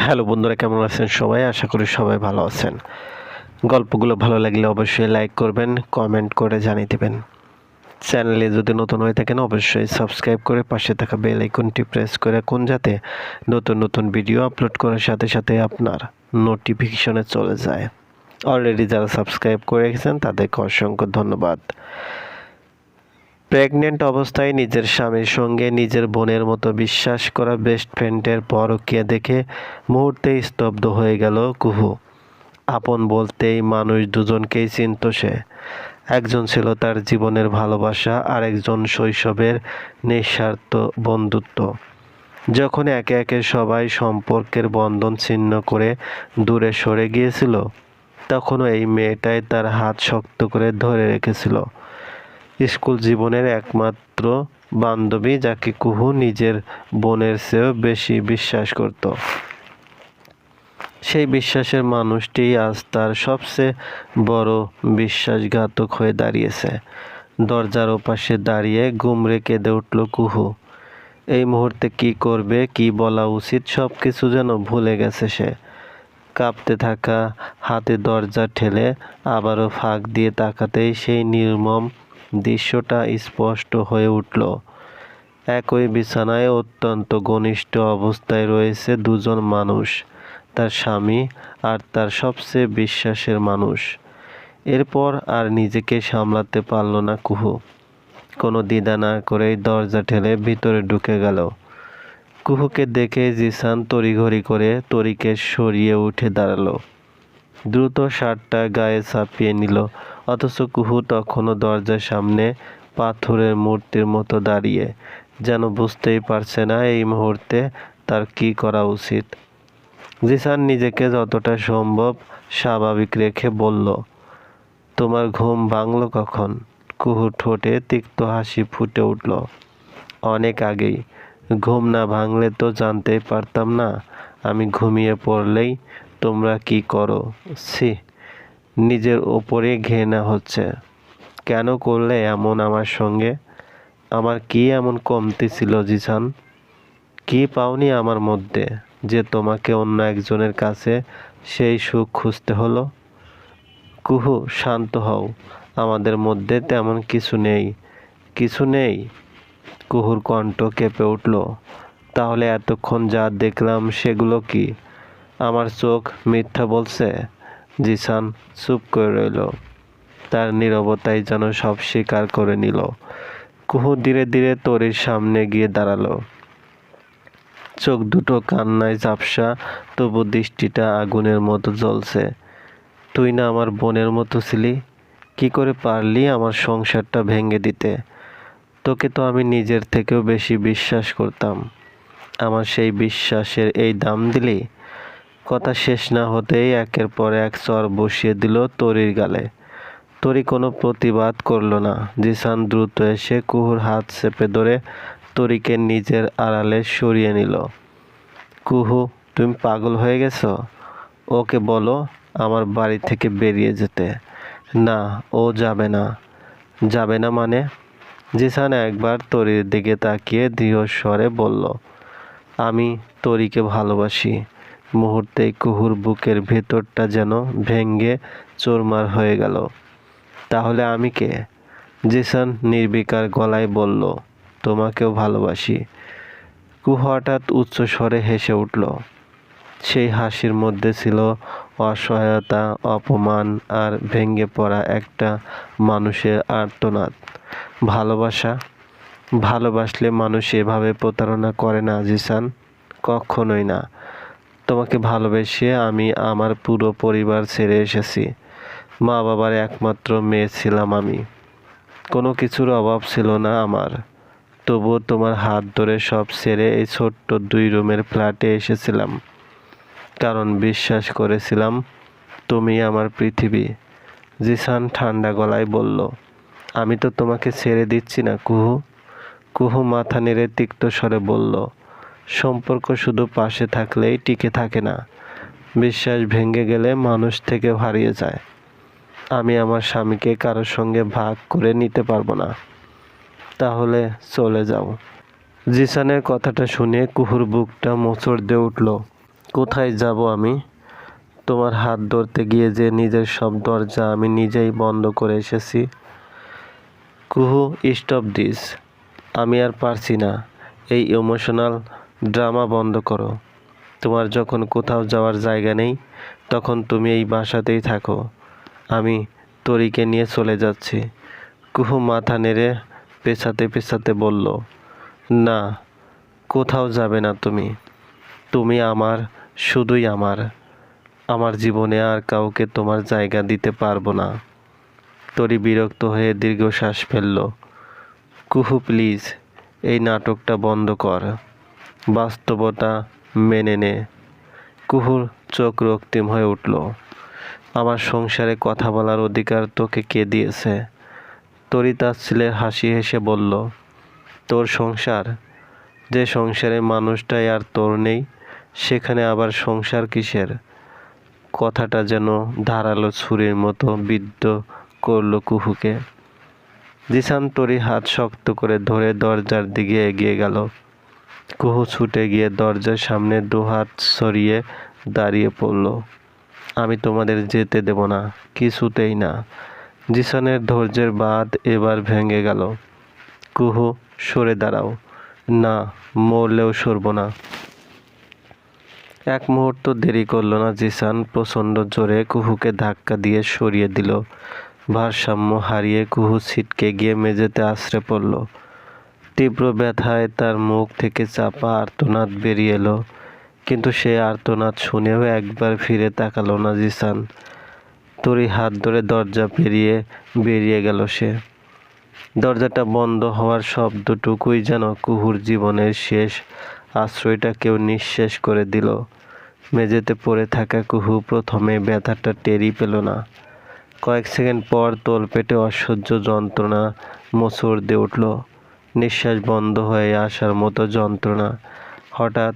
Hello বন্ধুরা, কেমন আছেন সবাই? আশা করি সবাই ভালো আছেন। গল্পগুলো ভালো লাগলে অবশ্যই লাইক করবেন, কমেন্ট করে জানিয়ে দেবেন। চ্যানেলে যদি নতুন হয়ে থাকেন অবশ্যই সাবস্ক্রাইব করে পাশে থাকা বেল আইকনটি প্রেস করে রাখুন, যাতে নতুন নতুন ভিডিও আপলোড করার সাথে সাথে আপনার নোটিফিকেশনে চলে যায়। অলরেডি যারা সাবস্ক্রাইব করে রেখেছেন তাদেরকে অসংখ্য ধন্যবাদ। প্রেগনেন্ট অবস্থায় নিজের স্বামীর সঙ্গে নিজের বোনের মতো বিশ্বাস করা বেস্ট ফ্রেন্ডের পরকীয়া দেখে মুহূর্তেই স্তব্ধ হয়ে গেল কুহু। আপন বলতেই মানুষ দুজনকেই চিনত সে। একজন ছিল তার জীবনের ভালোবাসা, আর একজন শৈশবের নিঃস্বার্থ বন্ধুত্ব। যখন একে একে সবাই সম্পর্কের বন্ধন ছিন্ন করে দূরে সরে গিয়েছিল, তখনও এই মেয়েটাই তার হাত শক্ত করে ধরে রেখেছিল। স্কুল জীবনের একমাত্র বান্ধবী, যাকে কুহু নিজের বোনের চেয়েও বেশি বিশ্বাস করত। সেই বিশ্বাসের মানুষটি আজ তার সবচেয়ে বড় বিশ্বাসঘাতক হয়ে দাঁড়িয়েছে। দরজার ওপাশে দাঁড়িয়ে গুমরে কেঁদে উঠল কুহু। এই মুহূর্তে কি করবে, কি বলা উচিত, সব কিছু যেন ভুলে গেছে সে। কাঁপতে থাকা হাতে দরজা ঠেলে আবারও ফাঁক দিয়ে তাকাতেই সেই নির্মম দৃশ্যটা স্পষ্ট হয়ে উঠল। একই বিছানায় অত্যন্ত ঘনিষ্ঠ অবস্থায় রয়েছে দুজন মানুষ, তার স্বামী আর তার সবচেয়ে বিশ্বাসের মানুষ। এরপর আর নিজেকে সামলাতে পারল না কুহু। কোনো দ্বিধা না করেই দরজা ঠেলে ভিতরে ঢুকে গেল। কুহুকে দেখে জিসান তড়িঘড়ি করে তরিকে সরিয়ে উঠে দাঁড়ালো। দ্রুত শার্টটা গায়ে চাপিয়ে নিল, অথচ কুহু তখনও দরজার সামনে পাথরের মূর্তির মতো দাঁড়িয়ে, যেন বুঝতেই পারছে না এই মুহূর্তে তার কি করা উচিত। জিসান নিজেকে যতটা সম্ভব স্বাভাবিক রেখে বলল, তোমার ঘুম ভাঙল কখন? কুহুর ঠোঁটে তিক্ত হাসি ফুটে উঠল। অনেক আগেই। ঘুম না ভাঙলে তো জানতেই পারতাম না। আমি ঘুমিয়ে পড়লেই তোমরা কি করো। ছি, নিজের ওপরে ঘৃণা হচ্ছে। কেন করলে এমন আমার সঙ্গে? আমার কি এমন কমতি ছিল জিসান? কি পাওনি আমার মধ্যে যে তোমাকে অন্য একজনের কাছে সেই সুখ খুঁজতে হলো? কুহু, শান্ত হও। আমাদের মধ্যে তেমন কিছু নেই। কিছু নেই? কুহুর কণ্ঠ কেঁপে উঠল। তাহলে এতক্ষণ যা দেখলাম সেগুলো কি? আমার চোখ মিথ্যা বলছে? জিসান চুপ করে রইল। তার নীরবতাই যেন সব স্বীকার করে নিল। কুহু ধীরে ধীরে তরির সামনে গিয়ে দাঁড়ালো। চোখ দুটো কান্নায় ঝাপসা, তবু দৃষ্টিটা আগুনের মতো জ্বলছে। তুই না আমার বোনের মতো ছিলি? কি করে পারলি আমার সংসারটা ভেঙে দিতে? তোকে তো আমি নিজের থেকেও বেশি বিশ্বাস করতাম। আমার সেই বিশ্বাসের এই দাম দিলি? কথা শেষ না হতেই একের পর এক চর বসিয়ে দিল তরির গালে। তরি কোনো প্রতিবাদ করল না। জিসান দ্রুত এসে কুহুর হাত চেপে ধরে তরিকে নিজের আড়ালে সরিয়ে নিল। কুহু, তুমি পাগল হয়ে গেছো? ওকে বলো আমার বাড়ি থেকে বেরিয়ে যেতে। না, ও যাবে না। যাবে না মানে? জিসান একবার তরির দিকে তাকিয়ে দৃঢ় স্বরে বলল, আমি তরিকে ভালোবাসি। মুহূর্তেই কুহুর বুকের ভেতরটা যেন ভেঙ্গে চুরমার হয়ে গেল। তাহলে আমি কে? জিসান নির্বিকার গলায় বলল, তোমাকেও ভালোবাসি। কুহু হঠাৎ উচ্চ স্বরে হেসে উঠল। সেই হাসির মধ্যে ছিল অসহায়তা, অপমান আর ভেঙে পড়া একটা মানুষের আর্তনাদ। ভালোবাসা? ভালোবাসলে মানুষ এভাবে প্রতারণা করে না জিসান, কখনোই না। তোমাকে ভালোবেসে আমি আমার পুরো পরিবার ছেড়ে এসেছি। মা বাবার একমাত্র মেয়ে ছিলাম আমি। কোনো কিছুর অভাব ছিল না আমার। তবুও তোমার হাত ধরে সব ছেড়ে এই ছোট্ট 2 রুমের ফ্ল্যাটে এসেছিলাম, কারণ বিশ্বাস করেছিলাম তুমি আমার পৃথিবী। জিসান ঠান্ডা গলায় বলল, আমি তো তোমাকে ছেড়ে দিচ্ছি না কুহু। কুহু মাথা নেড়ে তিক্ত স্বরে বলল, সম্পর্ক শুধু পাশে থাকলেই টিকে থাকে না। বিশ্বাস ভেঙে গেলে মানুষ থেকে হারিয়ে যায়। আমি আমার স্বামীকে কারোর সঙ্গে ভাগ করে নিতে পারবো না। তাহলে চলে যাও। জিসানের কথাটা শুনে কুহুর বুকটা মোচড় দিয়ে উঠল। কোথায় যাব আমি? তোমার হাত ধরতে গিয়ে যে নিজের সব দরজা আমি নিজেই বন্ধ করে এসেছি। কুহু, স্টপ দিস। আমি আর পারছি না। এই ইমোশনাল ড্রামা বন্ধ করো। তোমার যখন কোথাও যাওয়ার জায়গা নেই তখন তুমি এই বাসাতেই থাকো। আমি তরিকে নিয়ে চলে যাচ্ছি। কুহু মাথা নেড়ে পেছাতে পেছাতে বলল, না, কোথাও যাবে না তুমি। তুমি আমার, শুধুই আমার। আমার জীবনে আর কাউকে তোমার জায়গা দিতে পারবো না। তরি বিরক্ত হয়ে দীর্ঘশ্বাস ফেলল। কুহু, প্লিজ, এই নাটকটা বন্ধ কর। বাস্তবতা মেনে নে। কুহুর চোখ রক্তিম হয়ে উঠল। আমার সংসারে কথা বলার অধিকার তোকে কে দিয়েছে? তরি তার ছেলের হাসি হেসে বলল, তোর সংসার? যে সংসারে মানুষটাই আর তোর নেই, সেখানে আবার সংসার কিসের? কথাটা যেন ধারালো ছুরির মতো বিদ্ধ করল কুহুকে। জিসান তরি হাত শক্ত করে ধরে দরজার দিকে এগিয়ে গেল। কুহু ছুটে গিয়ে দরজার সামনে দুহাত সরিয়ে দাঁড়িয়ে পড়ল। আমি তোমাদের যেতে দেব না, কিছুতেই না। জিসানের ধৈর্যের বাঁধ এবার ভেঙে গেল। কুহু, সরে দাঁড়াও। না, মরলেও সরব না। এক মুহূর্ত দেরি করল না জিসান প্রচণ্ড জোরে কুহুকে ধাক্কা দিয়ে সরিয়ে দিল। ভারসাম্য হারিয়ে কুহু ছিটকে গিয়ে মেঝেতে আছড়ে পড়ল। তীব্র ব্যথায় তার মুখ থেকে চাপা আর্তনাদ বেরিয়ে এলো, কিন্তু সে আর্তনাদ শুনেও একবার ফিরে তাকালো না জিসান। তরি হাত ধরে দরজা পেরিয়ে বেরিয়ে গেল সে। দরজাটা বন্ধ হওয়ার শব্দটুকুই যেন কুহুর জীবনের শেষ আশ্রয়টা কেউ নিঃশেষ করে দিল। মেঝেতে পড়ে থাকা কুহু প্রথমে ব্যথাটা টেরই পেল না। কয়েক সেকেন্ড পর তলপেটে অসহ্য যন্ত্রণা মোচড় দিয়ে উঠল। নিঃশ্বাস বন্ধ হয়ে আসার মতো যন্ত্রণা। হঠাৎ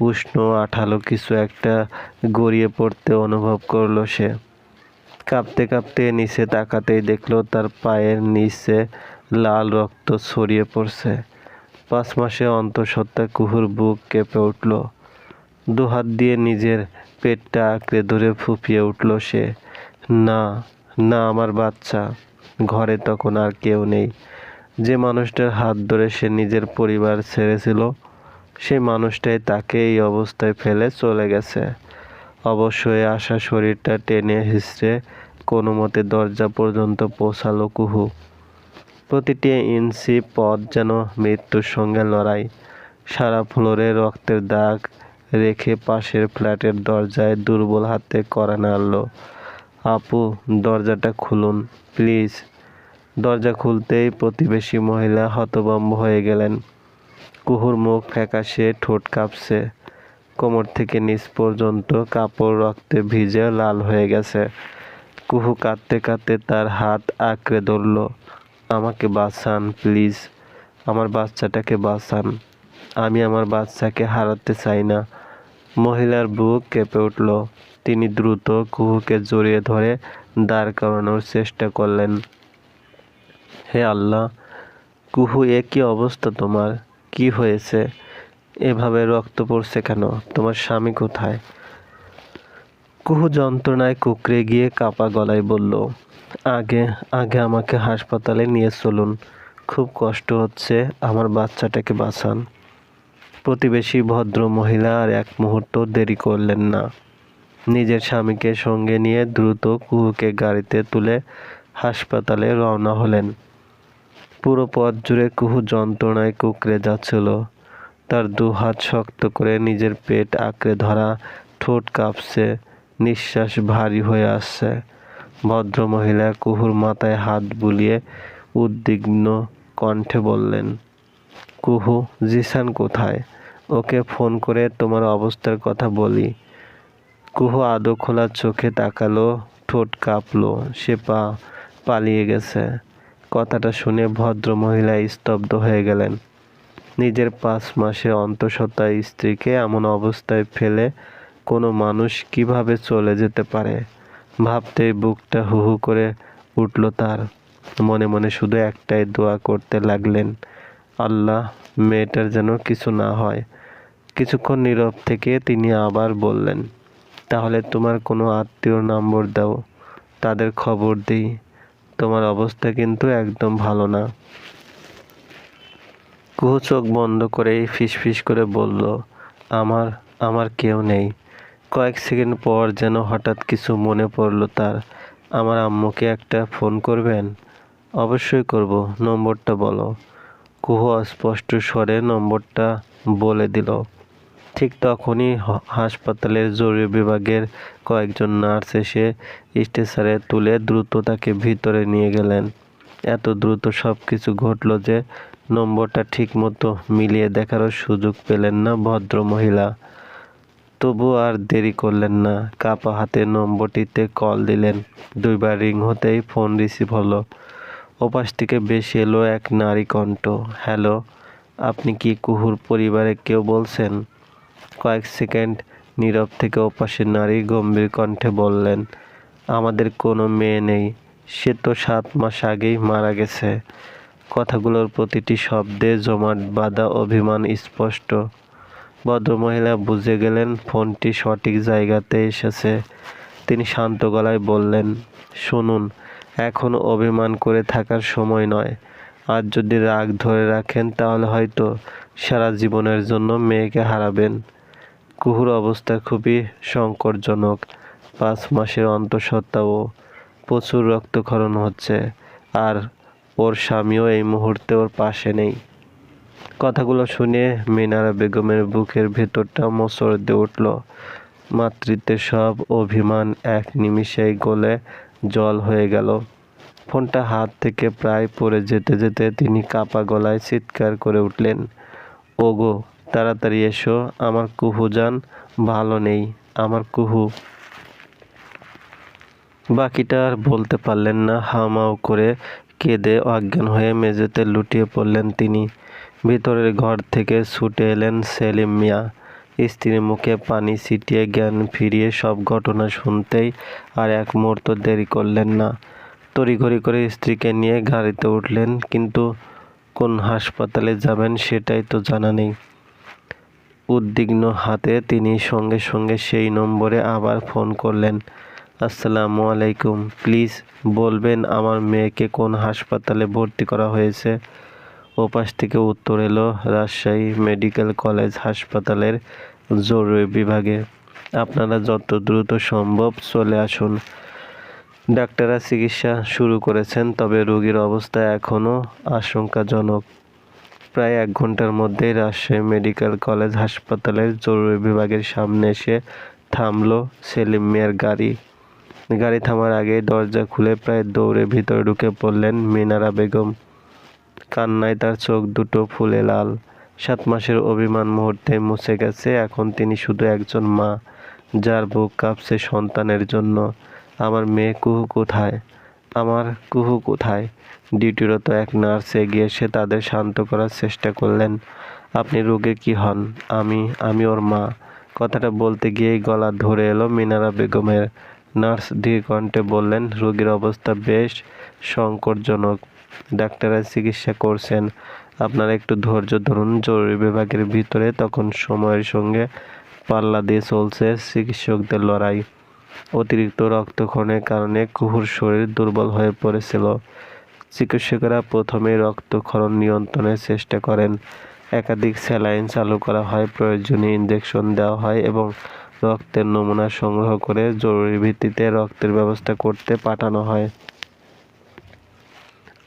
উষ্ণ আঠালো কিছু একটা গড়িয়ে পড়তে অনুভব করলো সে। কাঁপতে কাঁপতে নিচে তাকাতেই দেখলো তার পায়ের নিচে লাল রক্ত ছড়িয়ে পড়ছে। 5 মাসে অন্তঃসত্ত্বা কুহুর বুক কেঁপে উঠল। দুহাত দিয়ে নিজের পেটটা আঁকড়ে ধরে ফুঁপিয়ে উঠল সে। না, না, আমার বাচ্চা। ঘরে তখন আর কেউ নেই। যে মানুষটার হাত ধরে সে নিজের পরিবার ছেড়েছিল, সেই মানুষটাই তাকে এই অবস্থায় ফেলে চলে গেছে। অবশ্য আসা শরীরটা টেনে হিঁচড়ে কোনো মতে দরজা পর্যন্ত পৌঁছালো কুহু। প্রতিটি ইঞ্চি পথ যেন মৃত্যুর সঙ্গে লড়াই। সারা ফ্লোরে রক্তের দাগ রেখে পাশের ফ্ল্যাটের দরজায় দুর্বল হাতে কড়া নাড়ল। আপু, দরজাটা খুলুন, প্লিজ। দরজা খুলতেই প্রতিবেশী মহিলা হতভম্ব হয়ে গেলেন। কুহুর মুখ ফ্যাকাশে, ঠোঁট কাঁপছে। কোমর থেকে নিচ পর্যন্ত কাপড় রক্তে ভিজে লাল হয়ে গেছে। কুহু কাঁদতে কাঁদতে তার হাত আঁকড়ে ধরল। আমাকে বাঁচান, প্লিজ। আমার বাচ্চাটাকে বাঁচান। আমি আমার বাচ্চাকে হারাতে চাই না। মহিলার বুক কেঁপে উঠল। তিনি দ্রুত কুহুকে জড়িয়ে ধরে দাঁড় করানোর চেষ্টা করলেন। হে আল্লাহ! কুহু, এ কি অবস্থা তোমার? কি হয়েছে? এভাবে রক্ত পড়ছে কেন? তোমার স্বামী কোথায়? কুহু যন্ত্রণায় কুঁকড়ে গিয়ে কাঁপা গলায় বলল, আগে আগে আমাকে হাসপাতালে নিয়ে চলুন। খুব কষ্ট হচ্ছে, আমার বাচ্চাটাকে বাঁচান। প্রতিবেশী ভদ্র মহিলা আর এক মুহূর্ত দেরি করলেন না। নিজের স্বামীকে সঙ্গে নিয়ে দ্রুত কুহুকে গাড়িতে তুলে হাসপাতালে রওনা হলেন। পুরো পথ জুড়ে কুহু যন্ত্রণায় কুঁকড়ে যাচ্ছিল। তার 2 হাত শক্ত করে নিজের পেট আঁকড়ে ধরা, ঠোঁট কাঁপছে, নিঃশ্বাস ভারী হয়ে আসছে। ভদ্রমহিলা কুহুর মাথায় হাত বুলিয়ে উদ্বিগ্ন কণ্ঠে বললেন, কুহু, জিসান কোথায়? ওকে ফোন করে তোমার অবস্থার কথা বলি। কুহু আদো খোলা চোখে তাকালো, ঠোঁট কাঁপলো। সে পালিয়ে গেছে। কথাটা শুনে ভদ্রমহিলা স্তব্ধ হয়ে গেলেন। নিজের 5 মাসে অন্তঃসত্ত্বা স্ত্রীকে এমন অবস্থায় ফেলে কোনো মানুষ কিভাবে চলে যেতে পারে? ভাবতেই বুকটা হু হু করে উঠল তার। মনে মনে শুধু একটাই দোয়া করতে লাগলেন, আল্লাহ, মেয়েটার যেন কিছু না হয়। কিছুক্ষণ নীরব থেকে তিনি আবার বললেন, তাহলে তোমার কোনো আত্মীয়র নম্বর দাও, তাদের খবর দিই। তোমার অবস্থা কিন্তু একদম ভালো না। কুহু চোখ বন্ধ করেই ফিসফিস করে বলল, আমার আমার কেউ নেই। কয়েক সেকেন্ড পর যেন হঠাৎ কিছু মনে পড়ল তার। আমার আম্মুকে একটা ফোন করবেন? অবশ্যই করব, নম্বরটা বলো। কুহু অস্পষ্ট স্বরে নম্বরটা বলে দিল। ঠিক তখনই হাসপাতালের জরুরি বিভাগের কয়েকজন নার্স এসে স্ট্রেচারে তুলে দ্রুত তাকে ভিতরে নিয়ে গেলেন। এত দ্রুত সব কিছু ঘটল যে নম্বরটা ঠিকমতো মিলিয়ে দেখারও সুযোগ পেলেন না ভদ্রমহিলা। তবু আর দেরি করলেন না, কাঁপা হাতে নম্বরটিতে কল দিলেন। 2 বার রিং হতেই ফোন রিসিভ হলো। ওপাশ থেকে ভেসে এলো এক নারী কণ্ঠ। হ্যালো, আপনি কি কুহুর পরিবারে কেউ বলছেন? কয়েক সেকেন্ড নীরব থেকে ওপাশের নারী গম্ভীর কণ্ঠে বললেন, আমাদের কোনো মেয়ে নেই, সে তো 7 মাস আগেই মারা গেছে। কথাগুলোর প্রতিটি শব্দে জমাট বাঁধা অভিমান স্পষ্ট। ভদ্রমহিলা বুঝে গেলেন ফোনটি সঠিক জায়গাতে এসেছে। তিনি শান্ত গলায় বললেন, শুনুন, এখন অভিমান করে থাকার সময় নয়। আর যদি রাগ ধরে রাখেন তাহলে হয়তো সারা জীবনের জন্য মেয়েকে হারাবেন। কুহুর অবস্থা খুবই সংকটজনক। 5 মাসের অন্তঃসত্ত্বা ও, প্রচুর রক্তক্ষরণ হচ্ছে, আর ওর স্বামীও এই মুহূর্তে ওর পাশে নেই। কথাগুলো শুনে মিনারা বেগমের বুকের ভেতরটা মোচড় দিয়ে উঠল। মাতৃত্বের সব অভিমান এক নিমিষেই গলে জল হয়ে গেল। ফোনটা হাত থেকে প্রায় পড়ে যেতে যেতে তিনি কাঁপা গলায় চিৎকার করে উঠলেন, ওগো, তাড়াতাড়ি এসো, আমার কুহু জান ভালো নেই, আমার কুহু। বাকিটা আর বলতে পারলেন না। হাউমাউ করে কেঁদে অজ্ঞান হয়ে মেঝেতে লুটিয়ে পড়লেন তিনি। ভিতরের ঘর থেকে ছুটে এলেন সেলিম মিয়া। স্ত্রীর মুখে পানি ছিটিয়ে জ্ঞান ফিরিয়ে সব ঘটনা শুনতেই আর এক মুহূর্ত দেরি করলেন না। তড়িঘড়ি করে স্ত্রীকে নিয়ে গাড়িতে উঠলেন, কিন্তু কোন হাসপাতালে যাবেন সেটাই তো জানা নেই। উদ্বিগ্ন হাতে তিনি সঙ্গে সঙ্গে সেই নম্বরে আবার ফোন করলেন। আসসালামু আলাইকুম, প্লিজ বলবেন আমার মেয়েকে কোন হাসপাতালে ভর্তি করা হয়েছে? ওপাশ থেকে উত্তর এলো, রাজশাহী মেডিকেল কলেজ হাসপাতালের জরুরি বিভাগে। আপনারা যত দ্রুত সম্ভব চলে আসুন। ডাক্তাররা চিকিৎসা শুরু করেছেন, তবে রোগীর অবস্থা এখনও আশঙ্কাজনক। প্রায় 1 ঘন্টার মধ্যেই রাজশাহী মেডিকেল কলেজ হাসপাতালের জরুরি বিভাগের সামনে এসে থামল সেলিম মিয়ার গাড়ি। গাড়ি থামার আগেই দরজা খুলে প্রায় দৌড়ে ভিতরে ঢুকে পড়লেন মিনারা বেগম। কান্নায় তার চোখ দুটো ফুলে লাল। 7 মাসের অভিমান মুহূর্তে মুছে গেছে। এখন তিনি শুধু একজন মা, যার বুক কাঁপছে সন্তানের জন্য। আমার মেয়ে কুহু কোথায়? আমার কুহু কোথায়? ডিউটিরত এক নার্স এগিয়ে এসে তাদের শান্ত করার চেষ্টা করলেন। আপনি রোগীর কি হন? আমি ওর মা। কথাটা বলতে গিয়েই গলা ধরে এলো মিনারা বেগমের। নার্স ধীর কণ্ঠে বললেন, রোগীর অবস্থা বেশ সংকটজনক, ডাক্তাররা চিকিৎসা করছেন, আপনারা একটু ধৈর্য ধরুন। জরুরি বিভাগের ভিতরে তখন সময়ের সঙ্গে পাল্লা দিয়ে চলছে চিকিৎসকদের লড়াই। অতিরিক্ত রক্তক্ষরণের কারণে কুহুর শরীর দুর্বল হয়ে পড়েছিল। চিকিৎসকেরা প্রথমে রক্তক্ষরণ নিয়ন্ত্রণের চেষ্টা করেন। একাধিক স্যালাইন চালু করা হয়, প্রয়োজনীয় ইনজেকশন দেওয়া হয় এবং রক্তের নমুনা সংগ্রহ করে জরুরি ভিত্তিতে রক্তের ব্যবস্থা করতে পাঠানো হয়।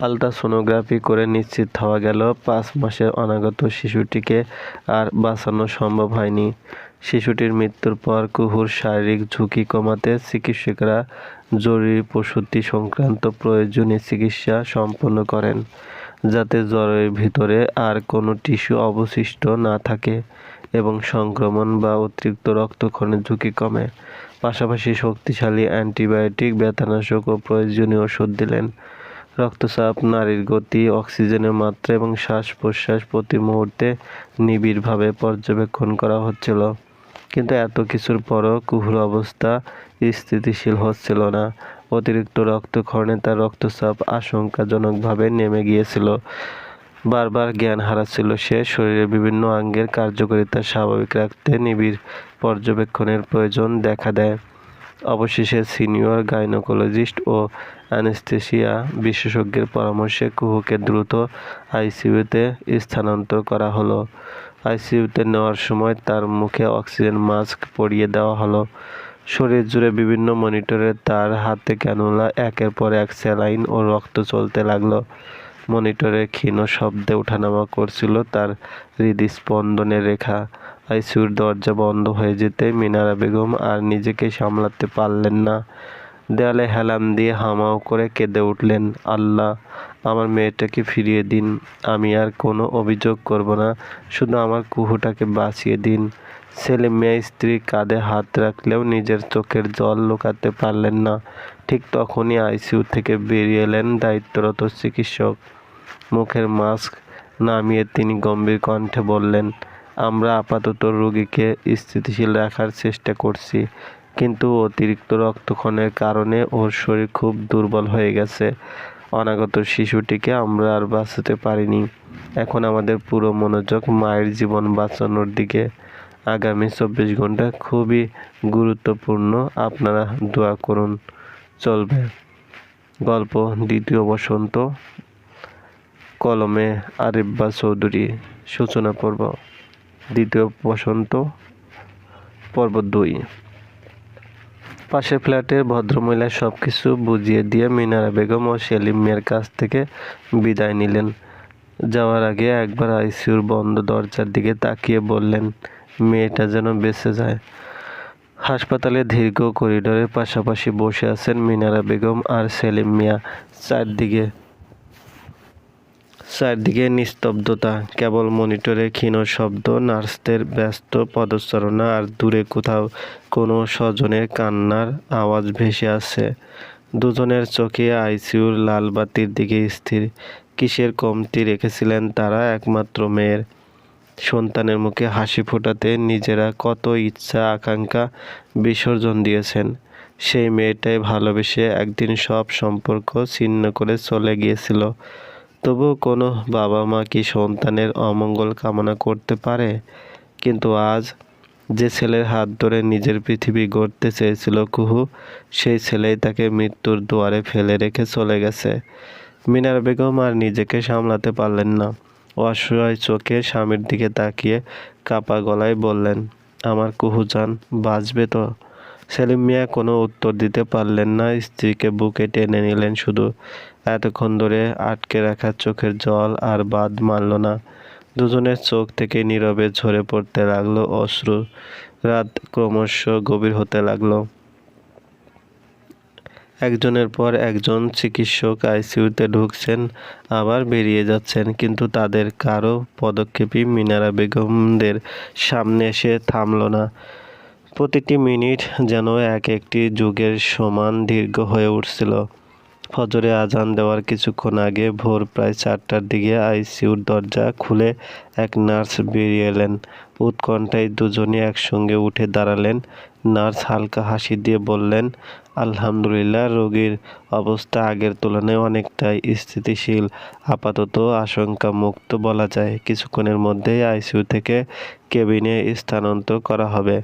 আলট্রাসোনোগ্রাফি করে নিশ্চিত হওয়া গেল 5 মাসের অনাগত শিশুটিকে আর বাঁচানো সম্ভব হয়নি। শিশুটির মৃত্যুর পর কুহুর শারীরিক ঝুঁকি কমাতে চিকিৎসকরা জরুরি প্রসূতি সংক্রান্ত প্রয়োজনীয় চিকিৎসা সম্পন্ন করেন, যাতে জ্বরের ভিতরে আর কোনো টিস্যু অবশিষ্ট না থাকে এবং সংক্রমণ বা অতিরিক্ত রক্তক্ষরণের ঝুঁকি কমে। পাশাপাশি শক্তিশালী অ্যান্টিবায়োটিক, ব্যথানাশক ও প্রয়োজনীয় ওষুধ দিলেন। রক্তচাপ, নাড়ির গতি, অক্সিজেনের মাত্রা এবং শ্বাস প্রশ্বাস প্রতি মুহূর্তে নিবিড়ভাবে পর্যবেক্ষণ করা হচ্ছিল। কিন্তু এত কিছুর পরও কুহুর অবস্থা স্থিতিশীল হচ্ছিল না। অতিরিক্ত রক্তক্ষরণে তার রক্তচাপ আশঙ্কাজনকভাবে নেমে গিয়েছিল। বারবার জ্ঞান হারাচ্ছিল সে। শরীরের বিভিন্ন অঙ্গের কার্যকারিতা স্বাভাবিক রাখতে নিবিড় পর্যবেক্ষণের প্রয়োজন দেখা দেয়। অবশেষে সিনিয়র গাইনোকোলজিস্ট ও অ্যানেস্থেসিয়া বিশেষজ্ঞের পরামর্শে কুহুকে দ্রুত আইসিইউতে স্থানান্তর করা হলো। আইসিইউতে নেওয়ার সময় তার মুখে অক্সিজেন মাস্ক পরিয়ে দেওয়া হলো। শরীর জুড়ে বিভিন্ন মনিটরে তার হাতে ক্যানুলা, একের পর এক স্যালাইন ও রক্ত চলতে লাগলো। মনিটরে ক্ষীণ শব্দে ওঠানামা করছিল তার হৃদস্পন্দনের রেখা। আইসিইউর দরজা বন্ধ হয়ে যেতে মিনারা বেগম আর নিজেকে সামলাতে পারলেন না। দেয়ালে হেলান দিয়ে হামাও করে কেঁদে উঠলেন, আল্লাহ, আমার মেয়েটাকে ফিরিয়ে দিন। আমি আর কোনো অভিযোগ করব না, শুধু আমার কুহুটাকে বাঁচিয়ে দিন। সেলিম মিয়া স্ত্রীর কাঁধে হাত রাখলেও নিজের চোখের জল লুকাতে পারলেন না। ঠিক তখনই আইসিইউ থেকে বেরিয়ে এলেন দায়িত্বরত চিকিৎসক। মুখের মাস্ক নামিয়ে তিনি গম্ভীর কণ্ঠে বললেন, আমরা আপাতত রোগীকে স্থিতিশীল রাখার চেষ্টা করছি, কিন্তু অতিরিক্ত রক্তক্ষরণের কারণে ওর শরীর খুব দুর্বল হয়ে গেছে। অনাগত শিশুটিকে আমরা আর বাঁচাতে পারিনি। এখন আমাদের পুরো মনোযোগ মায়ের জীবন বাঁচানোর দিকে। আগামী 24 ঘন্টা খুবই গুরুত্বপূর্ণ, আপনারা দোয়া করুন। চলবে। গল্প দ্বিতীয় বসন্ত, কলমে আরিব্বা চৌধুরী। সূচনা পর্ব। দ্বিতীয় বসন্ত, পর্ব 2। পাশের ফ্ল্যাটের ভদ্রমহিলা সবকিছু বুঝিয়ে দিয়ে মিনারা বেগম ও সেলিম মিয়ার কাছ থেকে বিদায় নিলেন। যাওয়ার আগে একবার আইসিইউর বন্ধ দরজার দিকে তাকিয়ে বললেন, মেয়েটা যেন বেঁচে যায়। হাসপাতালের দীর্ঘ করিডোরের পাশাপাশি বসে আছেন মিনারা বেগম আর সেলিম মিয়া। চারদিকে নিস্তব্ধতা, কেবল মনিটরে ক্ষীণ শব্দ, নার্সদের ব্যস্ত পদচারণা আর দূরে কোথাও কোনো স্বজনের কান্নার আওয়াজ ভেসে আসছে। দুজনের চোখে আইসিইউর লাল বাতির দিকে স্থির। কিসের কমতি রেখেছিলেন তারা একমাত্র মেয়ের? সন্তানের মুখে হাসি ফোটাতে নিজেরা কত ইচ্ছা আকাঙ্ক্ষা বিসর্জন দিয়েছেন। সেই মেয়েটাই ভালোবেসে একদিন সব সম্পর্ক ছিন্ন করে চলে গিয়েছিল। তবুও কোনো বাবা মা কি সন্তানের অমঙ্গল কামনা করতে পারে? কিন্তু আজ যে ছেলের হাত ধরে নিজের পৃথিবী গড়তে চেয়েছিল কুহু, সেই ছেলেই তাকে মৃত্যুর দুয়ারে ফেলে রেখে চলে গেছে। মিনারা বেগম আর নিজেকে সামলাতে পারলেন না। অসহায় চোখে স্বামীর দিকে তাকিয়ে কাপা গলায় বললেন, আমার কুহুজান বাঁচবে তো? সেলিম মিয়া কোনো উত্তর দিতে পারলেন না। স্ত্রীকে বুকে টেনে নিলেন শুধু। এতক্ষণ ধরে আটকে রাখা চোখের জল আর বাদ মানল না। দুজনের চোখ থেকে নীরবে ঝরে পড়তে লাগলো অশ্রু। রাত ক্রমশ গভীর হতে লাগলো। একজনের পর একজন চিকিৎসক আইসিইউতে ঢুকছেন, আবার বেরিয়ে যাচ্ছেন, কিন্তু তাদের কারো পদক্ষেপই মিনারা বেগমদের সামনে এসে থামল না। প্রতিটি মিনিট যেন এক একটি যুগের সমান দীর্ঘ হয়ে উঠছিল। ফজরে আজান দেওয়ার কিছুক্ষণ আগে ভোর প্রায় 4টার দিকে আইসিইউর দরজা খুলে এক নার্স বেরিয়ে এলেন। উৎকণ্ঠায় দুজনে একসঙ্গে উঠে দাঁড়ালেন। নার্স হালকা হাসি দিয়ে বললেন, আলহামদুলিল্লাহ, রোগীর অবস্থা আগের তুলনায় অনেকটাই স্থিতিশীল, আপাতত আশঙ্কা মুক্ত বলা যায়। কিছুক্ষণের মধ্যেই আইসিইউ থেকে কেবিনে স্থানান্তর করা হবে।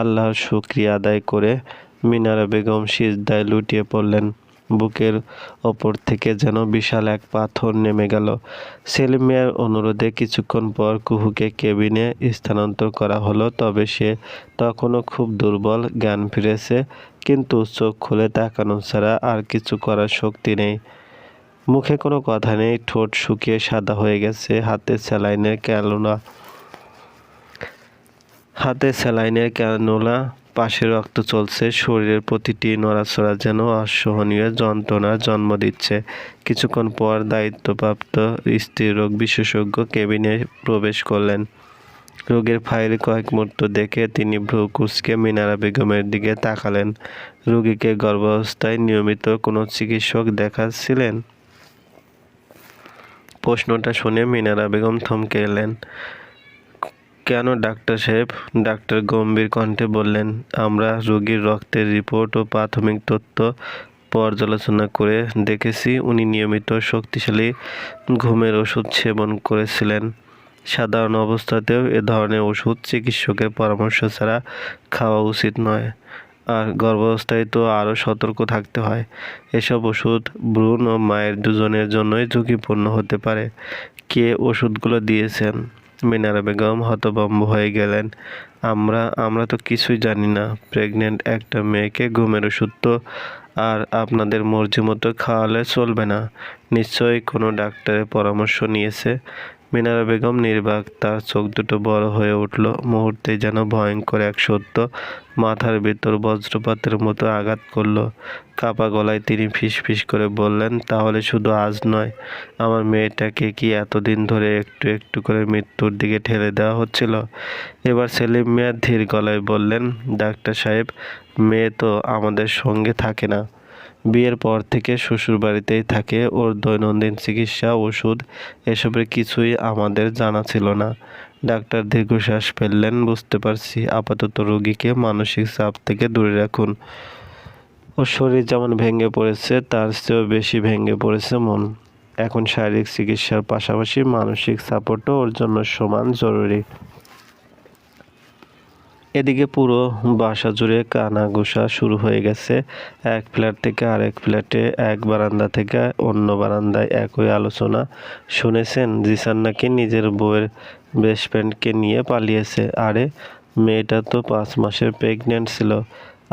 আল্লাহর শুকরিয়া আদায় করে মিনারা বেগম সিজদায় লুটিয়ে পড়লেন। বুকের ওপর থেকে যেন বিশাল এক পাথর নেমে গেল। সেলিম মিয়ার অনুরোধে কিছুক্ষণ পর কুহুকে কেবিনে স্থানান্তর করা হলো। তবে সে তখনও খুব দুর্বল। জ্ঞান ফিরেছে, কিন্তু চোখ খুলে তাকানো ছাড়া আর কিছু করার শক্তি নেই। মুখে কোনো কথা নেই, ঠোঁট শুকিয়ে সাদা হয়ে গেছে। হাতে স্যালাইনের ক্যানুলা, পাশে রক্ত চলছে। শরীরের প্রতিটি নড়াচড়া যেন অসহনীয় যন্ত্রণার জন্ম দিচ্ছে। কিছুক্ষণ পর দায়িত্বপ্রাপ্ত স্ত্রীরোগ বিশেষজ্ঞ কেবিনে প্রবেশ করলেন। রোগীর ফাইল কয়েক মুহূর্ত দেখে তিনি ভ্রু কুঁচকে মিনারা বেগমের দিকে তাকালেন। রোগীকে গর্ভাবস্থায় নিয়মিত কোনো চিকিৎসক দেখাচ্ছিলেন? প্রশ্নটা শুনে মিনারা বেগম থমকে এলেন। কেন ডাক্তার সাহেব? ডাক্তার গম্ভীর কণ্ঠে বললেন, আমরা রোগীর রক্তের রিপোর্ট ও প্রাথমিক তথ্য পর্যালোচনা করে দেখেছি উনি নিয়মিত শক্তিশালী ঘুমের ওষুধ সেবন করেছিলেন। সাধারণ অবস্থাতেও এ ধরনের ওষুধ চিকিৎসকের পরামর্শ ছাড়া খাওয়া উচিত নয়। আর গর্ভাবস্থায় তো আরও সতর্ক থাকতে হয়। এসব ওষুধ ভ্রূণ ও মায়ের দুজনের জন্যই ঝুঁকিপূর্ণ হতে পারে। কে ওষুধগুলো দিয়েছেন? মিনারা বেগম হতভম্ব হয়ে গেলেন। আমরা তো কিছুই জানি না। প্রেগনেন্ট একটা মেয়েকে ঘুমের ওষুধ তো আর আপনাদের মর্জি মতো খাওয়ালে চলবে না। নিশ্চয়ই কোনো ডাক্তারের পরামর্শ নিয়েছে। মিনারা বেগম নির্বাক, তার চোখ দুটো বড় হয়ে উঠল। মুহূর্তেই যেন ভয়ঙ্কর এক সত্য মাথার ভিতর বজ্রপাতের মতো আঘাত করল। কাঁপা গলায় তিনি ফিসফিস করে বললেন, তাহলে শুধু আজ নয়, আমার মেয়েটাকে কি এতদিন ধরে একটু একটু করে মৃত্যুর দিকে ঠেলে দেওয়া হচ্ছিল? এবার সেলিম মিয়া ধীর গলায় বললেন, ডাক্তার সাহেব, মেয়ে তো আমাদের সঙ্গে থাকে না। বিয়ের পর থেকে শ্বশুরবাড়িতেই থাকে। ওর দৈনন্দিন চিকিৎসা, ওষুধ এসবের কিছুই আমাদের জানা ছিল না। ডাক্তার দীর্ঘশ্বাস ফেললেন। বুঝতে পারছি। আপাতত রোগীকে মানসিক চাপ থেকে দূরে রাখুন। ওর শরীর যেমন ভেঙে পড়েছে তার চেয়েও বেশি ভেঙে পড়েছে মন। এখন শারীরিক চিকিৎসার পাশাপাশি মানসিক সাপোর্টও ওর জন্য সমান জরুরি। এদিকে পুরো বাসা জুড়ে কানাঘুষা শুরু হয়ে গেছে। এক ফ্ল্যাট থেকে আরেক ফ্ল্যাটে, এক বারান্দা থেকে অন্য বারান্দায় একই আলোচনা। শুনেছেন জিসান নাকি নিজের বউয়ের বেস্ট ফ্রেন্ডকে নিয়ে পালিয়েছে। আরে, মেয়েটা তো 5 মাসের প্রেগনেন্ট ছিল।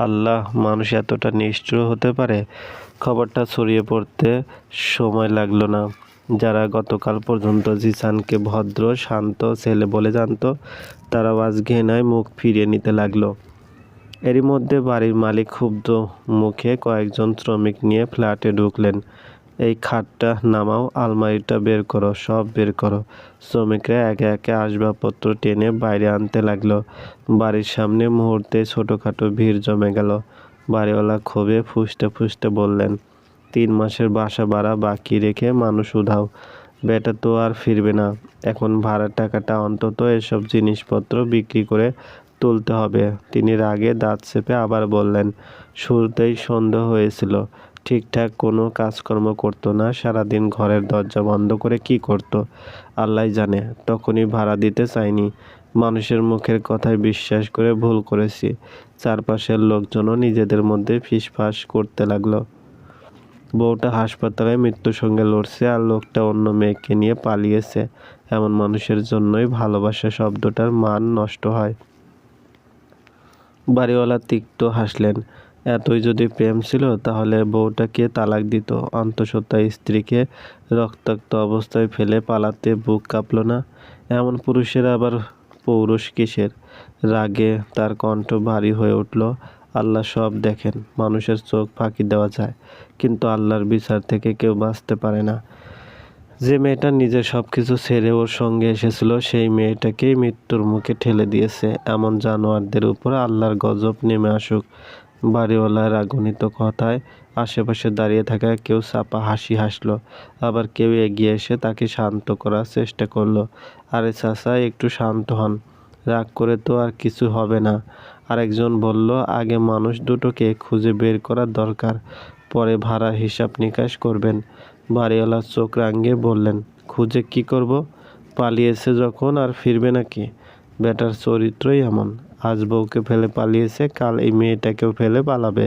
আল্লাহ, মানুষ এতটা নিষ্ঠুর হতে পারে? খবরটা ছড়িয়ে পড়তে সময় লাগলো না। যারা গতকাল পর্যন্ত জিসানকে ভদ্র শান্ত ছেলে বলে জানত, তারাও আজ ঘৃণায় মুখ ফিরিয়ে নিতে লাগলো। এরই মধ্যে বাড়ির মালিক ক্ষুব্ধ মুখে কয়েকজন শ্রমিক নিয়ে ফ্ল্যাটে ঢুকলেন। এই খাটটা নামাও, আলমারিটা বের করো, সব বের করো। শ্রমিকরা একে একে আসবাবপত্র টেনে বাইরে আনতে লাগলো। বাড়ির সামনে মুহূর্তে ছোটোখাটো ভিড় জমে গেল। বাড়িওয়ালা ক্ষোভে ফুঁসতে ফুঁসতে বললেন, 3 মাসের বাসা ভাড়া বাকি রেখে মানুষ উধাও। বেটা তো আর ফিরবে না। এখন ভাড়ার টাকাটা অন্তত এসব জিনিসপত্র বিক্রি করে তুলতে হবে। তিনি রাগে দাঁত চেপে আবার বললেন, শুরুতেই সন্দেহ হয়েছিল। ঠিকঠাক কোনো কাজকর্ম করতো না। সারাদিন ঘরের দরজা বন্ধ করে কি করতো আল্লাহই জানে। তখনই ভাড়া দিতে চাইনি। মানুষের মুখের কথায় বিশ্বাস করে ভুল করেছি। চারপাশের লোকজনও নিজেদের মধ্যে ফিসফাস করতে লাগলো। বউটা হাসপাতালে মৃত্যুর সঙ্গে লড়ছে আর লোকটা অন্য মেয়েকে নিয়ে পালিয়েছে। এমন মানুষের জন্যই ভালোবাসা শব্দটার মান নষ্ট হয়। বাড়িওয়ালা তিক্ত হাসলেন। এতই যদি প্রেম ছিল তাহলে বউটাকে তালাক দিত। অন্তঃসত্ত্বা স্ত্রীকে রক্তাক্ত অবস্থায় ফেলে পালাতে বুক কাঁপল না? এমন পুরুষের আবার পৌরুষ কিসের? রাগে তার কণ্ঠ ভারী হয়ে উঠল। আল্লাহ সব দেখেন। মানুষের চোখ ফাঁকি দেওয়া যায়, কিন্তু আল্লাহর বিচার থেকে কেউ বাঁচতে পারে না। যে মেয়েটা নিজের সবকিছু ছেড়ে ওর সঙ্গে এসেছিল, সেই মেয়েটাকেই মৃত্যুর মুখে ঠেলে দিয়েছে। এমন জানোয়ারদের উপর আল্লাহর গজব নেমে আসুক। বাড়িওয়ালার রাগান্বিত কথায় আশেপাশে দাঁড়িয়ে থাকা কেউ চাপা হাসি হাসলো। আবার কেউ এগিয়ে এসে তাকে শান্ত করার চেষ্টা করলো। আরে চাচা, একটু শান্ত হন। রাগ করে তো আর কিছু হবে না। আরেকজন বলল, আগে মানুষ দুটোকে খুঁজে বের করার দরকার, পরে ভাড়ার হিসাব নিকাশ করবেন। বাড়িওয়ালা চোখ রাঙিয়ে বললেন, খুঁজে কি করব? পালিয়েছে যখন আর ফিরবে নাকি? বেটার চরিত্রই এমন। আজ বউকে ফেলে পালিয়েছে, কাল এই মেয়েটাকেও ফেলে পালাবে।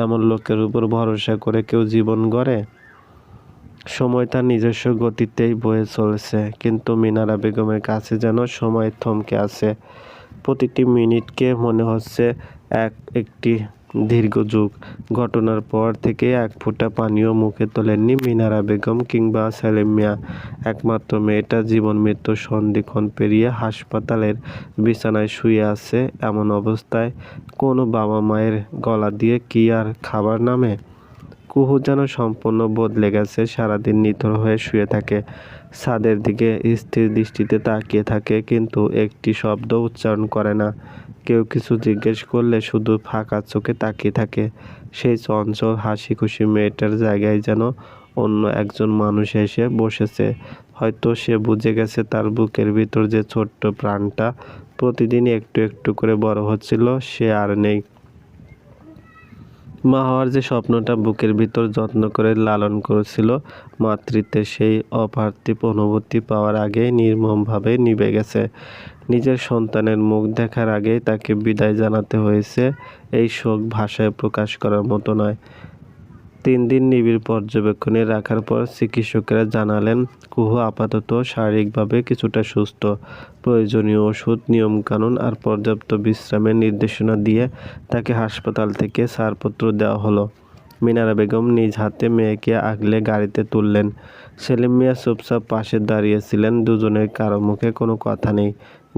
এমন লোকের উপর ভরসা করে কেউ জীবন গড়ে? সময় তার নিজস্ব গতিতেই বয়ে চলেছে, কিন্তু মিনারা বেগমের কাছে যেন সময় থমকে আছে। প্রতিটি মিনিটকে মনে হচ্ছে একটি দীর্ঘ যুগ। ঘটনার পর থেকে এক ফোঁটা পানিও মুখে তোলেননি মিনারা বেগম কিংবা সেলিম মিয়া। একমাত্র মেয়েটা জীবন মৃত্যুর সন্ধিক্ষণ পেরিয়ে হাসপাতালের বিছানায় শুয়ে আছে। এমন অবস্থায় কোনো বাবা মায়ের গলা দিয়ে কি আর খাবার নামে? কুহু যেন সম্পূর্ণ বদলে গেছে। সারাদিন নিথর হয়ে শুয়ে থাকে, ছাদের দিকে স্থির দৃষ্টিতে তাকিয়ে থাকে, কিন্তু একটি শব্দ উচ্চারণ করে না। কেউ কিছু জিজ্ঞেস করলে শুধু ফাঁকা চোখে তাকিয়ে থাকে। সেই চঞ্চল হাসি খুশি মেয়েটার জায়গায় যেন অন্য একজন মানুষ এসে বসেছে। হয়তো সে বুঝে গেছে তার বুকের ভিতর যে ছোট্ট প্রাণটা প্রতিদিন একটু একটু করে বড় হচ্ছিল, সে আর নেই। মা হওয়ার যে স্বপ্নটা বুকের ভিতর যত্ন করে লালন করেছিল, মাতৃত্বের সেই অপার্থিব অনুভূতি পাওয়ার আগেই নির্মমভাবে নিভে গেছে। নিজের সন্তানের মুখ দেখার আগেই তাকে বিদায় জানাতে হয়েছে। এই শোক ভাষায় প্রকাশ করার মতো নয়। 3 দিন নিবিড় পর্যবেক্ষণে রাখার পর চিকিৎসকেরা জানালেন, কুহু আপাতত শারীরিকভাবে কিছুটা সুস্থ। প্রয়োজনীয় ওষুধ, নিয়মকানুন আর পর্যাপ্ত বিশ্রামের নির্দেশনা দিয়ে তাকে হাসপাতাল থেকে ছাড়পত্র দেওয়া হলো। মিনারা বেগম নিজ হাতে মেয়েকে আগলে গাড়িতে তুললেন। সেলিম মিয়া চুপচাপ পাশে দাঁড়িয়েছিলেন। দুজনের কারো মুখে কোনো কথা নেই।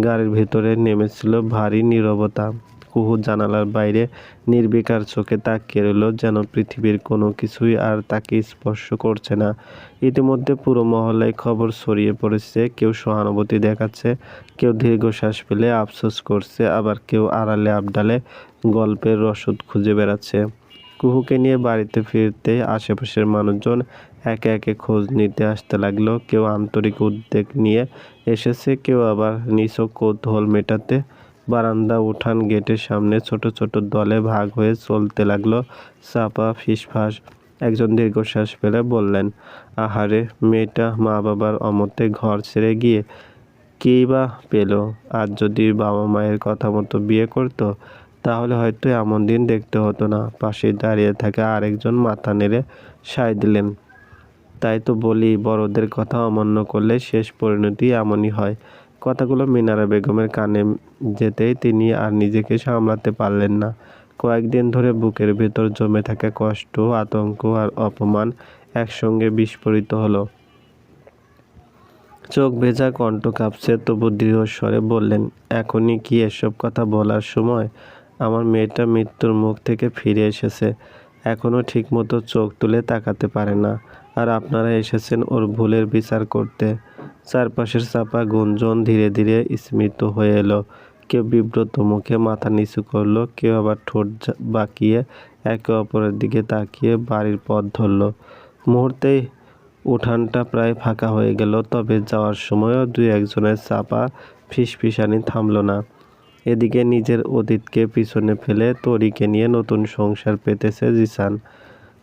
গাড়ির ভেতরে নেমেছিল ভারী নীরবতা। কুহু জানালার বাইরে নির্বিকার চোখে তাকিয়ে রইল, যেন পৃথিবীর কোনো কিছুই আর তাকে স্পর্শ করছে না। ইতিমধ্যে পুরো মহল্লায় খবর ছড়িয়ে পড়েছে। কেউ সহানুভূতি দেখাচ্ছে, কেউ দীর্ঘশ্বাস ফেলে আফসোস করছে, আবার কেউ আড়ালে আবডালে গল্পের রসদ খুঁজে বেড়াচ্ছে। কুহুকে নিয়ে বাড়িতে ফিরতে আশেপাশের মানুষজন একে একে খোঁজ নিতে আসতে লাগলো। কেউ আন্তরিক উদ্বেগ নিয়ে এসেছে, কেউ আবার নিছক কৌতূহল মেটাতে। বারান্দা, উঠান, গেটের সামনে ছোট ছোট দলে ভাগ হয়ে চলতে লাগলো চাপা ফিসফাস। একজন দীর্ঘশ্বাস ফেলে বললেন, আহারে, মেয়েটা মা বাবার অমতে ঘর ছেড়ে গিয়ে কেই বা পেল। আর যদি বাবা মায়ের কথা মতো বিয়ে করতো, তাহলে হয়তো এমন দিন দেখতে হতো না। পাশে দাঁড়িয়ে থাকা আরেকজন মাথা নেড়ে সায় দিলেন, তাই তো বলি, বড়দের কথা অমান্য করলে শেষ পরিণতি এমনই হয়। কথাগুলো মিনারা বেগমের কানে যেতেই তিনি আর নিজেকে সামলাতে পারলেন না। কয়েকদিন ধরে বুকের ভেতর জমে থাকা কষ্ট, আতঙ্ক আর অপমান একসঙ্গে বিস্ফোরিত হলো। চোখ ভেজা, কণ্ঠ কাঁপছে, তবু দৃঢ়স্বরে বললেন, এখনই কি এসব কথা বলার সময়? আমার মেয়েটা মৃত্যুর মুখ থেকে ফিরে এসেছে, এখনও ঠিকমতো চোখ তুলে তাকাতে পারে না। আর আপনারা এসেছেন ওর ভুলের বিচার করতে। চারপাশের চাপা গুঞ্জন ধীরে ধীরে স্মিত হয়ে এলো। কেউ বিব্রত মুখে মাথা নিচু করলো, কেউ আবার ঠোঁট বাঁকিয়ে একে অপরের দিকে তাকিয়ে বাড়ির পথ ধরল। মুহূর্তেই উঠানটা প্রায় ফাঁকা হয়ে গেল। তবে যাওয়ার সময়ও দুই একজনের চাপা ফিসফিসানি থামল না। এদিকে নিজের অতীতকে পিছনে ফেলে তরিকে নিয়ে নতুন সংসার পেতেছে জিসান।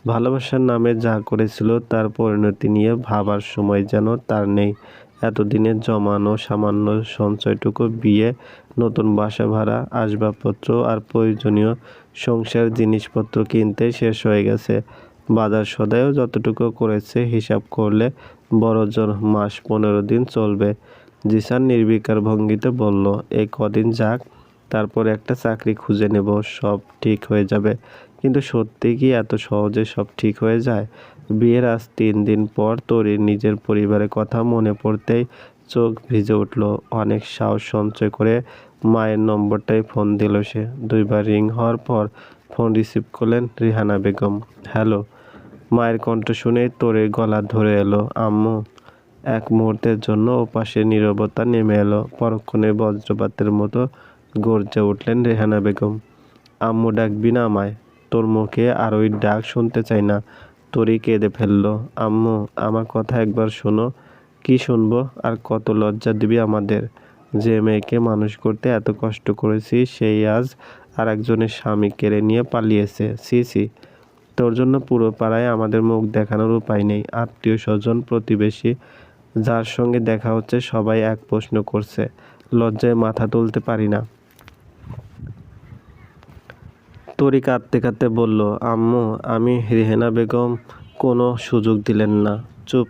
ভালোবাসার নামে যা করেছিল তার পরিণতি নিয়ে ভাবার সময় যেন তার নেই। এতদিনের জমানো সামান্য সঞ্চয়টুকু বিয়ে, নতুন বাসা ভাড়া, আসবাবপত্র আর প্রয়োজনীয় সংসার জিনিসপত্র কিনতে শেষ হয়ে গেছে। বাজার সদাইও যতটুকু করেছে হিসাব করলে বড়জোর মাস 15 দিন চলবে। জিসান নির্বিকার ভঙ্গিতে বলল, এই কদিন যাক, তারপর একটা চাকরি খুঁজে নেব, সব ঠিক হয়ে যাবে। কিন্তু সত্যি কি এত সহজে সব ঠিক হয়ে যায়? বিয়ের আজ 3 দিন পর তরির নিজের পরিবারের কথা মনে পড়তেই চোখ ভিজে উঠল। অনেক সাহস সঞ্চয় করে মায়ের নম্বরটাই ফোন দিল সে। 2 বার রিং হওয়ার পর ফোন রিসিভ করলেন রেহানা বেগম। হ্যালো। মায়ের কণ্ঠ শুনে তরির গলা ধরে এলো। আম্মু। এক মুহূর্তের জন্য ওপাশে নীরবতা নেমে এলো। পরক্ষণে বজ্রপাতের মতো গর্জে উঠলেন রেহানা বেগম। আম্মু ডাকবি না আমায়? তোর মুখে আর ওই ডাক শুনতে চাই না। তরি কেঁদে ফেলল। আম্মু, আমার কথা একবার শোনো। কি শুনবো? আর কত লজ্জা দিবি আমাদের? যে মেয়েকে মানুষ করতে এত কষ্ট করেছি, সেই আজ আর একজনের স্বামী কেড়ে নিয়ে পালিয়েছে। ছি ছি। তোর জন্য পুরো পাড়ায় আমাদের মুখ দেখানোর উপায় নেই। আত্মীয় স্বজন, প্রতিবেশী, যার সঙ্গে দেখা হচ্ছে সবাই এক প্রশ্ন করছে। লজ্জায় মাথা তুলতে পারি না। তরি কাঁদতে কাঁদতে বলল, আম্মু, আমি রেহানা বেগম কোনো সুযোগ দিলেন না। চুপ,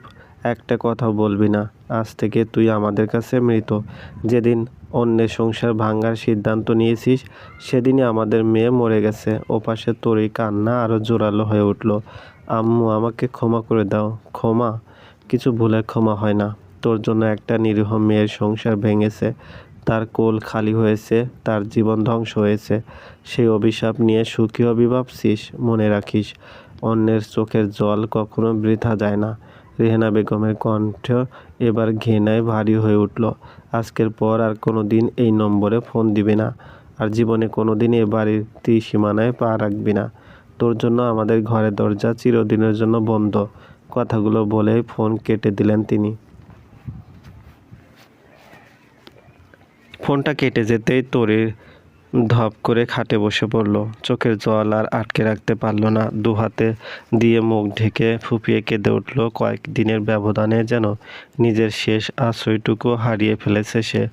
একটা কথাও বলবি না। আজ থেকে তুই আমাদের কাছে মৃত। যেদিন অন্যের সংসার ভাঙার সিদ্ধান্ত নিয়েছিস, সেদিনই আমাদের মেয়ে মরে গেছে। ওপাশে তরি কান্না আরও জোরালো হয়ে উঠল। আম্মু, আমাকে ক্ষমা করে দাও। ক্ষমা? কিছু ভুলে ক্ষমা হয় না। তোর জন্য একটা নিরীহ মেয়ের সংসার ভেঙেছে, তার কোল খালি হয়েছে, তার জীবন ধ্বংস হয়েছে। সেই অভিশাপ নিয়ে সুখী হবি ভাবছিস? মনে রাখিস, অন্যের চোখের জল কখনো বৃথা যায় না। রেহানা বেগমের কণ্ঠ এবার ঘৃণায় ভারী হয়ে উঠল। আজকের পর আর কোনো দিন এই নম্বরে ফোন দিবি না। আর জীবনে কোনো দিন এ বাড়ির ত্রিসীমানায় পা রাখবি না। তোর জন্য আমাদের ঘরের দরজা চিরদিনের জন্য বন্ধ। কথাগুলো বলে ফোন কেটে দিলেন তিনি। ফোনটা কেটে যেতেই তরির ধপ করে খাটে বসে পড়ল। চোখের জল আর আটকে রাখতে পারল না। দুহাতে দিয়ে মুখ ঢেকে ফুঁপিয়ে কেঁদে উঠল। কয়েকদিনের ব্যবধানে যেন নিজের শেষ আশ্রয়টুকু হারিয়ে ফেলেছে সে।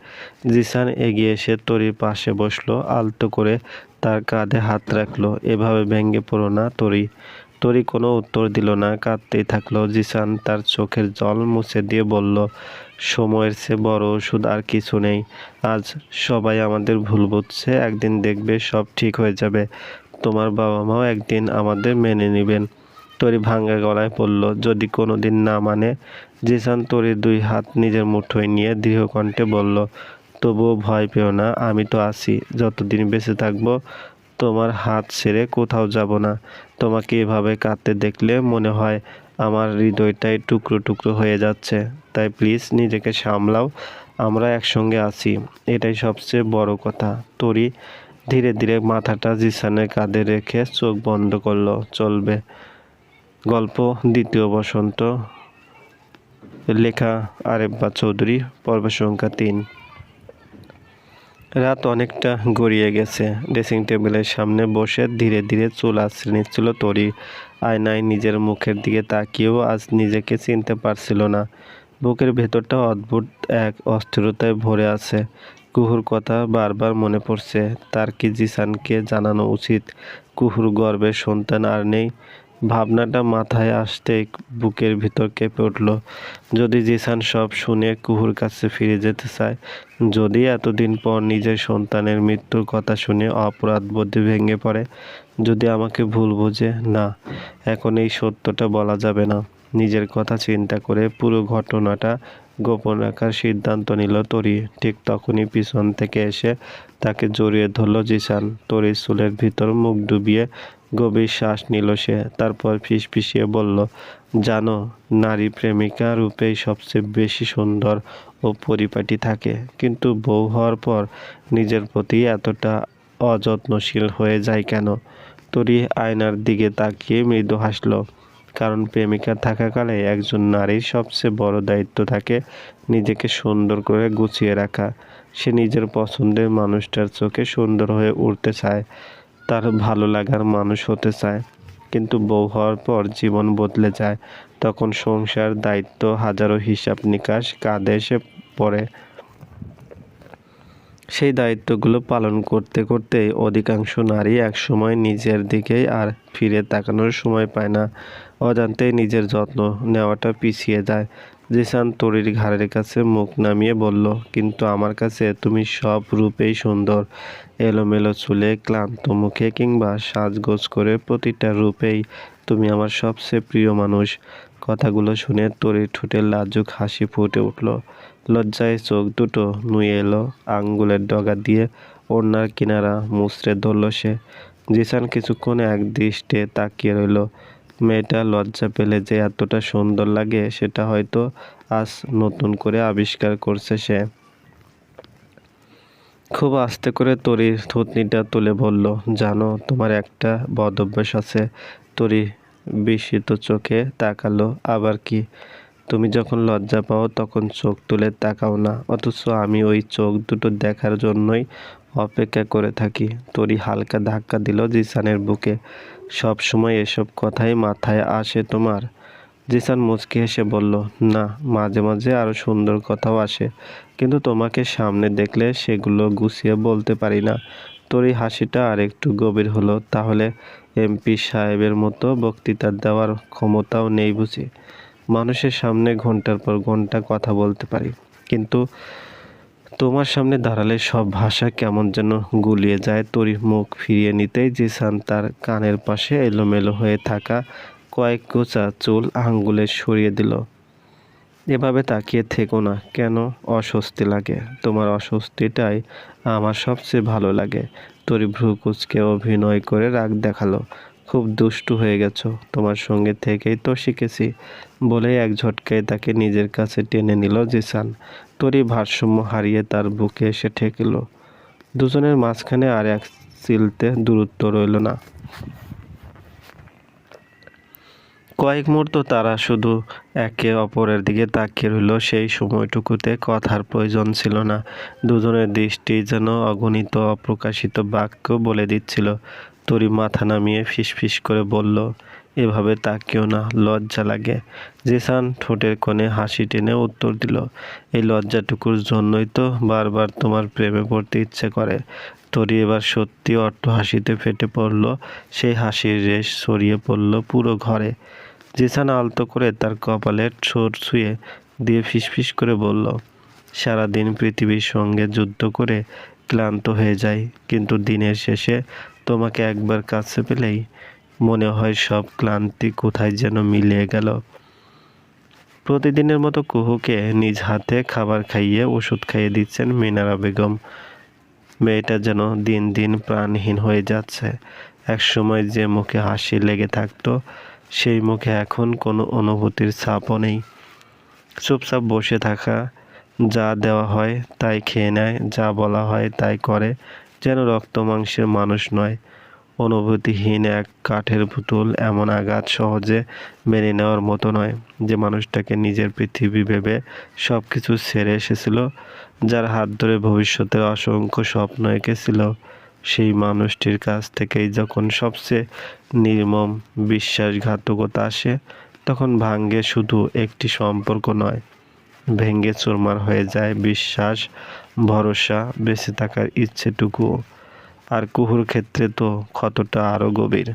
জিসান এগিয়ে এসে তরির পাশে বসলো, আলতো করে তার কাঁধে হাত রাখলো। এভাবে ভেঙে পড়ো না তরি। তরি কোনো উত্তর দিল না, কাঁদতেই থাকলো। জিসান তার চোখের জল মুছে দিয়ে বলল, সময়ের চেয়ে বড় ওষুধ আর কিছু নেই। আজ সবাই আমাদের ভুল বুঝছে, একদিন দেখবে সব ঠিক হয়ে যাবে। তোমার বাবা মাও একদিন আমাদের মেনে নেবেন। তরি ভাঙা গলায় বলল, যদি কোনো দিন না মানে? জিসান তরির দুই হাত নিজের মুঠোয় নিয়ে দৃঢ় কণ্ঠে বলল, তবুও ভয় পেও না, আমি তো আছি। যতদিন বেঁচে থাকবো তোমার হাত ছেড়ে কোথাও যাব না। তোমাকে এভাবে কাঁদতে দেখলে মনে হয় আমার হৃদয়টাই টুকরো টুকরো হয়ে যাচ্ছে। তাই প্লিজ নিজেকে সামলাও, আমরা একসঙ্গে আছি, এটাই সবচেয়ে বড় কথা। তরি ধীরে ধীরে মাথাটা জিসানের কাঁধে রেখে চোখ বন্ধ করলো। চলবে গল্প দ্বিতীয় বসন্ত, লেখা আরেব্বা চৌধুরী, পর্ব সংখ্যা 3। রাত অনেকটা গড়িয়ে গেছে। ড্রেসিং টেবিলের সামনে বসে ধীরে ধীরে চুল আঁচড়ে নিচ্ছিল তরি। আয়নায় নিজের মুখের দিকে তাকিয়েও আজ নিজেকে চিনতে পারছিল না। বুকের ভেতরটা অদ্ভুত এক অস্থিরতায় ভরে আছে। কুহুর কথা বারবার মনে পড়ছে। তার কি জিসানকে জানানো উচিত কুহুর গর্ভের সন্তান আর নেই? ভাবনাটা মাথায় আসতেই বুকের ভিতর কেঁপে উঠল। যদি জিসান সব শুনে কুহুর কাছে ফিরে যেতে চায়, যদি এতদিন পর নিজের সন্তানের মৃত্যুর কথা শুনে অপরাধ বোধে ভেঙে পড়ে, যদি আমাকে ভুল বোঝে, না, এখন এই সত্যটা বলা যাবে না। নিজের কথা চিন্তা করে পুরো ঘটনাটা গোপন রাখার সিদ্ধান্ত নিল তরি। ঠিক তখনই পিছন থেকে এসে তাকে জড়িয়ে ধরল জিসান। তরির চুলের ভিতর মুখ ডুবিয়ে গভীর শ্বাস নিল সে। তারপর ফিসফিসিয়ে বলল, জানো, নারী প্রেমিকা রূপেই সবচেয়ে বেশি সুন্দর ও পরিপাটি থাকে, কিন্তু বউ হওয়ার পর নিজের প্রতি এতটা অযত্নশীল হয়ে যায় কেন? তরি আয়নার দিকে তাকিয়ে মৃদু হাসল। কারণ প্রেমিকা থাকাকালে একজন নারীর সবচেয়ে বড় দায়িত্ব থাকে নিজেকে সুন্দর করে গুছিয়ে রাখা। সে নিজের পছন্দের মানুষটার চোখে সুন্দর হয়ে উঠতে চায়, তার ভালো লাগার মানুষ হতে চায়। কিন্তু বউ হওয়ার পর জীবন বদলে যায়। তখন সংসার, দায়িত্ব, হাজারো হিসাব নিকাশ কাঁধে এসে পড়ে। সেই দায়িত্বগুলো পালন করতে করতেই অধিকাংশ নারী একসময় নিজের দিকেই আর ফিরে তাকানোর সময় পায় না। অজান্তেই নিজের যত্ন নেওয়াটা পিছিয়ে যায়। জিসান তরির ঘাড়ের কাছে মুখ নামিয়ে বলল, কিন্তু আমার কাছে তুমি সব রূপেই সুন্দর। এলোমেলো চুলে, ক্লান্ত মুখে কিংবা সাজগোজ করে প্রতিটা রূপেই তুমি আমার সবচেয়ে প্রিয় মানুষ। কথাগুলো শুনে তরির ঠোঁটে লাজুক হাসি ফুটে উঠল। লজ্জায় চোখ দুটো নুয়ে এলো। আঙ্গুলের ডগা দিয়ে ওড়নার কিনারা মুচড়ে ধরল সে। জিসান কিছুক্ষণ একদৃষ্টে তাকিয়ে রইল। মেয়েটা লজ্জা পেলে যে এতটা সুন্দর লাগে সেটা হয়তো আজ নতুন করে আবিষ্কার করছে সে। খুব আস্তে করে তরির থুতনিটা তুলে বলল, জানো, তোমার একটা বদ অভ্যাস আছে। তরি বিস্মিত চোখে তাকালো। আবার কি? তুমি যখন লজ্জা পাও তখন চোখ তুলে তাকাও না, অথচ আমি ওই চোখ দুটো দেখার জন্যই অপেক্ষা করে থাকি। তরি হালকা ধাক্কা দিল জিসানের বুকে। সব সময় এসব কথাই মাথায় আসে তোমার? জিসান মুচকি হেসে বলল, না, মাঝে মাঝে আরও সুন্দর কথাও আসে, কিন্তু তোমাকে সামনে দেখলে সেগুলো গুছিয়ে বলতে পারি না। তরি হাসিটা আর একটু গভীর হলো। তাহলে এমপি সাহেবের মতো বক্তৃতা দেওয়ার ক্ষমতাও নেই বুঝি? মানুষের সামনে ঘন্টার পর ঘন্টা কথা বলতে পারি, কিন্তু তোমার সামনে দাঁড়ালে সব ভাষা কেমন যেন গুলিয়ে যায়। তরি মুখ ফিরিয়ে নিতেই জিসান তার কানের পাশে এলোমেলো হয়ে থাকা কয়েক গোছা চুল আঙ্গুলে সরিয়ে দিল। এভাবে তাকিয়ে থেকো না। কেন অস্বস্তি লাগে? তোমার অস্বস্তিটাই আমার সবচেয়ে ভালো লাগে। তরি ভ্রু কুঁচকে অভিনয় করে রাগ দেখালো। খুব দুষ্টু হয়ে গেছো, তোমার সঙ্গে থেকেই তো শিখেছি, বলেই এক ঝটকায় তাকে নিজের কাছে টেনে নিল জিসান। তরি ভারসাম্য হারিয়ে তার বুকে এসে ঠেকল। দুজনের মাঝখানে আর এক চিলতে দূরত্ব রইল না। কয়েক মুহূর্ত তারা শুধু একে অপরের দিকে তাকিয়ে রইল। সেই সময়টুকুতে কথার প্রয়োজন ছিল না। দুজনের দৃষ্টি যেন অগণিত অপ্রকাশিত বাক্য বলে দিচ্ছিল। তরি মাথা নামিয়ে ফিসফিস করে বলল, এভাবে তাকিও না, লজ্জা লাগে। জিসান ঠোঁটের কোণে হাসি টেনে উত্তর দিল, এই লজ্জাটুকুর জন্যই তো বারবার তোমার প্রেমে পড়তে ইচ্ছে করে। তরি এবার সত্যি অট্টহাসিতে ফেটে পড়ল। সেই হাসির রেশ ছড়িয়ে পড়ল পুরো ঘরে। জিসান আলতো করে তার কপালে ঠোঁট ছুঁয়ে দিয়ে ফিসফিস করে বলল, সারাদিন পৃথিবীর সঙ্গে যুদ্ধ করে ক্লান্ত হয়ে যাই, কিন্তু দিনের শেষে তোমাকে একবার কাছে পেলেই মনে হয় সব ক্লান্তি কোথায় যেন মিলিয়ে গেল। প্রতিদিনের মতো কুহুকে নিজ হাতে খাবার খাইয়ে ওষুধ খাইয়ে দিচ্ছেন মিনারা বেগম। মেয়েটা যেন দিন দিন প্রাণহীন হয়ে যাচ্ছে। একসময় যে মুখে হাসি লেগে থাকতো, সেই মুখে এখন কোনো অনুভূতির ছাপও নেই। চুপচাপ বসে থাকা, যা দেওয়া হয় তাই খেয়ে নেয়, যা বলা হয় তাই করে, যেন রক্ত মাংসের মানুষ নয়, অনুভূতিহীন এক কাঠের পুতুল। এমন আঘাত সহজে মেনে নেওয়ার মতো নয়। যে মানুষটাকে নিজের পৃথিবী ভেবে সব কিছু ছেড়ে এসেছিল, যার হাত ধরে ভবিষ্যতের অসংখ্য স্বপ্ন এঁকেছিল, সেই মানুষটির কাছ থেকেই যখন সবচেয়ে নির্মম বিশ্বাসঘাতকতা আসে, তখন ভাঙ্গে শুধু একটি সম্পর্ক নয়, ভেঙে চুরমার হয়ে যায় বিশ্বাস, ভরসা, বেঁচে থাকার ইচ্ছেটুকুও। আর কুহুর ক্ষেত্রে তো ক্ষতটা আরও গভীর।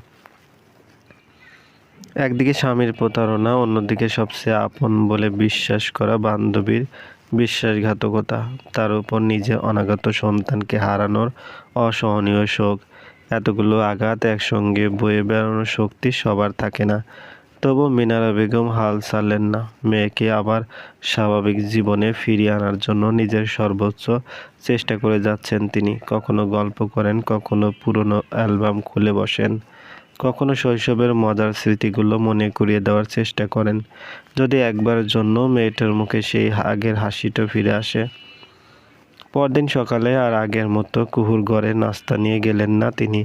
একদিকে স্বামীর প্রতারণা, অন্যদিকে সবচেয়ে আপন বলে বিশ্বাস করা বান্ধবীর বিশ্বাসঘাতকতা, তার উপর নিজে অনাগত সন্তানকে হারানোর অসহনীয় শোক। এতগুলো আঘাত একসঙ্গে বয়ে বেড়ানোর শক্তি সবার থাকে না। তবু মিনারা বেগম হাল ছাড়লেন না। মেয়েকে আবার স্বাভাবিক জীবনে ফিরিয়ে আনার জন্য নিজের সর্বোচ্চ চেষ্টা করে যাচ্ছেন তিনি। কখনো গল্প করেন, কখনো পুরনো অ্যালবাম খুলে বসেন, কখনো শৈশবের মজার স্মৃতিগুলো মনে করিয়ে দেওয়ার চেষ্টা করেন, যদি একবারের জন্য মেয়েটার মুখে সেই আগের হাসিটা ফিরে আসে। পরদিন সকালে আর আগের মতো কুহুর ঘরে নাস্তা নিয়ে গেলেন না তিনি,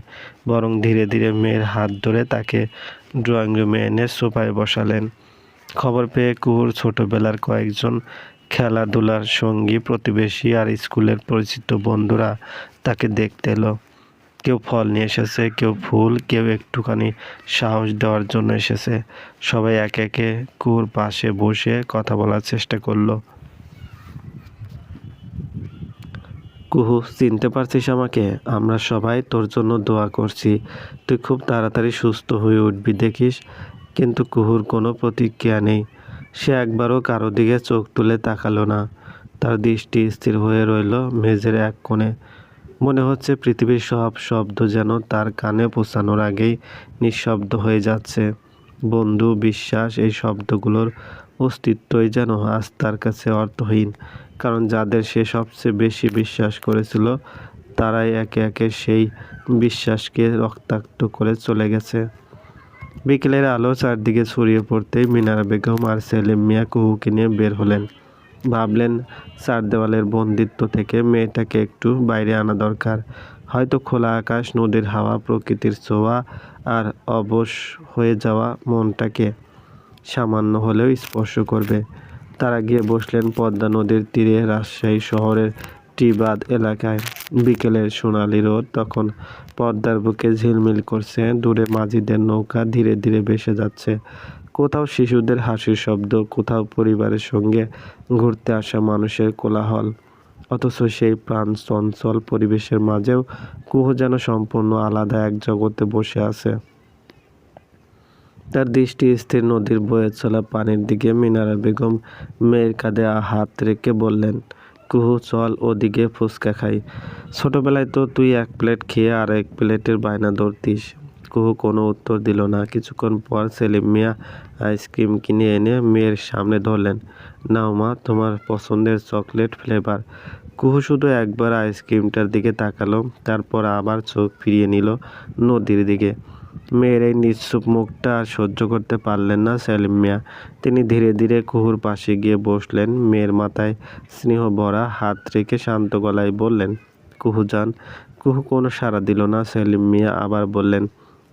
বরং ধীরে ধীরে মেয়ের হাত ধরে তাকে ড্রয়িং রুমে এনে সোফায় বসালেন। খবর পেয়ে কুহুর ছোটবেলার কয়েকজন খেলাধুলার সঙ্গী, প্রতিবেশী আর স্কুলের পরিচিত বন্ধুরা তাকে দেখতে এলো। কেউ ফল নিয়ে এসেছে, কেউ ফুল, কেউ একটুখানি সাহস দেওয়ার জন্য এসেছে। সবাই একে একে কুহুর পাশে বসে কথা বলার চেষ্টা করলো। কুহু, চিনতে পারছিস আমাকে? আমরা সবাই তোর জন্য দোয়া করছি, তুই খুব তাড়াতাড়ি সুস্থ হয়ে উঠবি দেখিস। কিন্তু কুহুর কোনো প্রতিক্রিয়া নেই। সে একবারও কারো দিকে চোখ তুলে তাকালো না। তার দৃষ্টি স্থির হয়ে রইল মেঝের এক কোণে। মনে হচ্ছে পৃথিবীর সব শব্দ যেন তার কানে পৌঁছানোর আগেই নিঃশব্দ হয়ে যাচ্ছে। বন্ধু, বিশ্বাস, এই শব্দগুলোর অস্তিত্বই যেন আজ তার কাছে অর্থহীন। কারণ যাদের সে সবচেয়ে বেশি বিশ্বাস করেছিল, তারাই একে একে সেই বিশ্বাসকে রক্তাক্ত করে চলে গেছে। বিকেলের আলো চারদিকে ছড়িয়ে পড়তেই মিনারা বেগম আর সেলিম মিয়া কুহুকে নিয়ে বের হলেন। ভাবলেন, চার দেওয়ালের বন্দিত্ব থেকে মেয়েটাকে একটু বাইরে আনা দরকার। হয়তো খোলা আকাশ, নদীর হাওয়া, প্রকৃতির ছোঁয়া আর অবশ হয়ে যাওয়া মনটাকে সামান্য হলেও স্পর্শ করবে। তারা গিয়ে বসলেন পদ্মা নদীর তীরে, রাজশাহী শহরের টিবাদ এলাকায়। বিকেলের সোনালি রোদ তখন পদ্মার বুকে ঝিলমিল করছে। দূরে মাঝিদের নৌকা ধীরে ধীরে ভেসে যাচ্ছে। কোথাও শিশুদের হাসির শব্দ, কোথাও পরিবারের সঙ্গে ঘুরতে আসা মানুষের কোলাহল। অথচ সেই প্রাণ চঞ্চল পরিবেশের মাঝেও কুহু যেন সম্পূর্ণ আলাদা এক জগতে বসে আছে। তার দৃষ্টি স্থির নদীর বয়ে চলা পানির দিকে। মিনারা বেগম মেয়ের কাঁধে হাত রেখে বললেন, কুহু, চল ওদিকে ফুচকা খাই। ছোটবেলায় তো তুই এক প্লেট খেয়ে আর এক প্লেটের বায়না ধরতিস। কুহু কোনো উত্তর দিল না। কিছুক্ষণ পর সেলিম মিয়া আইসক্রিম কিনে এনে মেয়ের সামনে ধরলেন। নাও মা, তোমার পছন্দের চকলেট ফ্লেভার। কুহু শুধু একবার আইসক্রিমটার দিকে তাকালো, তারপর আবার চোখ ফিরিয়ে নিল নদীর দিকে। মেয়ের এই নিশ্চুপ মুখটা আর সহ্য করতে পারলেন না সেলিম মিয়া। তিনি ধীরে ধীরে কুহুর পাশে গিয়ে বসলেন। মেয়ের মাথায় স্নেহ ভরা হাত রেখে শান্ত গলায় বললেন, কুহু জান। কুহু কোনো সাড়া দিল না। সেলিম মিয়া আবার বললেন,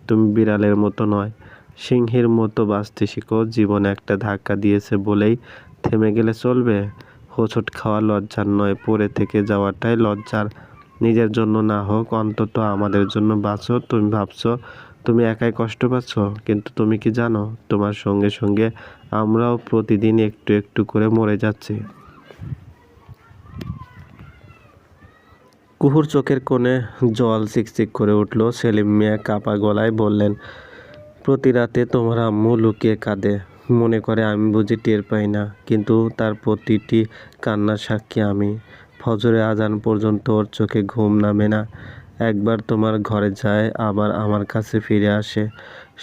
তুমি বিড়ালের মতো নয়, সিংহের মতো বাঁচতে শিখো। জীবন একটা ধাক্কা দিয়েছে বলেই থেমে গেলে চলবে? হোঁচট খাওয়া লজ্জার নয়, পড়ে থেকে যাওয়াটাই লজ্জার। নিজের জন্য না হোক, অন্তত আমাদের জন্য বাঁচো। তুমি ভাবছো তুমি একাই কষ্ট পাচ্ছ, কিন্তু তুমি কি জানো তোমার সঙ্গে সঙ্গে আমরাও প্রতিদিন একটু একটু করে মরে যাচ্ছি। কুহুর চোখের কোণে জল চিকচিক করে উঠল। সেলিম মিয়া কাপা গলায় বললেন, প্রতি রাতে তোমার আম্মু লুকিয়ে কাঁদে, মনে করে আমি বুঝি টের পাই না, কিন্তু তার প্রতিটি কান্নার সাক্ষী আমি। ফজরে আজান পর্যন্ত ওর চোখে ঘুম নামে না। একবার তোমার ঘরে যায়, আবার আমার কাছে ফিরে আসে।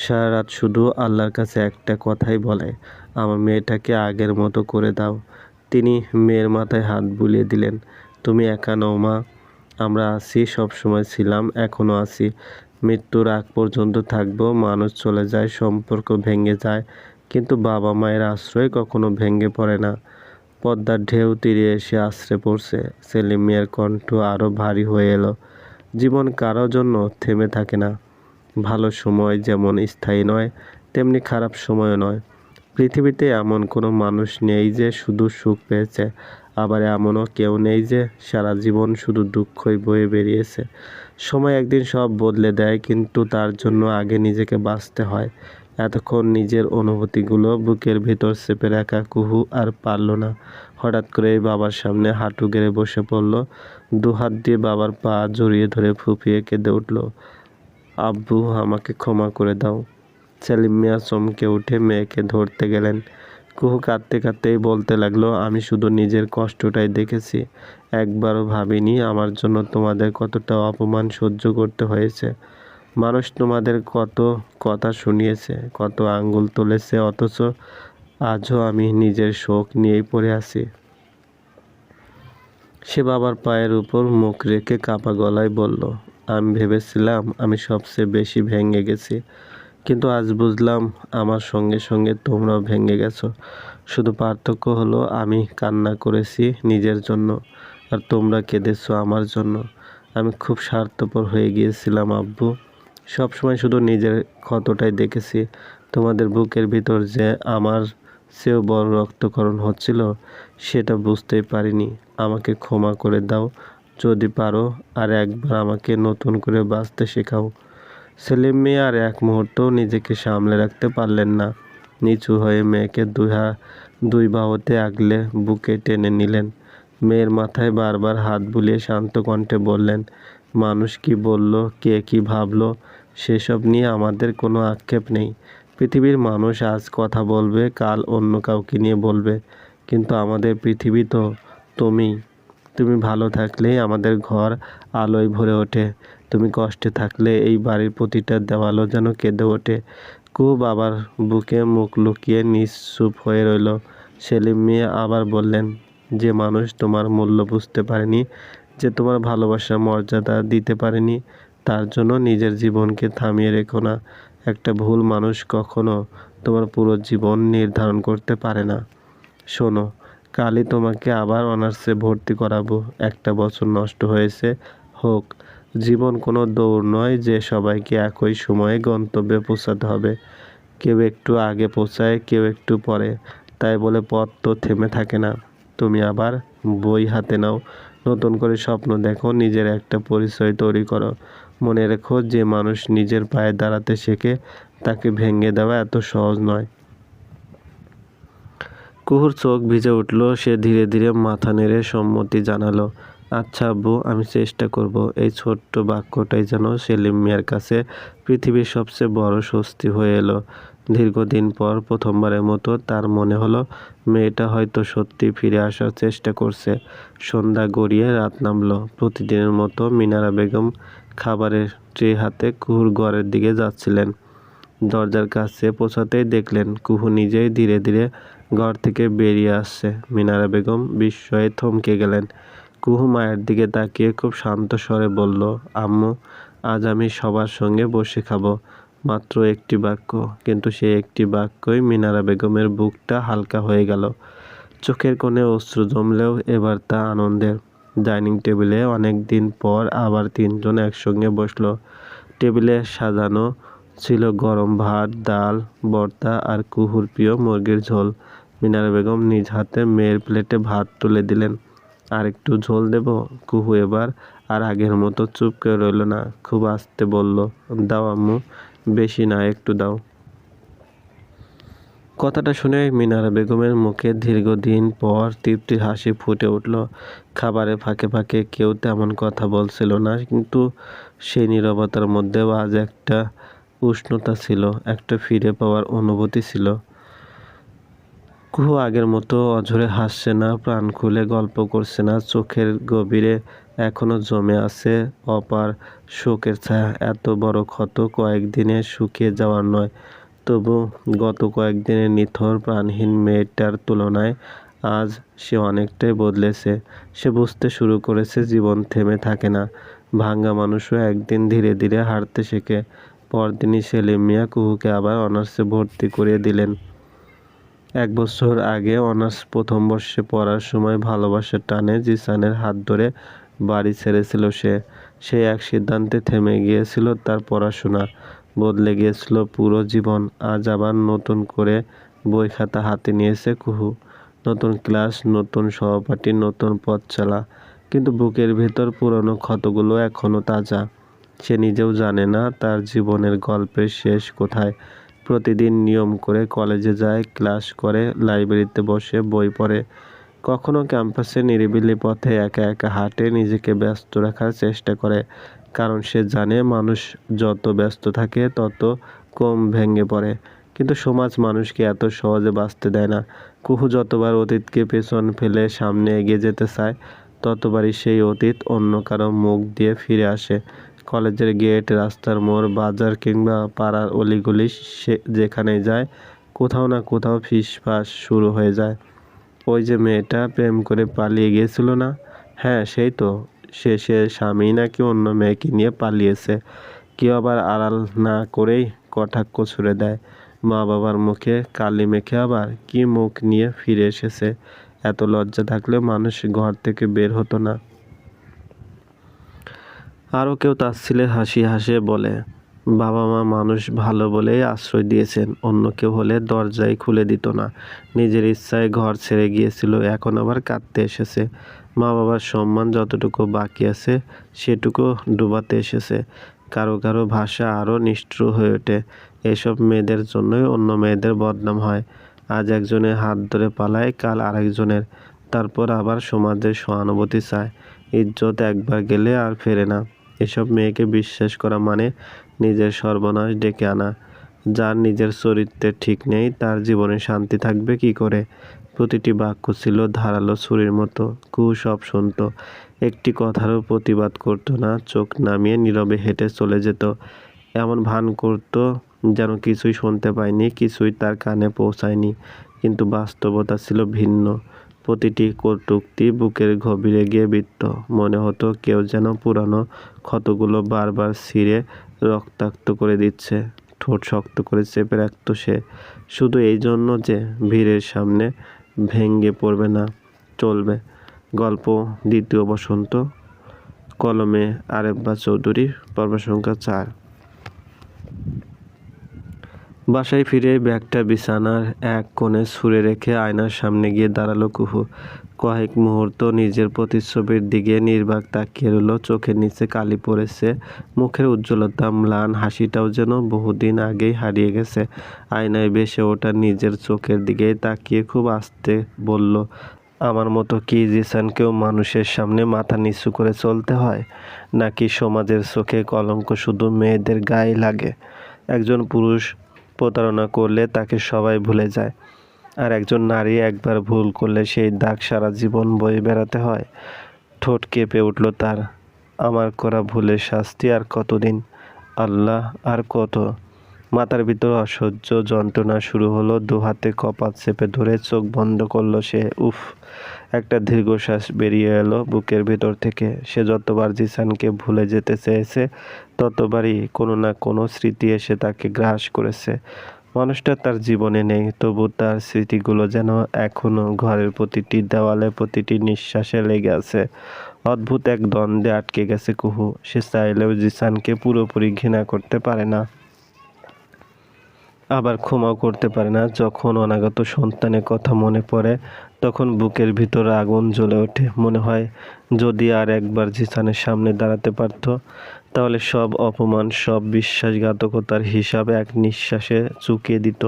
সারা রাত শুধু আল্লাহর কাছে একটা কথাই বলে, আমার মেয়েটাকে আগের মতো করে দাও। তিনি মেয়ের মাথায় হাত বুলিয়ে দিলেন। তুমি একা নও মা, আমরা আছি, সবসময় ছিলাম, এখনও আছি, মৃত্যুর আগ পর্যন্ত থাকবো। মানুষ চলে যায়, সম্পর্ক ভেঙে যায়, কিন্তু বাবা মায়ের আশ্রয় কখনো ভেঙে পড়ে না। পদ্মার ঢেউ তীরে এসে আছড়ে পড়ছে। সেলিম মিয়ার কণ্ঠ আরও ভারী হয়ে এলো। জীবন কারো জন্য থেমে থাকে না। ভালো সময় যেমন স্থায়ী নয়, তেমনি খারাপ সময়ও নয়। পৃথিবীতে এমন কোনো মানুষ নেই যে শুধু সুখ পেয়েছে, আবার এমনও কেউ নেই যে সারা জীবন শুধু দুঃখই বয়ে বেরিয়েছে। সময় একদিন সব বদলে দেয়, কিন্তু তার জন্য আগে নিজেকে বাঁচতে হয়। এতক্ষণ নিজের অনুভূতিগুলো বুকের ভিতর চেপে রাখা কুহু আর পারল না। হঠাৎ করে বাবার সামনে হাঁটু গেড়ে বসে পড়ল। দুহাত দিয়ে বাবার পা জড়িয়ে ধরে ফুঁপিয়ে কেঁদে উঠল, আব্বু, আমাকে ক্ষমা করে দাও। সেলিম মিয়া চমকে উঠে মেয়েকে ধরতে গেলেন। কুহু কাঁদতে কাঁদতেই বলতে লাগলো, আমি শুধু নিজের কষ্টটাই দেখেছি, একবারও ভাবিনি আমার জন্য তোমাদের কতটা অপমান সহ্য করতে হয়েছে। মানুষ তোমাদের কত কথা শুনিয়েছে, কত আঙ্গুল তুলেছে, অথচ আজও আমি নিজের শোক নিয়েই পড়ে আছি। সে বাবার পায়ের উপর মুখ রেখে কাপা গলায় বলল, আমি ভেবেছিলাম আমি সবচেয়ে বেশি ভেঙে গেছি, কিন্তু আজ বুঝলাম আমার সঙ্গে সঙ্গে তোমরাও ভেঙে গেছো। শুধু পার্থক্য হলো আমি কান্না করেছি নিজের জন্য, আর তোমরা কেঁদেছো আমার জন্য। আমি খুব স্বার্থপর হয়ে গিয়েছিলাম আব্বু, সবসময় শুধু নিজের ক্ষতটাই দেখেছি। তোমাদের বুকের ভিতর যে আমার চেয়েও বড় রক্তক্ষরণ হচ্ছিল, সেটা বুঝতেই পারিনি। আমাকে ক্ষমা করে দাও, যদি পারো আর একবার আমাকে নতুন করে বাঁচতে শেখাও। সেলিম মিয়া আর এক মুহূর্তও নিজেকে সামলে রাখতে পারলেন না। নিচু হয়ে মেয়েকে দুই বাহুতে আগলে বুকে টেনে নিলেন। মেয়ের মাথায় বারবার হাত বুলিয়ে শান্ত কণ্ঠে বললেন, মানুষ কি বলল, কে কি ভাবলো, সেসব নিয়ে আমাদের কোনো আক্ষেপ নেই। পৃথিবীর মানুষ আজ কথা বলবে, কাল অন্য কাউকে নিয়ে বলবে, কিন্তু আমাদের পৃথিবী তো তুমি। তুমি ভালো থাকলেই আমাদের ঘর আলোয় ভরে ওঠে, তুমি কষ্টে থাকলে এই বাড়ির প্রতিটা দেওয়ালও যেন কেঁদে ওঠে। বাবার বুকে মুখ লুকিয়ে নিশ্চুপ হয়ে রইল। সেলিম মিয়া আবার বললেন, যে মানুষ তোমার মূল্য বুঝতে পারেনি, যে তোমার ভালোবাসার মর্যাদা দিতে পারেনি, তার জন্য নিজের জীবনকে থামিয়ে রেখো না। একটা ভুল মানুষ কখনো তোমার পুরো জীবন নির্ধারণ করতে পারে না। শোনো, কালই তোমাকে আবার অনার্সে ভর্তি করাবো। একটা বছর নষ্ট হয়েছে, হোক। জীবন কোনো দৌড় নয় যে সবাইকে একই সময়ে গন্তব্যে পৌঁছাতে হবে। কেউ একটু আগে পৌঁছায়, কেউ একটু পরে, তাই বলে পথ তো থেমে থাকে না। তুমি আবার বই হাতে নাও, নতুন করে স্বপ্ন দেখো, নিজের একটা পরিচয় তৈরি করো। মনে রেখো, যে মানুষ নিজের পায়ে দাঁড়াতে শেখে, তাকে ভেঙে দেওয়া এত সহজ নয়। কুহুর চোখ ভিজে উঠল। সে ধীরে ধীরে মাথা নেড়ে সম্মতি জানালো, আচ্ছা আব্বু, আমি চেষ্টা করব। এই ছোট্ট বাক্যটাই যেন সেলিম মিয়ার কাছে পৃথিবীর সবচেয়ে বড় স্বস্তি হয়ে এলো। দীর্ঘদিন পর প্রথমবারের মতো তার মনে হলো মেয়েটা হয়তো সত্যি ফিরে আসার চেষ্টা করছে। সন্ধ্যা গড়িয়ে রাত নামলো। প্রতিদিনের মতো মিনারা বেগম খাবারের ট্রে হাতে কুহুর ঘরের দিকে যাচ্ছিলেন। দরজার কাছে পৌঁছাতেই দেখলেন কুহু নিজেই ধীরে ধীরে ঘর থেকে বেরিয়ে আসছে। মিনারা বেগম বিস্ময়ে থমকে গেলেন। কুহু মায়ের দিকে তাকিয়ে খুব শান্ত স্বরে বলল, আম্মু, আজ আমি সবার সঙ্গে বসে খাবো। মাত্র একটি বাক্য, কিন্তু সেই একটি বাক্যই মিনারা বেগমের বুকটা হালকা হয়ে গেল। চোখের কোণে অশ্রু জমলেও এবার তা আনন্দের। ডাইনিং টেবিলে অনেক দিন পর আবার তিনজন একসঙ্গে বসলো। টেবিলে সাজানো ছিল গরম ভাত, ডাল, ভর্তা আর কুহুর প্রিয় মুরগির ঝোল। মিনারা বেগম নিজ হাতে মেয়ের প্লেটে ভাত তুলে দিলেন। আর একটু ঝোল দেব? কুহু এবার আর আগের মতো চুপ করে রইল না, খুব আস্তে বলল, দাও আম্মু, বেশি না, একটু দাও। কথাটা শুনে মিনারা বেগমের মুখে দীর্ঘদিন পর তৃপ্তির হাসি ফুটে উঠল। খাবারের ফাঁকে ফাঁকে কেউ তেমন কথা বলছিল না, কিন্তু সেই নীরবতার মধ্যেও আজ একটা উষ্ণতা ছিল, একটা ফিরে পাওয়ার অনুভূতি ছিল। কুহু আগের মতো অঝরে হাসছে না, প্রাণ খুলে গল্প করছে না, চোখের গভীরে এখনো জমে আছে অপার শোকের ছায়া। এত বড় ক্ষত কয়েকদিনে শুকিয়ে যাওয়ার নয়, তবু গত কয়েকদিনের নিথর প্রাণহীন মেয়েটার তুলনায় আজ সে অনেকটাই বদলেছে। সে বুঝতে শুরু করেছে জীবন থেমে থাকে না, ভাঙা মানুষও একদিন ধীরে ধীরে হাঁটতে শেখে। পরদিনই সেলিম মিয়া কুহুকে আবার অনার্সে ভর্তি করিয়ে দিলেন। 1 বছর আগে অনার্স প্রথম বর্ষে পড়ার সময় ভালোবাসার টানে জিসানের হাত ধরে বাড়ি ছেড়েছিল সে। সেই এক সিদ্ধান্তে থেমে গিয়েছিল তার পড়াশোনা, বদলে গিয়েছিল পুরো জীবন। আজ আবার নতুন করে বই খাতা হাতে নিয়েছে কুহু। নতুন ক্লাস, নতুন সহপাঠী, নতুন পথ চলা। কিন্তু বুকের ভেতর পুরনো ক্ষতগুলো এখনো তাজা। সে নিজেও জানে না তার জীবনের গল্পের শেষ কোথায়। প্রতিদিন নিয়ম করে কলেজে যায়, ক্লাস করে, লাইব্রেরিতে বসে বই পড়ে, কখনো ক্যাম্পাসে নিরিবিলি পথে একা একা হাঁটে, নিজেকে ব্যস্ত রাখার চেষ্টা করে। কারণ সে জানে মানুষ যত ব্যস্ত থাকে তত কম ভেঙে পড়ে। কিন্তু সমাজ মানুষকে এত সহজে বাঁচতে দেয় না। কুহু যতবার অতীতকে পেছন ফেলে সামনে এগিয়ে যেতে চায়, ততবারই সেই অতীত অন্য কারো মুখ দিয়ে ফিরে আসে। কলেজের গেট, রাস্তার মোড়, বাজার কিংবা পাড়ার অলিগলি, সে যেখানেই যায় কোথাও না কোথাও ফিসফাস শুরু হয়ে যায়। ওই যে মেয়েটা প্রেম করে পালিয়ে গিয়েছিল না? হ্যাঁ, সেই তো। সে স্বামী নাকি অন্য মেয়েকে নিয়ে পালিয়েছে। কেউ আবার আড়াল না করেই কটাক্ষ ছুড়ে দেয়। মা বাবার মুখে কালি মেখে আবার কি মুখ নিয়ে ফিরে এসেছে। এত লজ্জা থাকলেও মানুষ ঘর থেকে বের হতো না। আরও কেউ তাচ্ছিল্যের হাসি হাসে বলে, বাবা মা মানুষ ভালো বলেই আশ্রয় দিয়েছেন, অন্য কেউ হলে দরজাই খুলে দিত না। নিজের ইচ্ছায় ঘর ছেড়ে গিয়েছিল, এখন আবার কাঁদতে এসেছে। মা বাবার সম্মান যতটুকু বাকি আছে সেটুকু ডুবাতে এসেছে। কারো কারো ভাষা আরও নিষ্ঠুর হয়ে ওঠে। এসব মেয়েদের জন্যই অন্য মেয়েদের বদনাম হয়। আজ একজনের হাত ধরে পালায়, কাল আরেকজনের, তারপর আবার সমাজের সহানুভূতি চায়। ইজ্জত একবার গেলে আর ফেরে না। এসব মেয়েকে বিশ্বাস করা মানে নিজের সর্বনাশ ডেকে আনা। যার নিজের চরিত্রের ঠিক নেই তার জীবনে শান্তি থাকবে কি করে? প্রতিটি বাক্য ছিল ধারালো ছুরির মতো। কুহু সব শুনত, একটি কথারও প্রতিবাদ করত না, চোখ নামিয়ে নীরবে হেঁটে চলে যেত। এমন ভান করত যেন কিছুই শুনতে পায়নি, কিছুই তার কানে পৌঁছায়নি। কিন্তু বাস্তবতা ছিল ভিন্ন। প্রতিটি কটূক্তি বুকের গভীরে গিয়ে বিঁধত। মনে হতো কেউ যেন পুরানো ক্ষতগুলো বারবার ছিঁড়ে রক্তাক্ত করে দিচ্ছে। ঠোঁট শক্ত করে চেপে রাখত সে, শুধু এই জন্য যে ভিড়ের সামনে ভেঙে পড়বে না। চলবে। গল্প দ্বিতীয় বসন্ত, কলমে আরেব্বা চৌধুরী, পর্ব সংখ্যা 4। বাসায় ফিরে ব্যাগটা বিছানার এক কোণে ছুঁড়ে রেখে আয়নার সামনে গিয়ে দাঁড়ালো কুহু। কয়েক মুহূর্ত নিজের প্রতিচ্ছবির দিকে নির্বাক তাকিয়ে রইল। চোখের নিচে কালি পড়েছে, মুখের উজ্জ্বলতা ম্লান, হাসিটাও যেন বহুদিন আগেই হারিয়ে গেছে। আয়নায় ভেসে ওঠা নিজের চোখের দিকে তাকিয়ে খুব আস্তে বলল, আমার মতো কি জিসানকেও মানুষের সামনে মাথা নিচু করে চলতে হয়? নাকি সমাজের চোখে কলঙ্ক শুধু মেয়েদের গায়ে লাগে? একজন পুরুষ প্রতারণা করলে তাকে সবাই ভুলে যায়, আর একজন নারী একবার ভুল করলে সেই দাগ সারা জীবন বয়ে বেড়াতে হয়। ঠোঁট কেঁপে উঠল তার। আমার করা ভুলের শাস্তি আর কতদিন? আল্লাহ, আর কত? মাথার ভিতর অসহ্য যন্ত্রণা শুরু হলো। দুহাতে কপাল চেপে ধরে চোখ বন্ধ করলো সে। উফ! একটা দীর্ঘশ্বাস বেরিয়ে এলো বুকের ভেতর থেকে। সে যতবার জিসানকে ভুলে যেতে চেয়েছে, ততবারই কোনো না কোনো স্মৃতি এসে তাকে গ্রাস করেছে। মানুষটা তার জীবনে নেই, তবু তার স্মৃতিগুলো যেন এখনো ঘরের প্রতিটি দেওয়ালে, প্রতিটি নিঃশ্বাসে লেগে আছে। অদ্ভুত এক দ্বন্দ্বে আটকে গেছে কুহু। সে চাইলেও জিসানকে পুরোপুরি ঘৃণা করতে পারে না। আবার ক্ষমাও করতে পারে না। যখন অনাগত সন্তানের কথা মনে পড়ে তখন বুকের ভিতর আগুন জ্বলে ওঠে। মনে হয় যদি আর একবার জিসানের সামনে দাঁড়াতে পারত তাহলে সব অপমান, সব বিশ্বাসঘাতকতার হিসাব এক নিঃশ্বাসে চুকিয়ে দিত।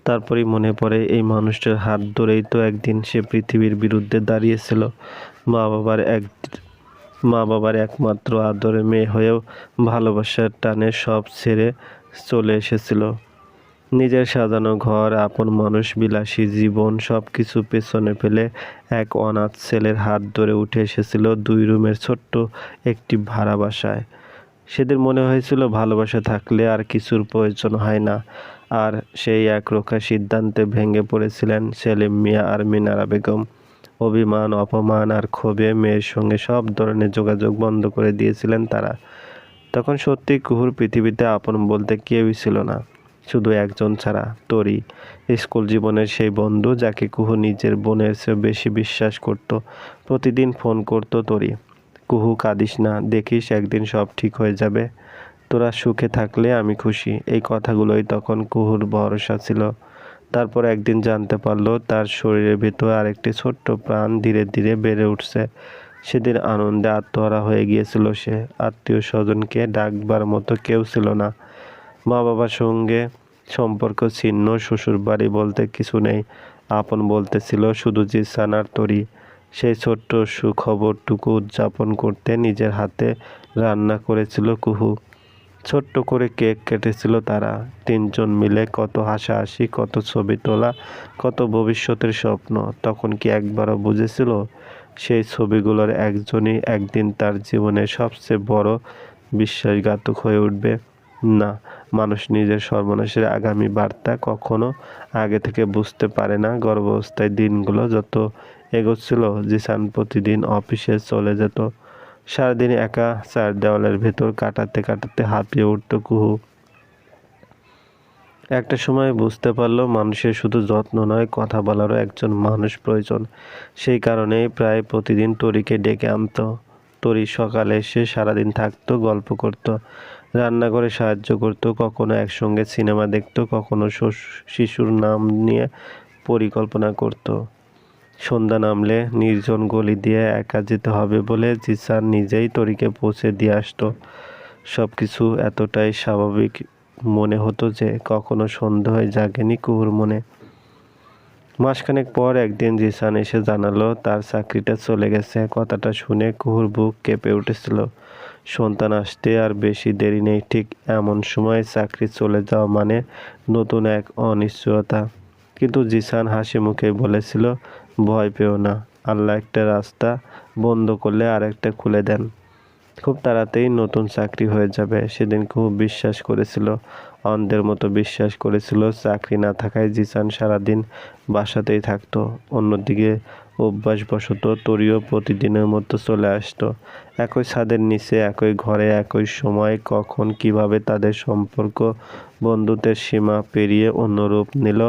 তারপরেই মনে পড়ে এই মানুষটার হাত ধরেই তো একদিন সে পৃথিবীর বিরুদ্ধে দাঁড়িয়েছিল। মা বাবার এক মা বাবার একমাত্র আদরের মেয়ে হয়েও ভালোবাসার টানে সব ছেড়ে চলে এসেছিল। নিজের সাজানো ঘর, আপন মানুষ, বিলাসী জীবন সব কিছু পেছনে ফেলে এক অনাথ ছেলের হাত ধরে উঠে এসেছিল 2 রুমের ছোট্ট একটি ভাড়া বাসায়। সেদিন মনে হয়েছিল ভালোবাসা থাকলে আর কিছুর প্রয়োজন হয় না। আর সেই একরোখা সিদ্ধান্তে ভেঙে পড়েছিলেন সেলিম মিয়া আর মিনারা বেগম। অভিমান, অপমান আর ক্ষোভে মেয়ের সঙ্গে সব ধরনের যোগাযোগ বন্ধ করে দিয়েছিলেন তারা। তখন সত্যিই কুহুর পৃথিবীতে আপন বলতে কেউই ছিল না, শুধু একজন ছাড়া, তরি। স্কুল জীবনের সেই বন্ধু যাকে কুহু নিজের বোনের চেয়ে বেশি বিশ্বাস করত। প্রতিদিন ফোন করত তরি। কুহু, কাঁদিস না, দেখিস একদিন সব ঠিক হয়ে যাবে। তোরা সুখে থাকলে আমি খুশি। এই কথাগুলোই তখন কুহুর ভরসা ছিল। তারপর একদিন জানতে পারল তার শরীরের ভিতর আরেকটি ছোট্ট প্রাণ ধীরে ধীরে বেড়ে উঠছে। সেদিন আনন্দে আত্মহারা হয়ে গিয়েছিল সে। আত্মীয় স্বজনকে ডাকবার মতো কেউ ছিল না। মা বাবার সঙ্গে সম্পর্ক ছিন্ন, শ্বশুর বাড়ি বলতে কিছু নেই। আপন বলতে ছিল শুধু জিসান আর তরি। সেই ছোট্ট সুখবরটুকু উদযাপন করতে নিজের হাতে রান্না করেছিল কুহু। ছোট্ট করে কেক কেটেছিল তারা। 3 জন মিলে কত হাসাহাসি, কত ছবি তোলা, কত ভবিষ্যতের স্বপ্ন। তখন কি একবারও বুঝেছিল সেই ছবিগুলোর একজনই একদিন তার জীবনের সবচেয়ে বড় বিশ্বাসঘাতক হয়ে উঠবে? না, মানুষ নিজের সর্বনাশের আগামী বার্তা কখনো আগে থেকে বুঝতে পারে না। গর্ভাবস্থায় দিনগুলো যত এগোচ্ছিল, জিসান প্রতিদিন অফিসে চলে যেত। সারাদিন একা 4 দেওয়ালের ভেতর কাটাতে কাটাতে হাঁপিয়ে উঠত কুহু। একটা সময় বুঝতে পারল মানুষের শুধু যত্ন নয়, কথা বলারও একজন মানুষ প্রয়োজন। সেই কারণেই প্রায় প্রতিদিন তরিকে ডেকে আনত। তরি সকালে এসে সারাদিন থাকতো, গল্প করত, রান্নাঘরে সাহায্য করত, কখনো একসঙ্গে সিনেমা দেখত, কখনো শিশুর নাম নিয়ে পরিকল্পনা করত। সন্ধ্যা নামলে নির্জন গলি দিয়ে একা যেতে হবে বলে জিসান নিজেই তরিকে পৌঁছে দিয়ে আসতো। সব কিছু এতটাই স্বাভাবিক মনে হতো যে কখনো সন্দেহ জাগেনি কুহুর মনে। মাসখানেক পর একদিন জিসান এসে জানালো তার চাকরিটা চলে গেছে। কথাটা শুনে কুহুর বুক কেঁপে উঠেছিল। সন্তান আসতে আর বেশি দেরি নেই। ঠিক এমন সময় চাকরি চলে যাওয়া মানে নতুন এক অনিশ্চয়তা। কিন্তু জিসান হাসি মুখে বলেছিল, ভয় পেও না, আল্লাহ একটা রাস্তা বন্ধ করলে আরেকটা খুলে দেন। খুব তাড়াতাড়ি নতুন চাকরি হয়ে যাবে। সেদিন খুব বিশ্বাস করেছিল, অন্ধের মতো বিশ্বাস করেছিল। চাকরি না থাকায় জিসান সারাদিন বাসাতেই থাকতো। অন্যদিকে অভ্যাসবশত তরিও প্রতিদিনের মতো চলে আসতো। একই ছাদের নিচে, একই ঘরে, একই সময়। কখন কিভাবে তাদের সম্পর্ক বন্ধুত্বের সীমা পেরিয়ে অন্য রূপ নিল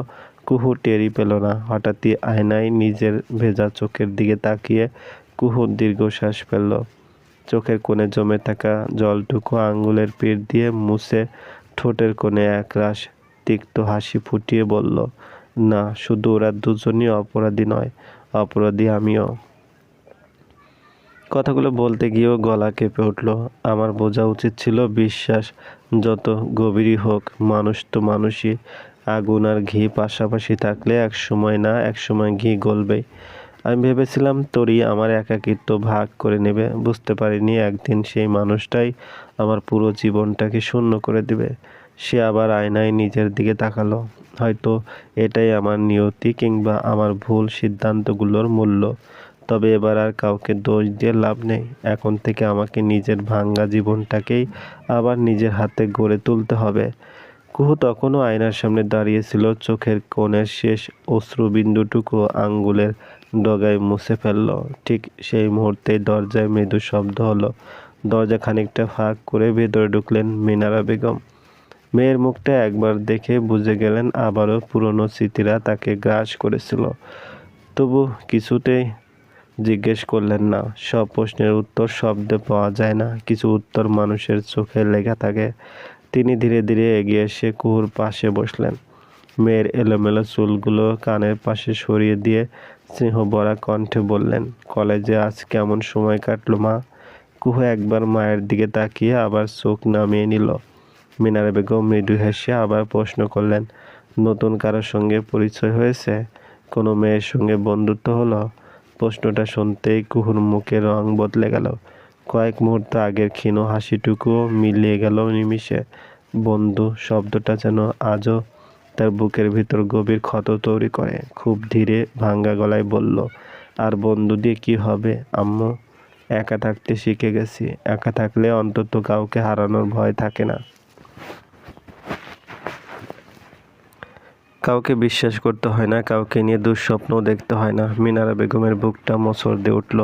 কুহু টেরই পেল না। হঠাৎই আয়নায় নিজের ভেজা চোখের দিকে তাকিয়ে কুহু দীর্ঘশ্বাস ফেলল। চোখের কোণে জমে থাকা জলটুকু আঙুলের পিঠ দিয়ে মুছে ঠোঁটের কোণে একরাশ তিক্ত হাসি ফুটিয়ে বলল, না, শুধু ওরা দুজনই অপরাধী নয়, অপরাধী আমিও। কথাগুলো বলতে গিয়েও গলা কেঁপে উঠল। আমার বোঝা উচিত ছিল, বিশ্বাস যত গভীরই হোক, মানুষ তো মানুষই। আগুন আর ঘি পাশাপাশি থাকলে একসময় ঘি গলবেই। আমি ভেবেছিলাম তরি আমার একাকিত্ব ভাগ করে নেবে। বুঝতে পারিনি একদিন সেই মানুষটাই আমার পুরো জীবনটাকে শূন্য করে দেবে। সে আবার আয়নায় নিজের দিকে তাকালো। হয়তো এটাই আমার নিয়তি কিংবা আমার ভুল সিদ্ধান্তগুলোর মূল্য। তবে এবার আর কাউকে দোষ দিয়ে লাভ নেই। এখন থেকে আমাকে নিজের ভাঙা জীবনটাকেই আবার নিজের হাতে গড়ে তুলতে হবে। কুহু তখনও আয়নার সামনে দাঁড়িয়েছিল। চোখের কোণের শেষ অশ্রুবিন্দুটুকু আঙ্গুলের ডগায় মুছে ফেলল। ঠিক সেই মুহূর্তেই দরজায় মৃদু শব্দ হলো। দরজা খানিকটা ফাঁক করে ভেতরে ঢুকলেন মিনারা বেগম। মেয়ের মুখটা একবার দেখে বুঝে গেলেন আবারও পুরনো স্মৃতিরা তাকে গ্রাস করেছিল। তবু কিছুতেই জিজ্ঞেস করলেন না। সব প্রশ্নের উত্তর শব্দে পাওয়া যায় না, কিছু উত্তর মানুষের চোখে লেগে থাকে। তিনি ধীরে ধীরে এগিয়ে এসে কুহুর পাশে বসলেন। মেয়ের এলোমেলো চুলগুলো কানের পাশে সরিয়ে দিয়ে স্নেহভরা কণ্ঠে বললেন, কলেজে আজ কেমন সময় কাটলো মা? কুহু একবার মায়ের দিকে তাকিয়ে আবার চোখ নামিয়ে নিল। মিনারা বেগম মৃদু হেসে আবার প্রশ্ন করলেন, নতুন কারোর সঙ্গে পরিচয় হয়েছে? কোনো মেয়ের সঙ্গে বন্ধুত্ব হলো? প্রশ্নটা শুনতেই কুহুর মুখে রং বদলে গেল। কয়েক মুহূর্ত আগের ক্ষীণ হাসিটুকুও মিলিয়ে গেল নিমিষে। বন্ধু শব্দটা যেন আজও তার বুকের ভিতর গভীর ক্ষত তৈরি করে। খুব ধীরে ভাঙা গলায় বলল, আর বন্ধু দিয়ে কি হবে আম্মু? একা থাকতে শিখে গেছি। একা থাকলে অন্তত কাউকে হারানোর ভয় থাকে না। কাউকে বিশ্বাস করতে হয় না, কাউকে নিয়ে দুঃস্বপ্নও দেখতে হয় না। মিনারা বেগমের বুকটা মোচড় দিয়ে উঠল।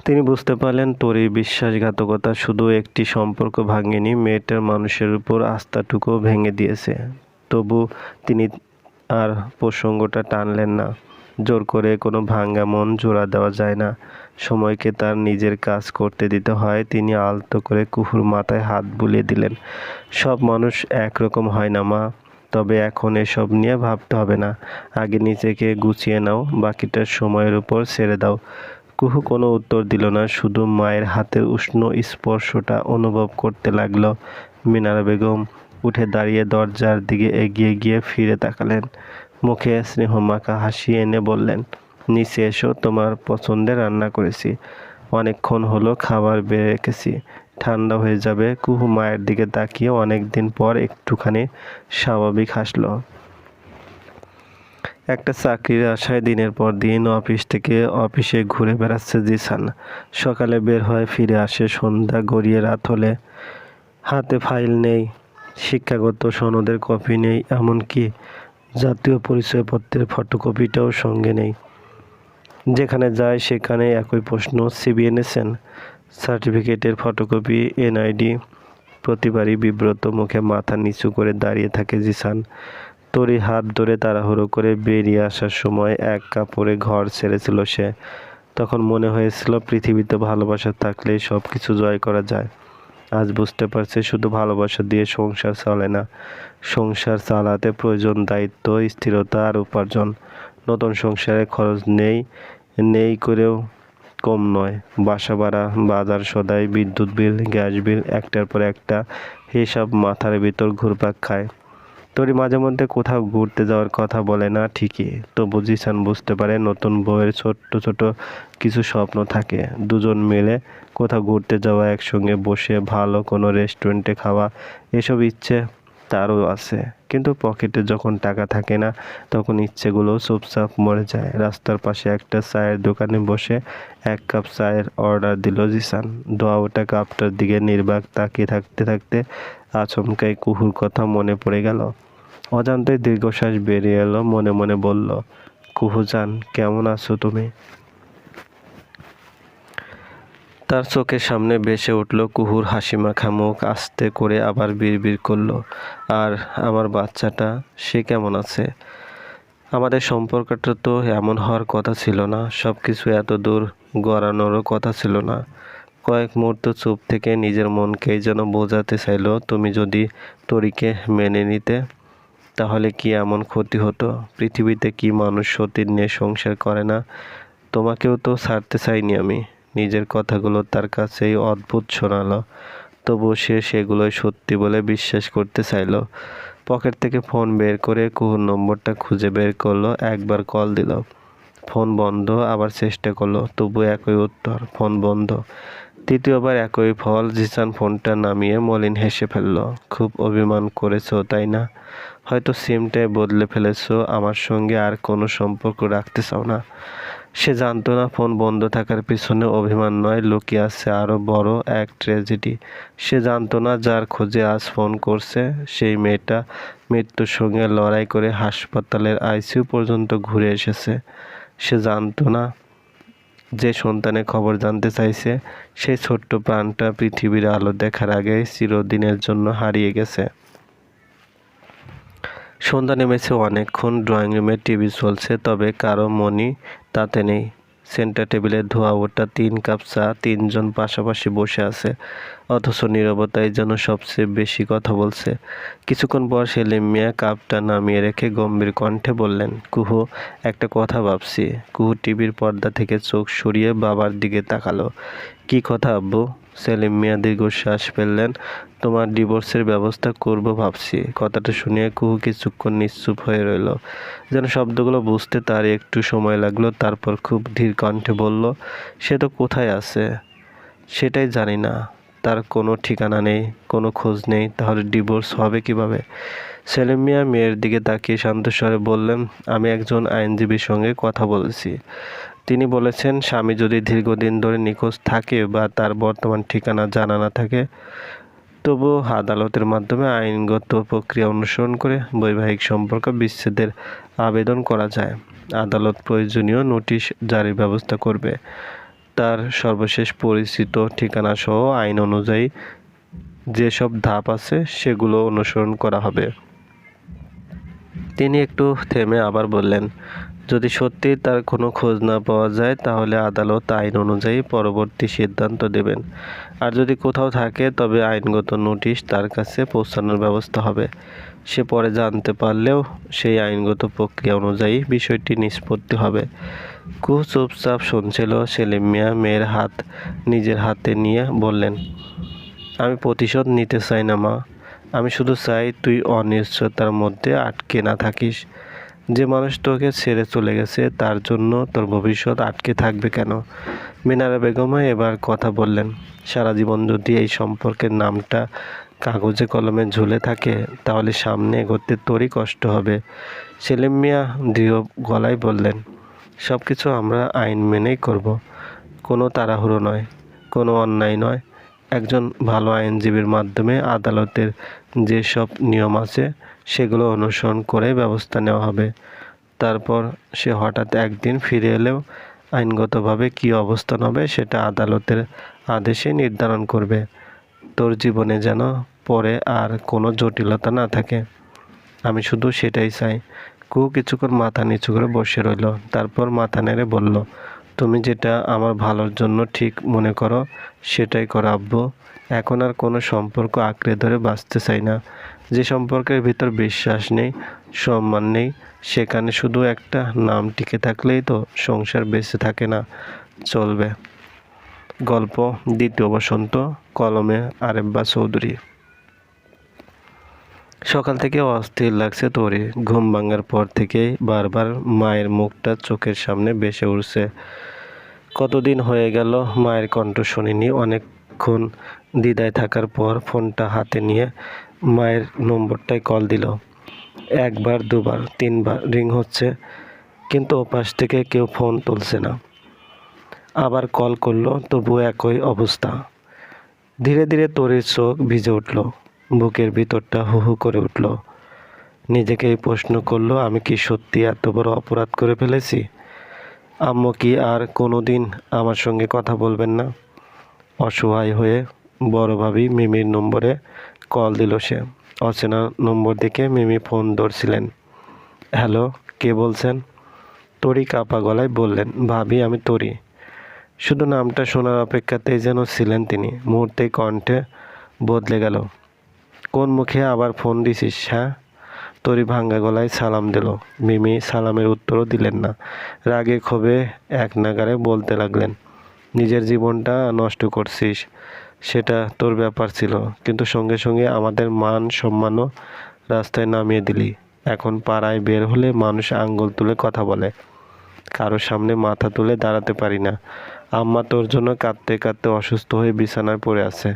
তিনি বুঝতে পারলেন তোরই বিশ্বাসঘাতকতা শুধু একটি সম্পর্ক ভাঙেনি, মেয়েটার মানুষের উপর আস্থাটুকুও ভেঙে দিয়েছে। তবু তিনি আর প্রসঙ্গটা টানলেন না। জোর করে কোনো ভাঙা মন জোড়া দেওয়া যায় না, সময়কে তার নিজের কাজ করতে দিতে হয়। তিনি আলতো করে কুহুর মাথায় হাত বুলিয়ে দিলেন। সব মানুষ একরকম হয় না মা, তবে এখন এসব নিয়ে ভাবতে হবে না। আগে নিজেকে গুছিয়ে নাও, বাকিটা সময়ের উপর ছেড়ে দাও। কুহু কোনো উত্তর দিল না, শুধু মায়ের হাতের উষ্ণ স্পর্শটা অনুভব করতে লাগলো। মিনারা বেগম উঠে দাঁড়িয়ে দরজার দিকে এগিয়ে গিয়ে ফিরে তাকালেন। মুখে স্নেহমাখা হাসি এনে বললেন, নিচে এসো, তোমার পছন্দের রান্না করেছি। অনেকক্ষণ হলো খাবার বেড়ে রেখেছি, ঠান্ডা হয়ে যাবে। কুহু মায়ের দিকে তাকিয়ে অনেকদিন পর একটুখানি স্বাভাবিক হাসল। একটা চাকরির আশায় দিনের পর দিন অফিস থেকে অফিসে ঘুরে বেড়াচ্ছে জিসান। সকালে বের হয়, ফিরে আসে সন্ধ্যা গড়িয়ে রাত হলে। হাতে ফাইল নেই, শিক্ষাগত সনদের কপি নেই, এমনকি জাতীয় পরিচয়পত্রের ফটোকপিটাও সঙ্গে নেই। যেখানে যায় সেখানে একই প্রশ্ন, সিবি এনেছেন? সার্টিফিকেটের ফটোকপি, এনআইডি? প্রতিবারই বিব্রত মুখে মাথা নিচু করে দাঁড়িয়ে থাকে জিসান। তোরই হাত ধরে তাড়াহুড়ো করে বেরিয়ে আসার সময় এক কাপড়ে ঘর ছেড়েছিল সে। তখন মনে হয়েছিল পৃথিবীতে ভালোবাসা থাকলে সব কিছু জয় করা যায়। আজ বুঝতে পারছে শুধু ভালোবাসা দিয়ে সংসার চলে না, সংসার চালাতে প্রয়োজন দায়িত্ব, স্থিরতা আর উপার্জন। নতুন সংসারে খরচ নেই করেও কম নয়। বাসা ভাড়া, বাজার সদাই, বিদ্যুৎ বিল, গ্যাস বিল, একটার পর একটা হিসাব মাথার ভিতর ঘুরপাক খায়। তোরই মাঝে মধ্যে কোথাও ঘুরতে যাওয়ার কথা বলে না ঠিকই, তবু জিসান বুঝতে পারে নতুন বউয়ের ছোট্ট ছোট কিছু স্বপ্ন থাকে। দুজন মিলে কোথাও ঘুরতে যাওয়া, একসঙ্গে বসে ভালো কোনো রেস্টুরেন্টে খাওয়া, এসব ইচ্ছে তারও আছে। কিন্তু পকেটে যখন টাকা থাকে না, তখন ইচ্ছেগুলো চুপচাপ মরে যায়। রাস্তার পাশে একটা চায়ের দোকানে বসে এক কাপ চায়ের অর্ডার দিল জিসান। ধোয়া ওঠা কাপটার দিকে নির্বাক তাকিয়ে থাকতে থাকতে আচমকাই কুহুর কথা মনে পড়ে গেল। অজান্তে দীর্ঘশ্বাস বেরিয়ে এলো, মনে মনে বলল, কুহু জান, কেমন আছো তুমি? তার চোখের সামনে ভেসে উঠল কুহুর হাসিমাখা মুখ। আস্তে করে আবার বিড়বিড় করলো, আর আমার বাচ্চাটা, সে কেমন আছে? আমাদের সম্পর্কটা তো এমন হওয়ার কথা ছিল না, সব কিছু এত দূর গড়ানোরও কথা ছিল না। কয়েক মুহূর্ত চুপ থেকে নিজের মনকেই যেন বোঝাতে চাইল, তুমি যদি তরিকে মেনে নিতে, তাহলে কি এমন ক্ষতি হতো? পৃথিবীতে কি মানুষ সতীর নিয়ে সংসার করে না? তোমাকেও তো ছাড়তে চাইনি আমি। নিজের কথাগুলো তার কাছেই অদ্ভুত শোনালো, তবু সে সেগুলোই সত্যি বলে বিশ্বাস করতে চাইল। পকেট থেকে ফোন বের করে কুহুর নম্বরটা খুঁজে বের করলো, একবার কল দিল, ফোন বন্ধ। আবার চেষ্টা করলো, তবু একই উত্তর, ফোন বন্ধ। তৃতীয়বার একই ফল। জিসান ফোনটা নামিয়ে মলিন হেসে ফেলল। খুব অভিমান করেছো তাই না? হয়তো সিমটাই বদলে ফেলেছো, আমার সঙ্গে আর কোনো সম্পর্ক রাখতে চাও না। সে জানতো না ফোন বন্ধ থাকার পিছনে অভিমান নয়, লুকিয়ে আছে আরো বড় এক ট্র্যাজেডি। সে জানতো না যার খোঁজে আজ ফোন করছে সেই মেয়েটা মৃত্যুর সঙ্গে লড়াই করে হাসপাতালের আইসিইউ পর্যন্ত ঘুরে এসেছে। সে জানতো না যে সন্তানের খবর জানতে চাইছে সেই ছোট্ট প্রাণটা পৃথিবীর আলো দেখার আগে চিরদিনের জন্য হারিয়ে গেছে। সন্ধ্যা নেমেছে, অনেকক্ষণ ড্রয়িং রুমে টিভি চলছে, তবে কারো মনই তাতে নেই। সেন্টার টেবিলে ধোয়া ওঠা 3 কাপ চা, 3 জন পাশাপাশি বসে আছে, অথচ নীরবতাই যেন সবচেয়ে বেশি কথা বলছে। কিছুক্ষণ পর সেলিম মিয়া কাপটা নামিয়ে রেখে গম্ভীর কণ্ঠে বললেন, কুহু, একটা কথা ভাবছি। কুহু টিভির পর্দা থেকে চোখ সরিয়ে বাবার দিকে তাকালো। কি কথা আব্বু? সেলিম মিয়া দীর্ঘশ্বাস ফেললেন। তোমার ডিভোর্সের ব্যবস্থা করব ভাবছি। কথাটা শুনিয়ে কুহু কিছুক্ষণ নিশ্চুপ হয়ে রইল, যেন শব্দগুলো বুঝতে তার একটু সময় লাগলো। তারপর খুব ধীর কণ্ঠে বলল, সে তো কোথায় আছে সেটাই জানি না। তার কোনো ঠিকানা নেই, কোনো খোঁজ নেই। তাহলে ডিভোর্স হবে কিভাবে? সেলিম মিয়া মেয়ের দিকে তাকিয়ে শান্ত স্বরে বললেন, আমি একজন আইনজীবীর সঙ্গে কথা বলেছি। তিনি বলেছেন, স্বামী যদি দীর্ঘদিন ধরে নিখোঁজ থাকে বা তার বর্তমান ঠিকানা জানা না থাকে, তবুও আদালতের মাধ্যমে আইনগত প্রক্রিয়া অনুসরণ করে বৈবাহিক সম্পর্ক বিচ্ছেদের আবেদন করা যায়। আদালত প্রয়োজনীয় নোটিশ জারির ব্যবস্থা করবে। তার সর্বশেষ পরিচিত ঠিকানাসহ আইন অনুযায়ী যেসব ধাপ আছে সেগুলো অনুসরণ করা হবে। তিনি একটু থেমে আবার বললেন, যদি সত্যিই তার কোনো খোঁজ না পাওয়া যায় তাহলে আদালত আইন অনুযায়ী পরবর্তী সিদ্ধান্ত দেবেন। আর যদি কোথাও থাকে তবে আইনগত নোটিশ তার কাছে পৌঁছানোর ব্যবস্থা হবে। সে পরে জানতে পারলেও সেই আইনগত প্রক্রিয়া অনুযায়ী বিষয়টি নিষ্পত্তি হবে। কুহু চুপচাপ শুনছিল। সেলিম মিয়া মেয়ের হাত নিজের হাতে নিয়ে বললেন, আমি প্রতিশোধ নিতে চাই না মা, আমি শুধু চাই তুই অনিশ্চয়তার মধ্যে আটকে না থাকিস। যে মানুষ তোকে ছেড়ে চলে গেছে তার জন্য তোর ভবিষ্যৎ আটকে থাকবে কেন? মিনারা বেগমও এবার কথা বললেন, সারা জীবন যদি এই সম্পর্কের নামটা কাগজে কলমে ঝুলে থাকে তাহলে সামনে এগোতে তোরই কষ্ট হবে। সেলিম মিয়া দৃঢ় গলায় বললেন, সব কিছু আমরা আইন মেনেই করব। কোনো তাড়াহুড়ো নয়, কোনো অন্যায় নয়। একজন ভালো আইনজীবীর মাধ্যমে আদালতের যেসব নিয়ম আছে সেগুলো অনুসরণ করে ব্যবস্থা নেওয়া হবে। তারপর সে হঠাৎ একদিন ফিরে এলেও আইনগতভাবে কী অবস্থান হবে সেটা আদালতের আদেশে নির্ধারণ করবে। তোর জীবনে যেন পরে আর কোনো জটিলতা না থাকে, আমি শুধু সেটাই চাই। কুহু কিছুক্ষণ মাথা নিচু করে বসে রইল। তারপর মাথা নেড়ে বলল, তুমি যেটা আমার ভালোর জন্য ঠিক মনে করো সেটাই করো আব্বু। এখন আর কোনো সম্পর্ক আঁকড়ে ধরে বাঁচতে চাই না। যে সম্পর্কের ভিতর বিশ্বাস নেই, সম্মান নেই, সেখানে শুধু একটা নাম টিকে থাকলেই তো সংসার বেঁচে থাকে না, চলবে। গল্প দ্বিতীয় বসন্ত, কলমে আরেব্বা চৌধুরী। সকাল থেকে অস্থির লাগছে তোরে। ঘুম ভাঙার পর থেকেই বারবার মায়ের মুখটা চোখের সামনে ভেসে উঠছে। কতদিন হয়ে গেল মায়ের কণ্ঠ শুনিনি। অনেকক্ষণ দ্বিধায় থাকার পর ফোনটা হাতে নিয়ে মায়ের নম্বরটায় কল দিল। একবার, দুবার, তিনবার রিং হচ্ছে, কিন্তু ওপাশ থেকে কেউ ফোন তুলছে না। আবার কল করলো, তবুও একই অবস্থা। ধীরে ধীরে তোরের চোখ ভিজে উঠল, বুকের ভিতরটা হু হু করে উঠল। নিজেকেই প্রশ্ন করলো, আমি কি সত্যি এত বড় অপরাধ করে ফেলেছি? আম্মু কি আর কোনো দিন আমার সঙ্গে কথা বলবেন না? অসহায় হয়ে বড় ভাবি মিমির নম্বরে কল দিল সে। অচেনা নম্বর দেখে মিমি ফোন ধরছিলেন। হ্যালো, কে বলছেন? তরি কাঁপা গলায় বললেন, ভাবি আমি তরি। শুধু নামটা শোনার অপেক্ষাতেই যেন ছিলেন তিনি। মুহূর্তেই কণ্ঠে বদলে গেল। কোন মুখে আবার ফোন দিছিস? হ্যাঁ? তরি ভাঙ্গা গলায় সালাম দিল। মিমি সালামের উত্তরও দিলেন না। রাগে ক্ষোভে এক নাগাড়ে বলতে লাগলেন, নিজের জীবনটা নষ্ট করছিস, সেটা তোর ব্যাপার ছিল, কিন্তু সঙ্গে সঙ্গে আমাদের মান সম্মানও রাস্তায় নামিয়ে দিলি। এখন পাড়ায় বের হলে মানুষ আঙ্গুল তুলে কথা বলে, কারো সামনে মাথা তুলে দাঁড়াতে পারি না। আম্মা তোর জন্য কাঁদতে কাঁদতে অসুস্থ হয়ে বিছানায় পড়ে আছে,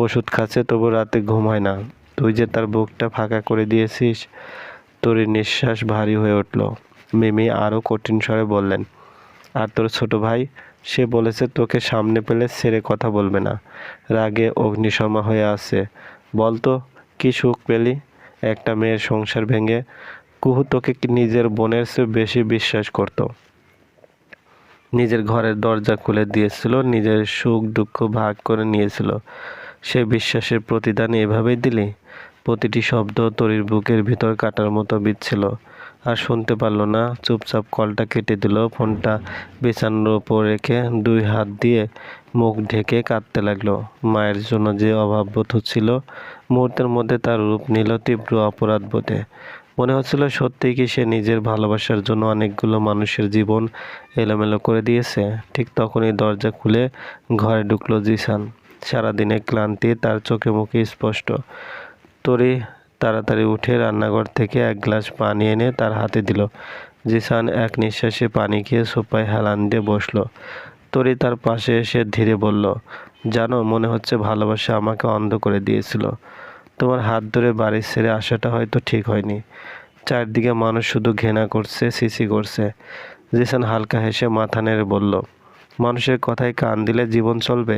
ওষুধ খাচ্ছে তবু রাতে ঘুম হয় না। তুই যে তার বুকটা ফাঁকা করে দিয়েছিস। তোর নিঃশ্বাস ভারী হয়ে উঠল। মিমি আরও কঠিন স্বরে বললেন, আর তোর ছোট ভাই, সে বলেছে তোকে সামনে পেলে ছেড়ে কথা বলবে না, রাগে অগ্নিশর্মা হয়ে আছে। বলতো কি সুখ পেলি একটা মেয়ের সংসার ভেঙে? কুহু তোকে কি নিজের বোনের চেয়ে বেশি বিশ্বাস করত? নিজের ঘরের দরজা খুলে দিয়েছিল, নিজের সুখ দুঃখ ভাগ করে নিয়েছিল। সে বিশ্বাসের প্রতিদান এভাবেই দিলি? প্রতিটি শব্দ তরির বুকের ভিতর কাটার মতো বিঁধছিল। আর শুনতে পারল না, চুপচাপ কলটা কেটে দিল। ফোনটা বিছানার উপর রেখে 2 হাত দিয়ে মুখ ঢেকে কাঁদতে লাগলো। মায়ের জন্য যে অভাববোধ হচ্ছিল, মুহূর্তের মধ্যে তার রূপ নিল তীব্র অপরাধ বোধে। মনে হচ্ছিল সত্যিই কি সে নিজের ভালোবাসার জন্য অনেকগুলো মানুষের জীবন এলোমেলো করে দিয়েছে। ঠিক তখনই দরজা খুলে ঘরে ঢুকলো জিসান। সারাদিনের ক্লান্তি তার চোখে মুখে স্পষ্ট। তরি তাড়াতাড়ি উঠে রান্নাঘর থেকে এক গ্লাস পানি এনে তার হাতে দিল। জিসান এক নিঃশ্বাসে পানি খেয়ে সোফায় হেলান দিয়ে বসলো। তরি তার পাশে এসে ধীরে বলল, জানো, মনে হচ্ছে ভালোবাসা আমাকে অন্ধ করে দিয়েছিল। তোমার হাত ধরে বাড়ি ছেড়ে আসাটা হয়তো ঠিক হয়নি। চারদিকে মানুষ শুধু ঘৃণা করছে, সিসি করছে। জিসান হালকা হেসে মাথা নেড়ে বলল, মানুষের কথায় কান দিলে জীবন চলবে?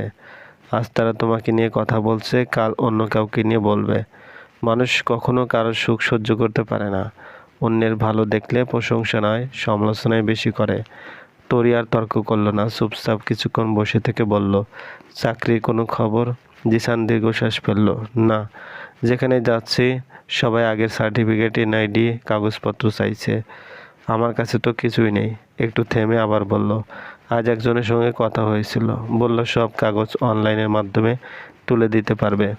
আজ তারা তোমাকে নিয়ে কথা বলছে, কাল অন্য কাউকে নিয়ে বলবে। মানুষ কখনো কারো সুখ সহ্য করতে পারে না। অন্যের ভালো দেখলে প্রশংসা নয়, সমালোচনায় বেশি করে। তরি আর তর্ক করলো না, চুপচাপ কিছুক্ষণ বসে থেকে বলল, চাকরির কোনো খবর? জিসান দীর্ঘশ্বাস ফেলল, না। যেখানে যাচ্ছি সবাই আগের সার্টিফিকেট, এনআইডি, কাগজপত্র চাইছে। আমার কাছে তো কিছুই নেই। একটু থেমে আবার বলল, আজ একজনের সঙ্গে কথা হয়েছিল, বলল সব কাগজ অনলাইনের মাধ্যমে তুলে দিতে পারবে,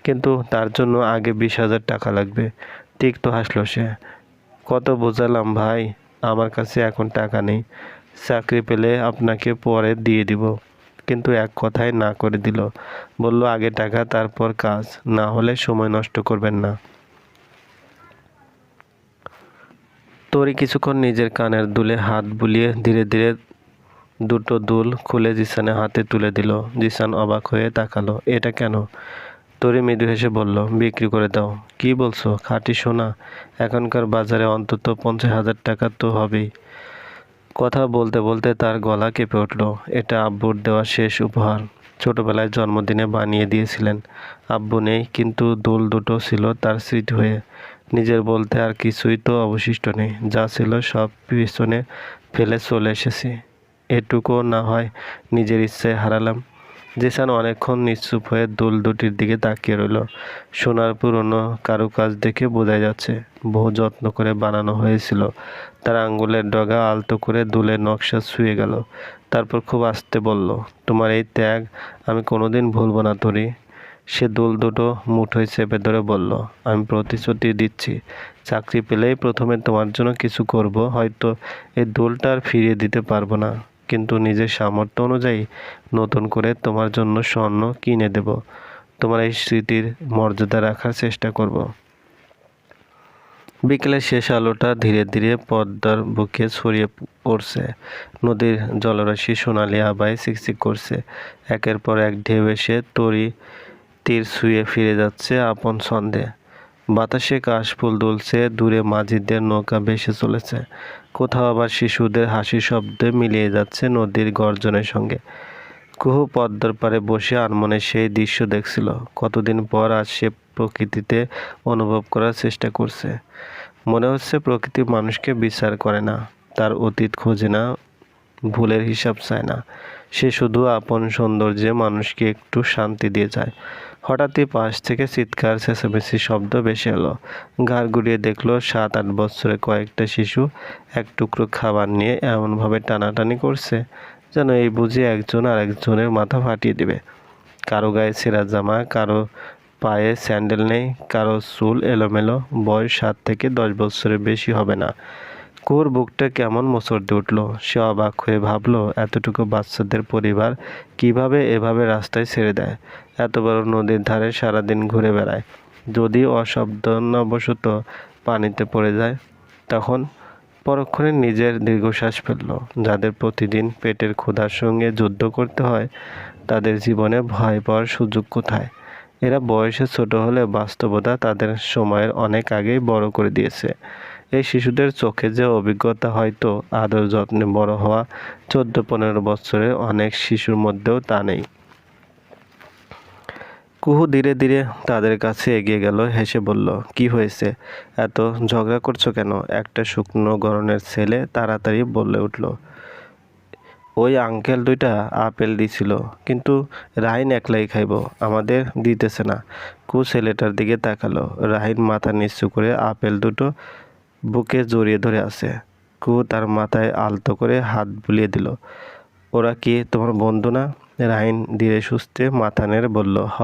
কিন্তু তার জন্য আগে 20,000 টাকা লাগবে। তিক্ত হাসলো সে। কত বোঝালাম ভাই, আমার কাছে এখন টাকা নেই। চাকরি পেলে আপনাকে পরে দিয়ে দিব। কিন্তু এক কথায় না করে দিল। বলল আগে টাকা তারপর কাজ, না হলে সময় নষ্ট করবেন না। তরি কিছুক্ষণ নিজের কানের দুলে হাত বুলিয়ে ধীরে ধীরে দুটো দুল খুলে জিসানের হাতে তুলে দিল। জিসান অবাক হয়ে তাকালো, এটা কেন? তরি মৃদু হেসে বলল, বিক্রি করে দাও। কি বলছো? খাঁটি সোনা? এখনকার বাজারে অন্তত 50,000 টাকা তো হবেই। কথা বলতে বলতে তার গলা কেঁপে উঠল। এটা আব্বুর দেওয়া শেষ উপহার। ছোটবেলায় জন্মদিনে বানিয়ে দিয়েছিলেন। আব্বু নেই, কিন্তু দুল দুটো ছিল তার স্মৃতি হয়ে। নিজের বলতে আর কিছুই তো অবশিষ্ট নেই। যা ছিল সব পিছনে ফেলে চলে এসেছি। এটুকুও না হয় নিজের ইচ্ছায় হারালাম। জিসান অনেকক্ষণ নিশ্চুপ হয়ে দুল দুটির দিকে তাকিয়ে রইল। সোনার পুরনো কারুকাজ দেখে বোঝা যাচ্ছে বহু যত্ন করে বানানো হয়েছিল। তার আঙ্গুলের ডগা আলতো করে দুলের নকশা ছুঁয়ে গেল। তারপর খুব আস্তে বলল, তোমার এই ত্যাগ আমি কোনোদিন ভুলবো না তরি। সে দুল দুটো মুঠোয় চেপে ধরে বলল, আমি প্রতিশ্রুতি দিচ্ছি, চাকরি পেলেই প্রথমে তোমার জন্য কিছু করব। হয়তো এই দুলটা আর ফিরিয়ে দিতে পারবো না, কিন্তু নিজের সামর্থ্য অনুযায়ী নতুন করে তোমার জন্য স্বর্ণ কিনে দেব। তোমার এই স্মৃতির মর্যাদা রাখার চেষ্টা করব। বিকেলের শেষ আলোটা ধীরে ধীরে পদ্মার বুকে ছড়িয়ে পড়ছে। নদীর জলরাশি সোনালি আভায় চিকচিক করছে। একের পর এক ঢেউ এসে তরি তীর ছুঁয়ে ফিরে যাচ্ছে আপন ছন্দে। বাতাসে কাশফুল দুলছে, দূরে মাঝিদের নৌকা ভেসে চলেছে। কোথাও আবার শিশুদের হাসি শব্দে মিলিয়ে যাচ্ছে নদীর গর্জনের সঙ্গে। কুহু পদ্মার পাড়ে বসে আনমনে সেই দৃশ্য দেখছিল। কতদিন পর আজ সে প্রকৃতিতে অনুভব করার চেষ্টা করছে। মনে হচ্ছে প্রকৃতি মানুষকে বিচার করে না, তার অতীত খোঁজে না, ভুলের হিসাব চায় না। সে শুধু আপন সৌন্দর্যে মানুষকে একটু শান্তি দিয়ে যায়। হঠাৎই পাশ থেকে চিৎকার চেঁচামেচি শব্দ ভেসে এলো। ঘাড় ঘুরিয়ে দেখলো 7-8 বছরের কয়েকটা শিশু এক টুকরো খাবার নিয়ে এমনভাবে টানাটানি করছে, যেন এই বুঝে একজন আর একজনের মাথা ফাটিয়ে দেবে। কারো গায়ে ছেঁড়া জামা, কারো পায়ে স্যান্ডেল নেই, কারো চুল এলোমেলো। বয়স 7 থেকে 10 বছরের বেশি হবে না। কুহুর বুকটা কেমন মোচড় দিয়ে উঠল। সে অবাক হয়ে ভাবল, এতটুকু বাচ্চাদের পরিবার কিভাবে এভাবে রাস্তায় ছেড়ে দেয়? এত বড় নদীর ধারে সারাদিন ঘুরে বেড়ায়, যদি অসাবধানবশত পানিতে পড়ে যায় তখন? পরক্ষণে নিজের দীর্ঘশ্বাস ফেলল। যাদের প্রতিদিন পেটের ক্ষুধার সঙ্গে যুদ্ধ করতে হয়, তাদের জীবনে ভয় পাওয়ার সুযোগ কোথায়? এরা বয়সে ছোট হলে বাস্তবতা তাদের সময়ের অনেক আগেই বড় করে দিয়েছে। এই শিশুদের চোখে যে অভিজ্ঞতা, হয়তো আদর যত্নে বড় হওয়া 14-15 বছরের অনেক শিশুর মধ্যেও তা নেই। কুহু ধীরে ধীরে তাদের কাছে এগিয়ে গেল, হেসে বলল, কি হয়েছে? এত ঝগড়া করছো কেন? একটা শুকনো গরনের ছেলে তাড়াতাড়ি বলে উঠল, ওই আঙ্কেল 2টা আপেল দিছিল, কিন্তু রাহিন একলাই খাইব, আমাদের দিতেছে না। কু ছেলেটার দিকে তাকালো। রাহিন মাথা নিচু করে আপেল দুটো বুকে জড়িয়ে ধরে আছে। কুহু তার মাথায় আলতো করে হাত বুলিয়ে দিল। ওরা কি তোমার বন্ধু না? রাহিন ধীরে সুস্থে মাথা নেড়ে বলল, হ।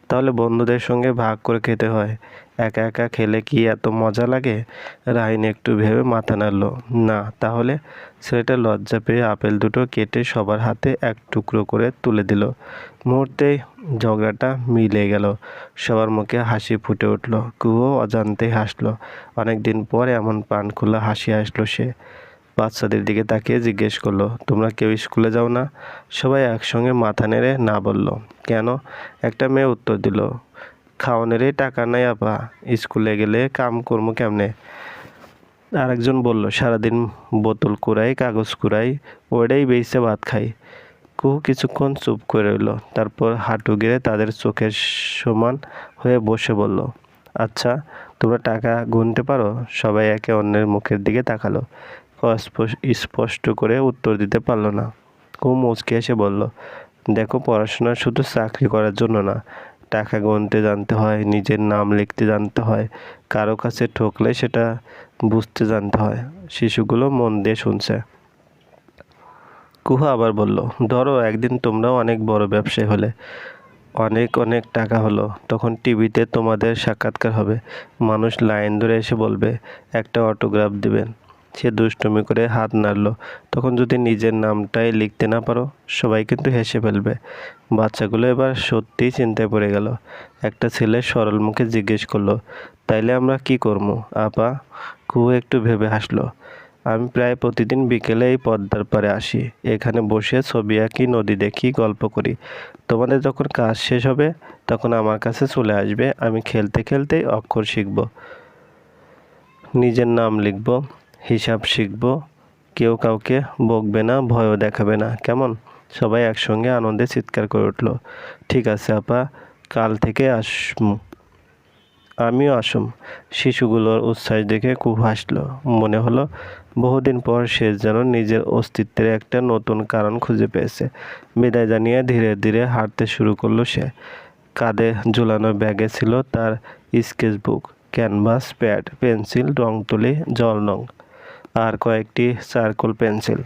তাহলে বন্ধুদের সঙ্গে ভাগ করে খেতে হয়। একা একা খেলে কি এত মজা লাগে? রাহিন একটু ভেবে মাথা নাড়ল। না। তাহলে? ছেলেটা লজ্জা পেয়ে আপেল দুটো কেটে সবার হাতে এক টুকরো করে তুলে দিল। মুহূর্তেই ঝগড়াটা মিলে গেল। সবার মুখে হাসি ফুটে উঠল। কুহু অজান্তেই হাসল। অনেকদিন পর এমন প্রাণ খোলা হাসি আসলো সে। বাচ্চাদের দিকে তাকিয়ে জিজ্ঞেস করলো, তোমরা কেউ স্কুলে যাও না? সবাই একসঙ্গে মাথা নেড়ে না বলল। কেন? একটা মেয়ে উত্তর দিল, খাওয়ানেরই টাকা নাই আপা, স্কুলে গেলে কাম কর্ম কেমনে? আরেকজন বলল, সারাদিন বোতল কুড়াই, কাগজ কুড়াই, ওইটাই বেইচে ভাত খাই। কুহু কিছুক্ষণ চুপ করে রইল। তারপর হাঁটু গেড়ে তাদের চোখের সমান হয়ে বসে বলল, আচ্ছা তোমরা টাকা গুনতে পারো? সবাই একে অন্যের মুখের দিকে তাকালো। স্পষ্ট করে উত্তর দিতে পারল না। কুহু মুচকে এসে বলল, দেখো, পড়াশোনা শুধু চাকরি করার জন্য না। টাকা গুনতে জানতে হয়, নিজের নাম লিখতে জানতে হয়, কারো কাছে ঠকলে সেটা বুঝতে জানতে হয়। শিশুগুলো মন দিয়ে শুনছে। কুহু আবার বলল, ধরো একদিন তোমরাও অনেক বড় ব্যবসায়ী হলে, অনেক অনেক টাকা হলো, তখন টিভিতে তোমাদের সাক্ষাৎকার হবে। মানুষ লাইন ধরে এসে বলবে, একটা অটোগ্রাফ দিবেন। সে দুষ্টুমি করে হাত নাড়ল। তখন যদি নিজের নামটাই লিখতে না পারো, সবাই কিন্তু হেসে ফেলবে। বাচ্চাগুলো এবার সত্যিই চিন্তায় পড়ে গেল। একটা ছেলে সরল মুখে জিজ্ঞেস করলো, তাইলে আমরা কি করবো আপা? কুহু একটু ভেবে হাসলো। আমি প্রায় প্রতিদিন বিকেলে এই পদ্মার পাড়ে আসি। এখানে বসে ছবি আঁকি, নদী দেখি, গল্প করি। তোমাদের যখন কাজ শেষ হবে তখন আমার কাছে চলে আসবে। আমি খেলতে খেলতেই অক্ষর শিখব, নিজের নাম লিখব, হিসাব শিখব। কেউ কাউকে বকবে না, ভয়ও দেখাবে না, কেমন? সবাই একসঙ্গে আনন্দে চিৎকার করে উঠল, ঠিক আছে আপা, কাল থেকে আমিও আসুম। শিশুগুলোর উচ্ছ্বাস দেখে খুব হাসল। মনে হলো বহুদিন পর সে যেন নিজের অস্তিত্বের একটা নতুন কারণ খুঁজে পেয়েছে। বিদায় জানিয়ে ধীরে ধীরে হাঁটতে শুরু করলো সে। কাঁধে ঝুলানো ব্যাগে ছিল তার স্কেচবুক, ক্যানভাস, প্যাড, পেন্সিল, রং তুলি, জল রং আর কয়েকটি চারকোল পেন্সিল।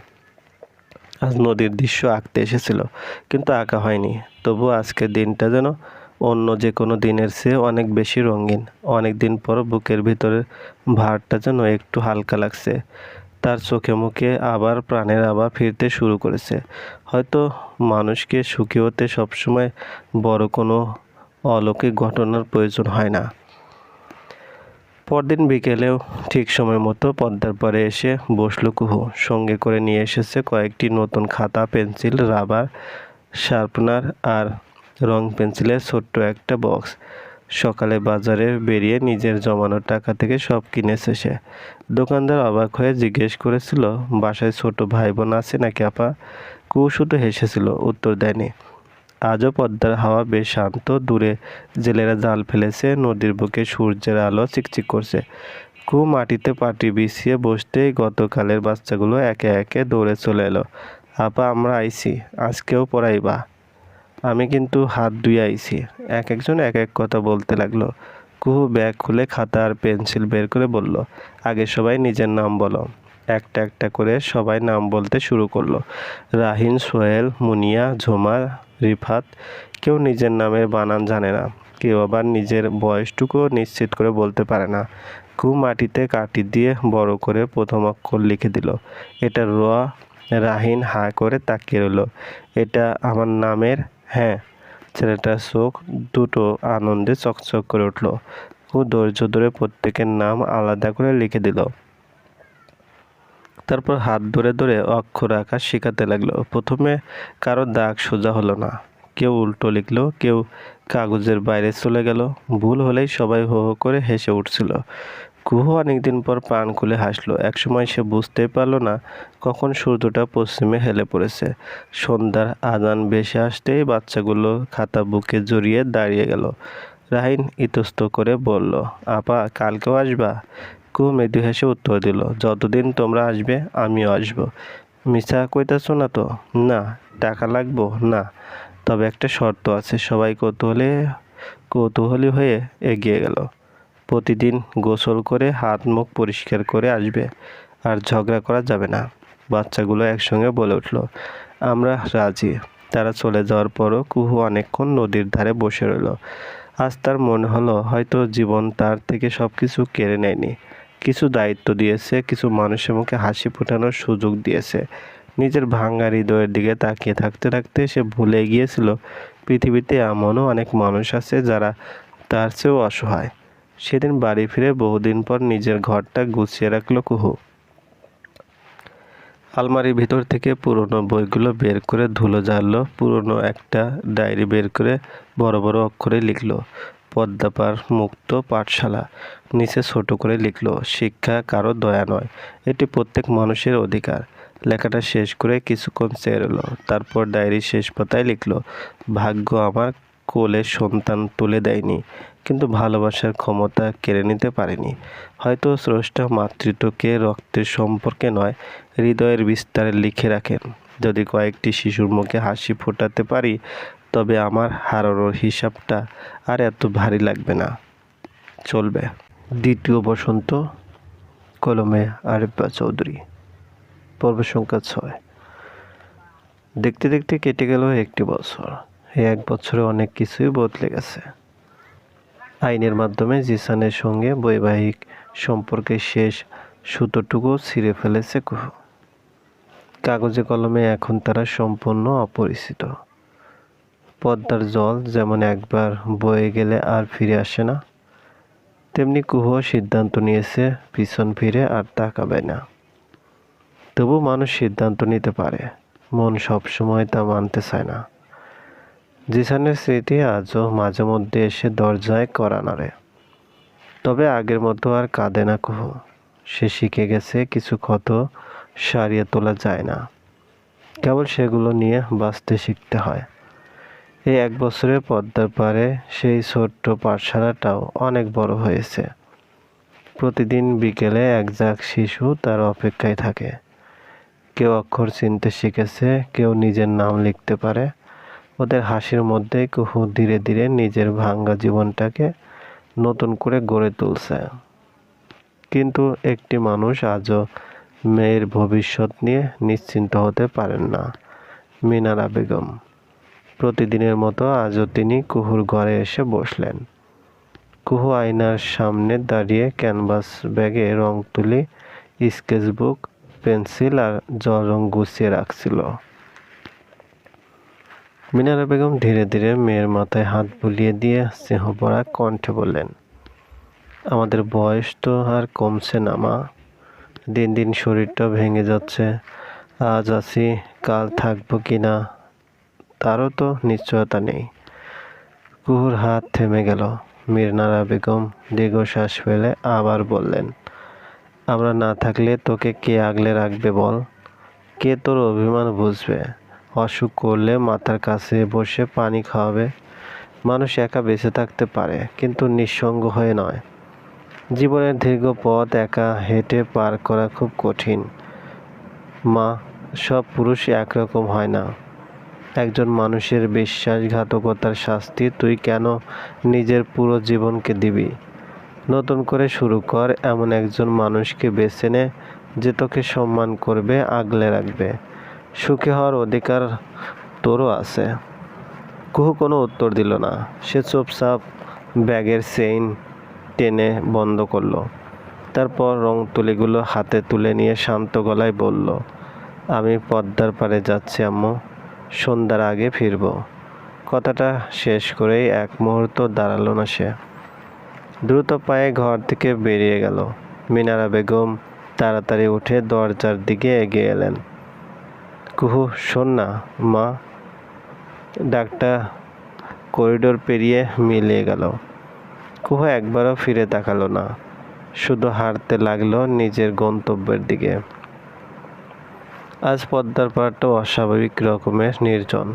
আজ নদীর দৃশ্য আঁকতে এসেছিল, কিন্তু আঁকা হয়নি। তবু আজকের দিনটা যেন অন্য যে কোনো দিনের চেয়ে অনেক বেশি রঙিন। অনেক দিন পর বুকের ভিতরের ভারটা যেন একটু হালকা লাগছে। তার চোখে মুখে আবার প্রাণের আভা ফিরতে শুরু করেছে। হয়তো মানুষকে সুখী হতে সবসময় বড় কোনো অলৌকিক ঘটনার প্রয়োজন হয় না। পরদিন বিকেলেও ঠিক সময় মতো পদ্মার পাড়ে এসে বসল কুহু। সঙ্গে করে নিয়ে এসেছে কয়েকটি নতুন খাতা, পেন্সিল, রাবার, শার্পনার আর রং পেন্সিলের ছোট্ট একটা বক্স। সকালে বাজারে বেরিয়ে নিজের জমানো টাকা থেকে সব কিনেছে সে। দোকানদার অবাক হয়ে জিজ্ঞেস করেছিল, বাসায় ছোট ভাই বোন আছে নাকি আপা? কুহু শুধু হেসেছিল, উত্তর দেয়নি। আজও পদ্মার হাওয়া বেশ শান্ত। দূরে জেলেরা জাল ফেলেছে, নদীর বুকে সূর্যের আলো চিকচিক করছে। কুহু মাটিতে পাটি বিছিয়ে বসতেই গতকালের বাচ্চাগুলো একে একে দৌড়ে চলে এলো। আপা, আমরা আইছি, আজকেও পড়াইবা? আমি কিন্তু হাত ধুয়ে আইছি। এক একজন এক এক কথা বলতে লাগলো। কুহু ব্যাগ খুলে খাতা আর পেন্সিল বের করে বলল, আগে সবাই নিজের নাম বলো। একটা একটা করে সবাই নাম বলতে শুরু করলো। রাহিন, সোহেল, মুনিয়া, ঝুমা, রিফাত। কেউ নিজের নামের বানান জানে না, কেউ আবার নিজের বয়সটুকুও নিশ্চিত করে বলতে পারে না। কুহু মাটিতে কাঠি দিয়ে বড় করে প্রথম অক্ষর লিখে দিল। এটা র। রাহিন হাঁ করে তাকিয়ে রইল। এটা আমার নামের? হ্যাঁ। ছেলেটার চোখ দুটো আনন্দে চকচক করে উঠল। কুহু ধৈর্য ধরে প্রত্যেকের নাম আলাদা করে লিখে দিল। তারপর হাত ধরে ধরে অক্ষর আঁকা শেখাতে লাগলো। প্রথমে কারো দাগ সোজা হলো না, কেউ উল্টো লিখলো, কেউ কাগজের বাইরে চলে গেল। ভুল হলেই সবাই হো হো করে হেসে উঠছিল। কুহু অনেকদিন পর প্রাণ খুলে হাসলো। একসময় সে বুঝতেই পারল না কখন সূর্যটা পশ্চিমে হেলে পড়েছে। সন্ধ্যার আজান ভেসে আসতেই বাচ্চাগুলো খাতা বুকে জড়িয়ে দাঁড়িয়ে গেল। রাহিন ইতস্ত করে বলল, আপা, কালকেও আসবা? কুহু মৃদু হেসে উত্তর দিল, যতদিন তোমরা আসবে আমিও আসবো। মিছা কইতাছো না তো? না। টাকা লাগবো না, তবে একটা শর্ত আছে। সবাই কৌতূহলী হয়ে এগিয়ে গেল। প্রতিদিন গোসল করে হাত মুখ পরিষ্কার করে আসবে, আর ঝগড়া করা যাবে না। বাচ্চাগুলো একসঙ্গে বলে উঠল, আমরা রাজি। তারা চলে যাওয়ার পরও কুহু অনেকক্ষণ নদীর ধারে বসে রইল। আজ তার মনে হলো হয়তো জীবন তার থেকে সব কিছু কেড়ে নেয়নি, কিছু দায়িত্ব দিয়েছে, কিছু মানুষের মুখে হাসি ফোটানোর সুযোগ দিয়েছে। নিজের ভাঙা হৃদয়ের দিকে তাকিয়ে থাকতে থাকতে সে ভুলে গিয়েছিল পৃথিবীতে এমনও অনেক মানুষ আছে যারা তার চেয়েও অসহায়। সেদিন বাড়ি ফিরে বহুদিন পর নিজের ঘরটা গুছিয়ে রাখলো কুহু। আলমারির ভিতর থেকে পুরনো বইগুলো বের করে ধুলো ঝাড়লো, পুরনো একটা ডায়েরি বের করে বড় বড় অক্ষরে লিখলো, পদ্মাপার মুক্ত পাঠশালা। নিচে ছোট করে লিখলো, শিক্ষা কারো দয়া নয়, এটি প্রত্যেক মানুষের অধিকার। লেখাটা শেষ করে কিছুক্ষণ চেয়ে রইল, তারপর ডায়েরির শেষ পাতায় লিখলো, ভাগ্য আমার কোলে সন্তান তুলে দেয়নি, কিন্তু ভালোবাসার ক্ষমতা কেড়ে নিতে পারেনি। হয়তো স্রষ্টা মাতৃত্বকে রক্তের সম্পর্কে নয়, হৃদয়ের বিস্তারে লিখে রাখেন। যদি কয়েকটি শিশুর মুখে হাসি ফোটাতে পারি, তবে আমার হারানোর হিসাবটা আর এত ভারী লাগবে না। চলবে। দ্বিতীয় বসন্ত, কলমে আরিফা চৌধুরী। পর্ব সংখ্যা 6। দেখতে দেখতে কেটে গেল একটি বছর। এই এক বছরে অনেক কিছুই বদলে গেছে। আইনের মাধ্যমে জিসানের সঙ্গে বৈবাহিক সম্পর্কের শেষ সুতোটুকু ছিঁড়ে ফেলেছে কুহু। কাগজে কলমে এখন তারা সম্পূর্ণ অপরিচিত। পদ্মার জল যেমন একবার বয়ে গেলে আর ফিরে আসে না, তেমনি কুহুও সিদ্ধান্ত নিয়েছে পিছন ফিরে আর তাকাবে না। তবু মানুষ সিদ্ধান্ত নিতে পারে, মন সবসময় তা মানতে চায় না। জিসানের স্মৃতি আজও মাঝে মধ্যে এসে দরজায় কড়া নাড়ে। তবে আগের মতো আর কাঁদে না কুহু। সে শিখে গেছে কিছু ক্ষত সারিয়ে তোলা যায় না, কেবল সেগুলো নিয়ে বাঁচতে শিখতে হয়। এই এক বছরে পদ্মার পাড়ে সেই ছোট্ট পাঠশালাটাও অনেক বড় হয়েছে। প্রতিদিন বিকেলে একঝাঁক শিশু তার অপেক্ষায় থাকে। কেউ অক্ষর চিনতে শিখেছে, কেউ নিজের নাম লিখতে পারে। ওদের হাসির মধ্যে কুহু ধীরে ধীরে নিজের ভাঙা জীবনটাকে নতুন করে গড়ে তুলছে। কিন্তু একটি মানুষ আজও মেয়ের ভবিষ্যৎ নিয়ে নিশ্চিন্ত হতে পারেন না, মিনারা বেগম। প্রতিদিনের মতো আজও তিনি কুহুর ঘরে এসে বসলেন। কুহু আয়নার সামনে দাঁড়িয়ে ক্যানভাস ব্যাগে রং তুলি, স্কেচবুক, পেন্সিল আর জল রং গুছিয়ে রাখছিল। মিনারা বেগম ধীরে ধীরে মেয়ের মাথায় হাত বুলিয়ে দিয়ে স্নেহভরা কণ্ঠে বললেন, আমাদের বয়স তো আর কমছে না মা, দিন দিন শরীরটা ভেঙে যাচ্ছে। আজ আছি, কাল থাকবো কি না তারও তো নিশ্চয়তা নেই। কুহুর হাত থেমে গেল। মিনারা বেগম দীর্ঘশ্বাস ফেলে আবার বললেন, আমরা না থাকলে তোকে কে আগলে রাখবে বল? কে তোর অভিমান বুঝবে? অসুখ করলে মাথার কাছে বসে পানি খাওয়াবে। মানুষ একা বেঁচে থাকতে পারে, কিন্তু নিঃসঙ্গ হয়ে নয়। জীবনের দীর্ঘ পথ একা হেঁটে পার করা খুব কঠিন মা। সব পুরুষ একরকম হয় না। একজন মানুষের বিশ্বাসঘাতকতার শাস্তি তুই কেন নিজের পুরো জীবনকে দিবি? নতুন করে শুরু কর। এমন একজন মানুষকে বেছে নে যে তোকে সম্মান করবে, আগলে রাখবে। সুখী হওয়ার অধিকার তোরও আছে। কুহু কোনো উত্তর দিল না। সে চুপচাপ ব্যাগের চেইন টেনে বন্ধ করলো। তারপর রং তুলিগুলো হাতে তুলে নিয়ে শান্ত গলায় বলল, আমি পদ্মার পাড়ে যাচ্ছি আম্মু, সন্ধ্যার আগে ফিরব। কথাটা শেষ করেই এক মুহূর্ত দাঁড়ালো না সে। দ্রুত পায়ে ঘর থেকে বেরিয়ে গেল। মিনারা বেগম তাড়াতাড়ি উঠে দরজার দিকে এগিয়ে এলেন। কুহু, শোন না মা। ডাকটা করিডোর পেরিয়ে মিলিয়ে গেল। কুহু একবারও ফিরে তাকালো না, শুধু হাঁটতে লাগলো নিজের গন্তব্যের দিকে। আজ পদ্মার পাড়টা অস্বাভাবিক রকমের নির্জন।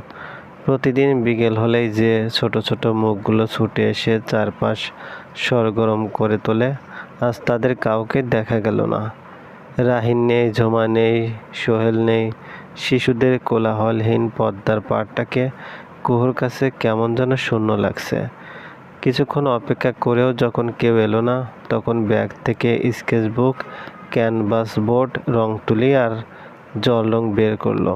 প্রতিদিন বিকেল হলেই যে ছোট ছোট মুখগুলো ছুটে এসে চারপাশ সরগরম করে তোলে, আজ তাদের কাউকে দেখা গেল না। রাহিন নেই, ঝুমা নেই, সোহেল নেই। শিশুদের কোলাহলহীন পদ্মার পাড়টাকে কুহুর কাছে কেমন যেন শূন্য লাগছে। কিছুক্ষণ অপেক্ষা করেও যখন কেউ এলো না, তখন ব্যাগ থেকে স্কেচবুক, ক্যানভাস বোর্ড, রং তুলি আর জল রং বের করলো।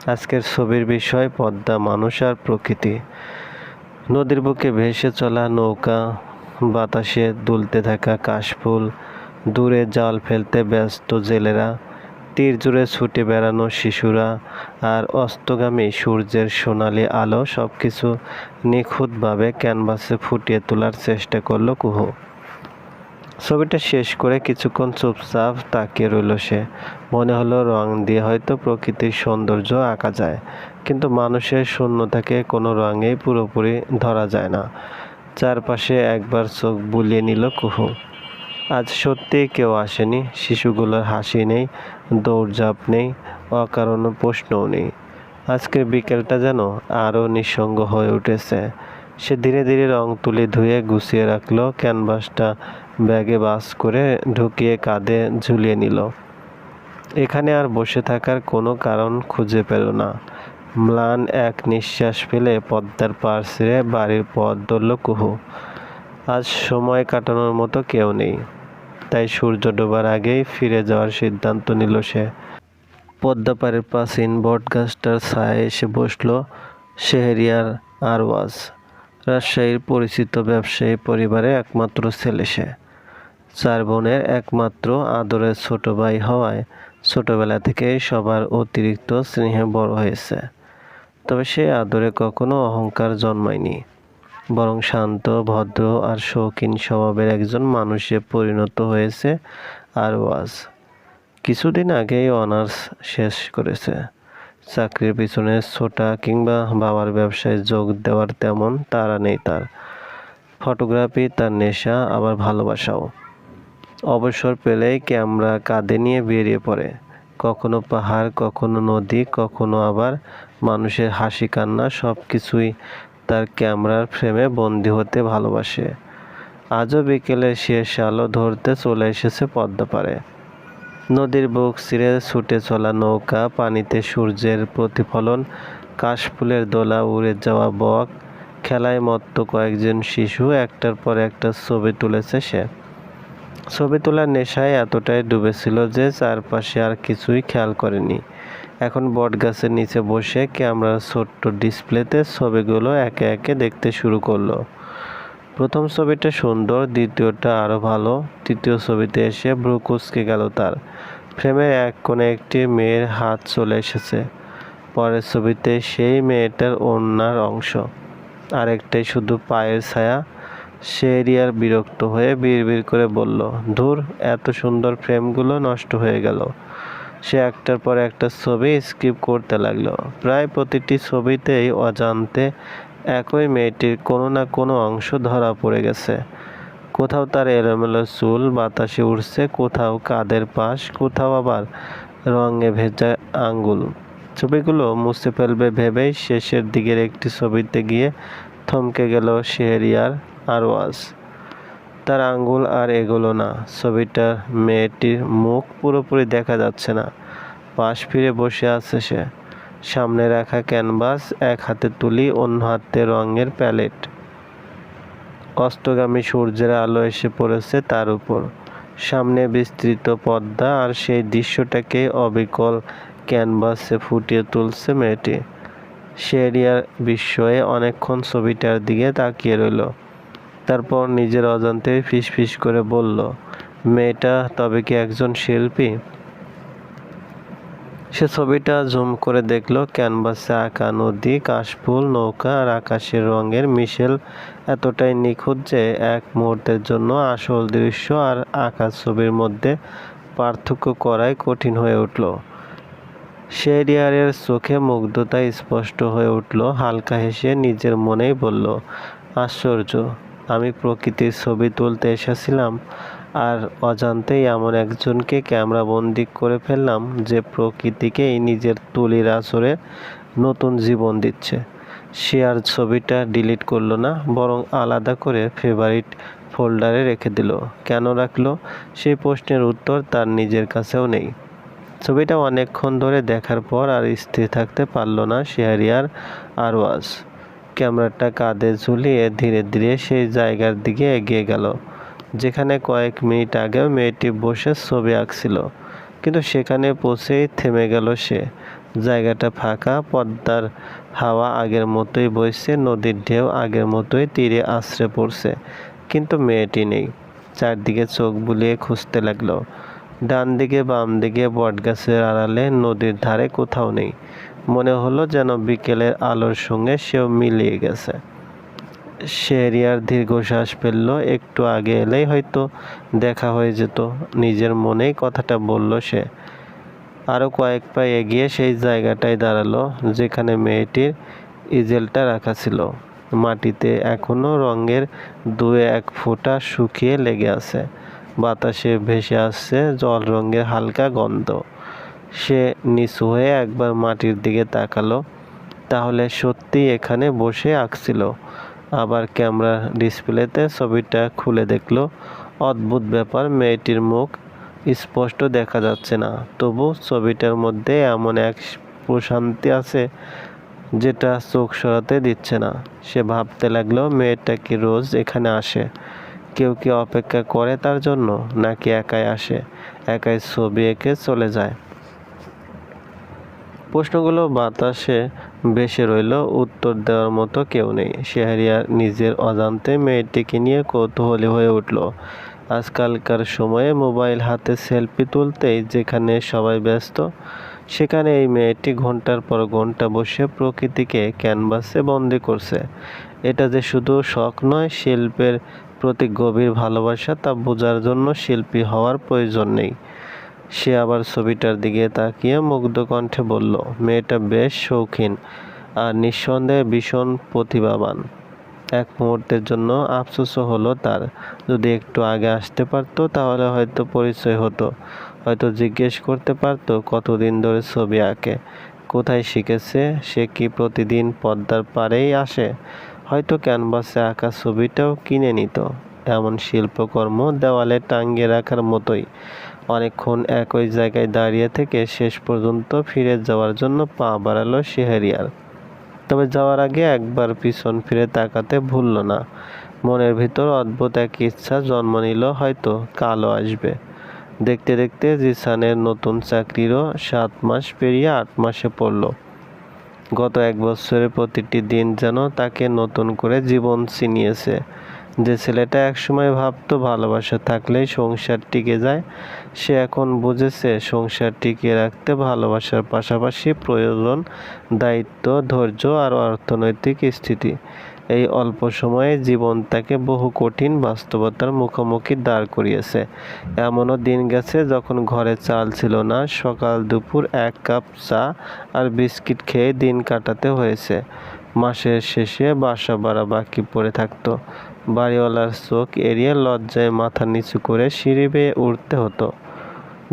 আজকের ছবির বিষয় পদ্মা, মানুষ আর প্রকৃতি। নদীর বুকে ভেসে চলা নৌকা, বাতাসে দুলতে থাকা কাশফুল, দূরে জাল ফেলতে ব্যস্ত জেলেরা, তীর জুড়ে ছুটে বেড়ানো শিশুরা, আর অস্তগামী সূর্যের সোনালি আলো সবকিছু নিখুঁতভাবে ক্যানভাসে ফুটিয়ে তোলার চেষ্টা করলো কুহু। ছবিটা শেষ করে কিছুক্ষণ চুপচাপ তাকিয়ে রইল সে। মনে হলো রং দিয়ে হয়তো প্রকৃতির সৌন্দর্য আঁকা যায়, কিন্তু মানুষের শূন্যতাকে কোনো রঙেই পুরোপুরি ধরা যায় না। চারপাশে একবার চোখ বুলিয়ে নিল কুহু। আজ সত্যিই কেউ আসেনি। শিশুগুলোর হাসি নেই, দৌড়ঝাঁপ নেই, অকারণে প্রশ্নও নেই। আজকের বিকেলটা যেন আরও নিঃসঙ্গ হয়ে উঠেছে। সে ধীরে ধীরে রং তুলি ধুয়ে গুছিয়ে রাখলো, ক্যানভাসটা ব্যাগে বাস করে ঢুকিয়ে কাঁধে ঝুলিয়ে নিল। এখানে আর বসে থাকার কোনো কারণ খুঁজে পেল না। ম্লান এক নিঃশ্বাস ফেলে পদ্মার পাড় ছেড়ে বাড়ির পথ ধরল কুহু। আজ সময় কাটানোর মতো কেউ নেই, তাই সূর্য ডোবার আগেই ফিরে যাওয়ার সিদ্ধান্ত নিল সে। পদ্মা পাড়ের প্রাচীন বটগাছটার ছায়ায় এসে বসল শেহরিয়ার আরওয়াজ। রাজশাহীর পরিচিত ব্যবসায়ী পরিবারের একমাত্র ছেলে সে। চার বোনের একমাত্র আদরের ছোট ভাই হওয়ায় ছোটবেলা থেকেই সবার অতিরিক্ত স্নেহে বড় হয়েছে। তবে সে আদরে কখনো অহংকার জন্মায়নি, বরং শান্ত, ভদ্র আর শৌখিন স্বভাবের একজন মানুষে পরিণত হয়েছে আরওয়াজ। কিছুদিন আগেই অনার্স শেষ করেছে। চাকরির পিছনে ছোটা কিংবা বাবার ব্যবসায় যোগ দেওয়ার তেমন তাড়া নেই তার। ফটোগ্রাফি তার নেশা, আবার ভালোবাসাও। অবসর পেলেই ক্যামেরা কাঁধে নিয়ে বেরিয়ে পড়ে। কখনো পাহাড়, কখনো নদী, কখনো আবার মানুষের হাসি কান্না, সব কিছুই তার ক্যামেরার ফ্রেমে বন্দি হতে ভালোবাসে। আজও বিকেলে শেষ আলো ধরতে চলে এসেছে পদ্মা পাড়ে। নদীর বুক চিরে ছুটে চলা নৌকা, পানিতে সূর্যের প্রতিফলন, কাশফুলের দোলা, উড়ে যাওয়া বক, খেলায় মত্ত কয়েকজন শিশু, একটার পর একটা ছবি তুলেছে সে। ছবি তোলার নেশায় এতটাই ডুবেছিল যে চারপাশে আর কিছুই খেয়াল করেনি। এখন বটগাছের নিচে বসে ক্যামেরার ছোট্ট ডিসপ্লেতে ছবিগুলো একে একে দেখতে শুরু করলো। প্রথম ছবিটা সুন্দর, দ্বিতীয়টা আরও ভালো, তৃতীয় ছবিতে এসে ভ্রু কুঁচকে গেল তার। ফ্রেমের এক কোণে একটি মেয়ের হাত চলে এসেছে। পরের ছবিতে সেই মেয়েটার ওড়নার অংশ, আরেকটাই শুধু পায়ের ছায়া। শেহরিয়ার বিরক্ত হয়ে বিড়বিড় করে বলল, ধুর, এত সুন্দর ফ্রেমগুলো নষ্ট হয়ে গেল। সে একটার পর একটা ছবি স্কিপ করতে লাগলো। প্রায় প্রতিটি ছবিতেই অজান্তে একই মেয়েটির কোনো না কোনো অংশ ধরা পড়ে গেছে। কোথাও তার এলোমেলো চুল বাতাসে উড়ছে, কোথাও কাঁধের পাশ, কোথাও আবার রঙে ভেজা আঙ্গুল। ছবিগুলো মুছে ফেলবে ভেবেই শেষের দিকের একটি ছবিতে গিয়ে থমকে গেল শেহরিয়ার আরওয়াজ। তার আঙ্গুল আর এগোলো না। ছবিটার মেয়েটির মুখ পুরোপুরি দেখা যাচ্ছে না। পাশ ফিরে বসে আছে সে। সামনে রাখা ক্যানভাস, এক হাতে তুলি, অন্য হাতে রঙের প্যালেট। অস্তগামী সূর্যের আলো এসে পড়েছে তার উপর। সামনে বিস্তৃত পদ্মা, আর সেই দৃশ্যটাকে অবিকল ক্যানভাসে ফুটিয়ে তুলছে মেয়েটি। শেহরিয়ার বিস্ময়ে অনেকক্ষণ ছবিটার দিকে তাকিয়ে রইল। তারপর নিজের অজান্তেই ফিসফিস করে বলল, মেয়েটা তবে কি একজন শিল্পী? সে ছবিটা জুম করে দেখল। ক্যানভাসে আঁকা নদী, কাশফুল, নৌকা আর আকাশের রঙের মিশেল এতটাই নিখুঁত যে এক মুহূর্তের জন্য আসল দৃশ্য আর আঁকা ছবির মধ্যে পার্থক্য করাই কঠিন হয়ে উঠল। শেহরিয়ারের চোখে মুগ্ধতা স্পষ্ট হয়ে উঠল। হালকা হেসে নিজের মনেই বলল, আশ্চর্য, আমি প্রকৃতির ছবি তুলতে এসেছিলাম, আর অজান্তেই এমন একজনকে ক্যামেরাবন্দি করে ফেললাম যে প্রকৃতিকেই নিজের তুলির আঁচড়ে নতুন জীবন দিচ্ছে। সে আর ছবিটা ডিলিট করলো না, বরং আলাদা করে ফেভারিট ফোল্ডারে রেখে দিল। কেন রাখলো সেই প্রশ্নের উত্তর তার নিজের কাছেও নেই। ছবিটা অনেকক্ষণ ধরে দেখার পর আর স্থির থাকতে পারল না শেহরিয়ার আরওয়াজ। ক্যামেরাটা কাঁধে ঝুলিয়ে ধীরে ধীরে সেই জায়গার দিকে এগিয়ে গেল যেখানে কয়েক মিনিট আগেও মেয়েটি বসে ছবি আঁকছিল। কিন্তু সেখানে পৌঁছেই থেমে গেল সে। জায়গাটা ফাঁকা, পদ্মার হাওয়া আগের মতোই বইছে, নদীর ঢেউ আগের মতোই তীরে আছড়ে পড়ছে, কিন্তু মেয়েটি নেই। চারদিকে চোখ বুলিয়ে খুঁজতে লাগলো। ডান দিকে, বাম দিকে, বটগাছের আড়ালে, নদীর ধারে কোথাও নেই। মনে হলো যেন বিকেলের আলোর সঙ্গে সেও মিলিয়ে গেছে। শেহরিয়ার দীর্ঘশ্বাস ফেলল। একটু আগে এলেই হয়তো দেখা হয়ে যেত, নিজের মনেই কথাটা বলল সে। আরও কয়েক পা এগিয়ে সেই জায়গাটায় দাঁড়ালো যেখানে মেয়েটির ইজেলটা রাখা ছিল। মাটিতে এখনো রঙের দুয়ে এক ফোঁটা শুকিয়ে লেগে আছে। বাতাসে ভেসে আসছে জল রঙের হালকা গন্ধ। সে নিচু হয়ে একবার মাটির দিকে তাকালো। তাহলে সত্যি এখানে বসে আঁকছিল। আবার ক্যামেরা ডিসপ্লেতে ছবিটা খুলে দেখলো। অদ্ভুত ব্যাপার, মেয়েটির মুখ স্পষ্ট দেখা যাচ্ছে না, তবু ছবিটার মধ্যে এমন এক প্রশান্তি আছে যেটা চোখ সরাতে দিচ্ছে না। সে ভাবতে লাগলো, মেয়েটা কি রোজ এখানে আসে? কেউ কি অপেক্ষা করে তার জন্য, নাকি একাই আসে, একাই ছবি এঁকে চলে যায়? প্রশ্নগুলো বাতাসে ভেসে রইল, উত্তর দেওয়ার মতো কেউ নেই। শেহরিয়ার নিজের অজান্তে মেয়েটিকে নিয়ে কৌতূহলী হয়ে উঠল। আজকালকার সময়ে মোবাইল হাতে সেলফি তুলতেই যেখানে সবাই ব্যস্ত, সেখানে এই মেয়েটি ঘন্টার পর ঘন্টা বসে প্রকৃতিকে ক্যানভাসে বন্দি করছে। এটা যে শুধু শখ নয়, শিল্পের প্রতি গভীর ভালোবাসা, তা বোঝার জন্য শিল্পী হওয়ার প্রয়োজন নেই। সে আবার ছবিটার দিকে তাকিয়ে মুগ্ধ কণ্ঠে বলল, মেয়েটা বেশ শৌখিন আর নিঃসন্দেহে ভীষণ প্রতিভাবান। এক মুহূর্তের জন্য আফসোসও হলো তার। যদি একটু আগে আসতে পারতো তাহলে হয়তো পরিচয় হতো, হয়তো জিজ্ঞেস করতে পারতো কতদিন ধরে ছবি আঁকে, কোথায় শিখেছে। সে কি প্রতিদিন পদ্মার পাড়েই আসে? হয়তো ক্যানভাসে আঁকা ছবিটাও কিনে নিত। এমন শিল্পকর্ম দেওয়ালে টাঙিয়ে রাখার মতোই। অনেকক্ষণ একই জায়গায় দাঁড়িয়ে থেকে শেষ পর্যন্ত ফিরে যাওয়ার জন্য পা বাড়ালো শেহরিয়ার। তবে যাওয়ার আগে একবার পিছন ফিরে তাকাতে ভুলল না। মনের ভিতর অদ্ভুত এক ইচ্ছা জন্ম নিল, হয়তো কালও আসবে। দেখতে দেখতে জিসানের নতুন চাকরিরও 7 মাস পেরিয়ে 8 মাসে পড়ল। গত 1 বছরের প্রতিটি দিন যেন তাকে নতুন করে জীবন ছিনিয়েছে। যে ছেলেটা একসময় ভাবতো ভালোবাসা থাকলেই সংসার টিকে যায়, সে এখন বুঝেছে সংসার টিকিয়ে রাখতে ভালোবাসার পাশাপাশি প্রয়োজন দায়িত্ব, ধৈর্য আর অর্থনৈতিক স্থিতি। এই অল্প সময়ে জীবন তাকে বহু কঠিন বাস্তবতার মুখোমুখি দাঁড় করিয়েছে। এমনও দিন গেছে যখন ঘরে চাল ছিল না, সকাল দুপুর 1 কাপ চা আর বিস্কিট খেয়ে দিন কাটাতে হয়েছে। মাসের শেষে বাসা ভাড়া বাকি পড়ে থাকতো। বাড়িওয়ালার চোখ এড়িয়ে লজ্জায় মাথা নিচু করে সিঁড়ি বেয়ে উঠতে হতো।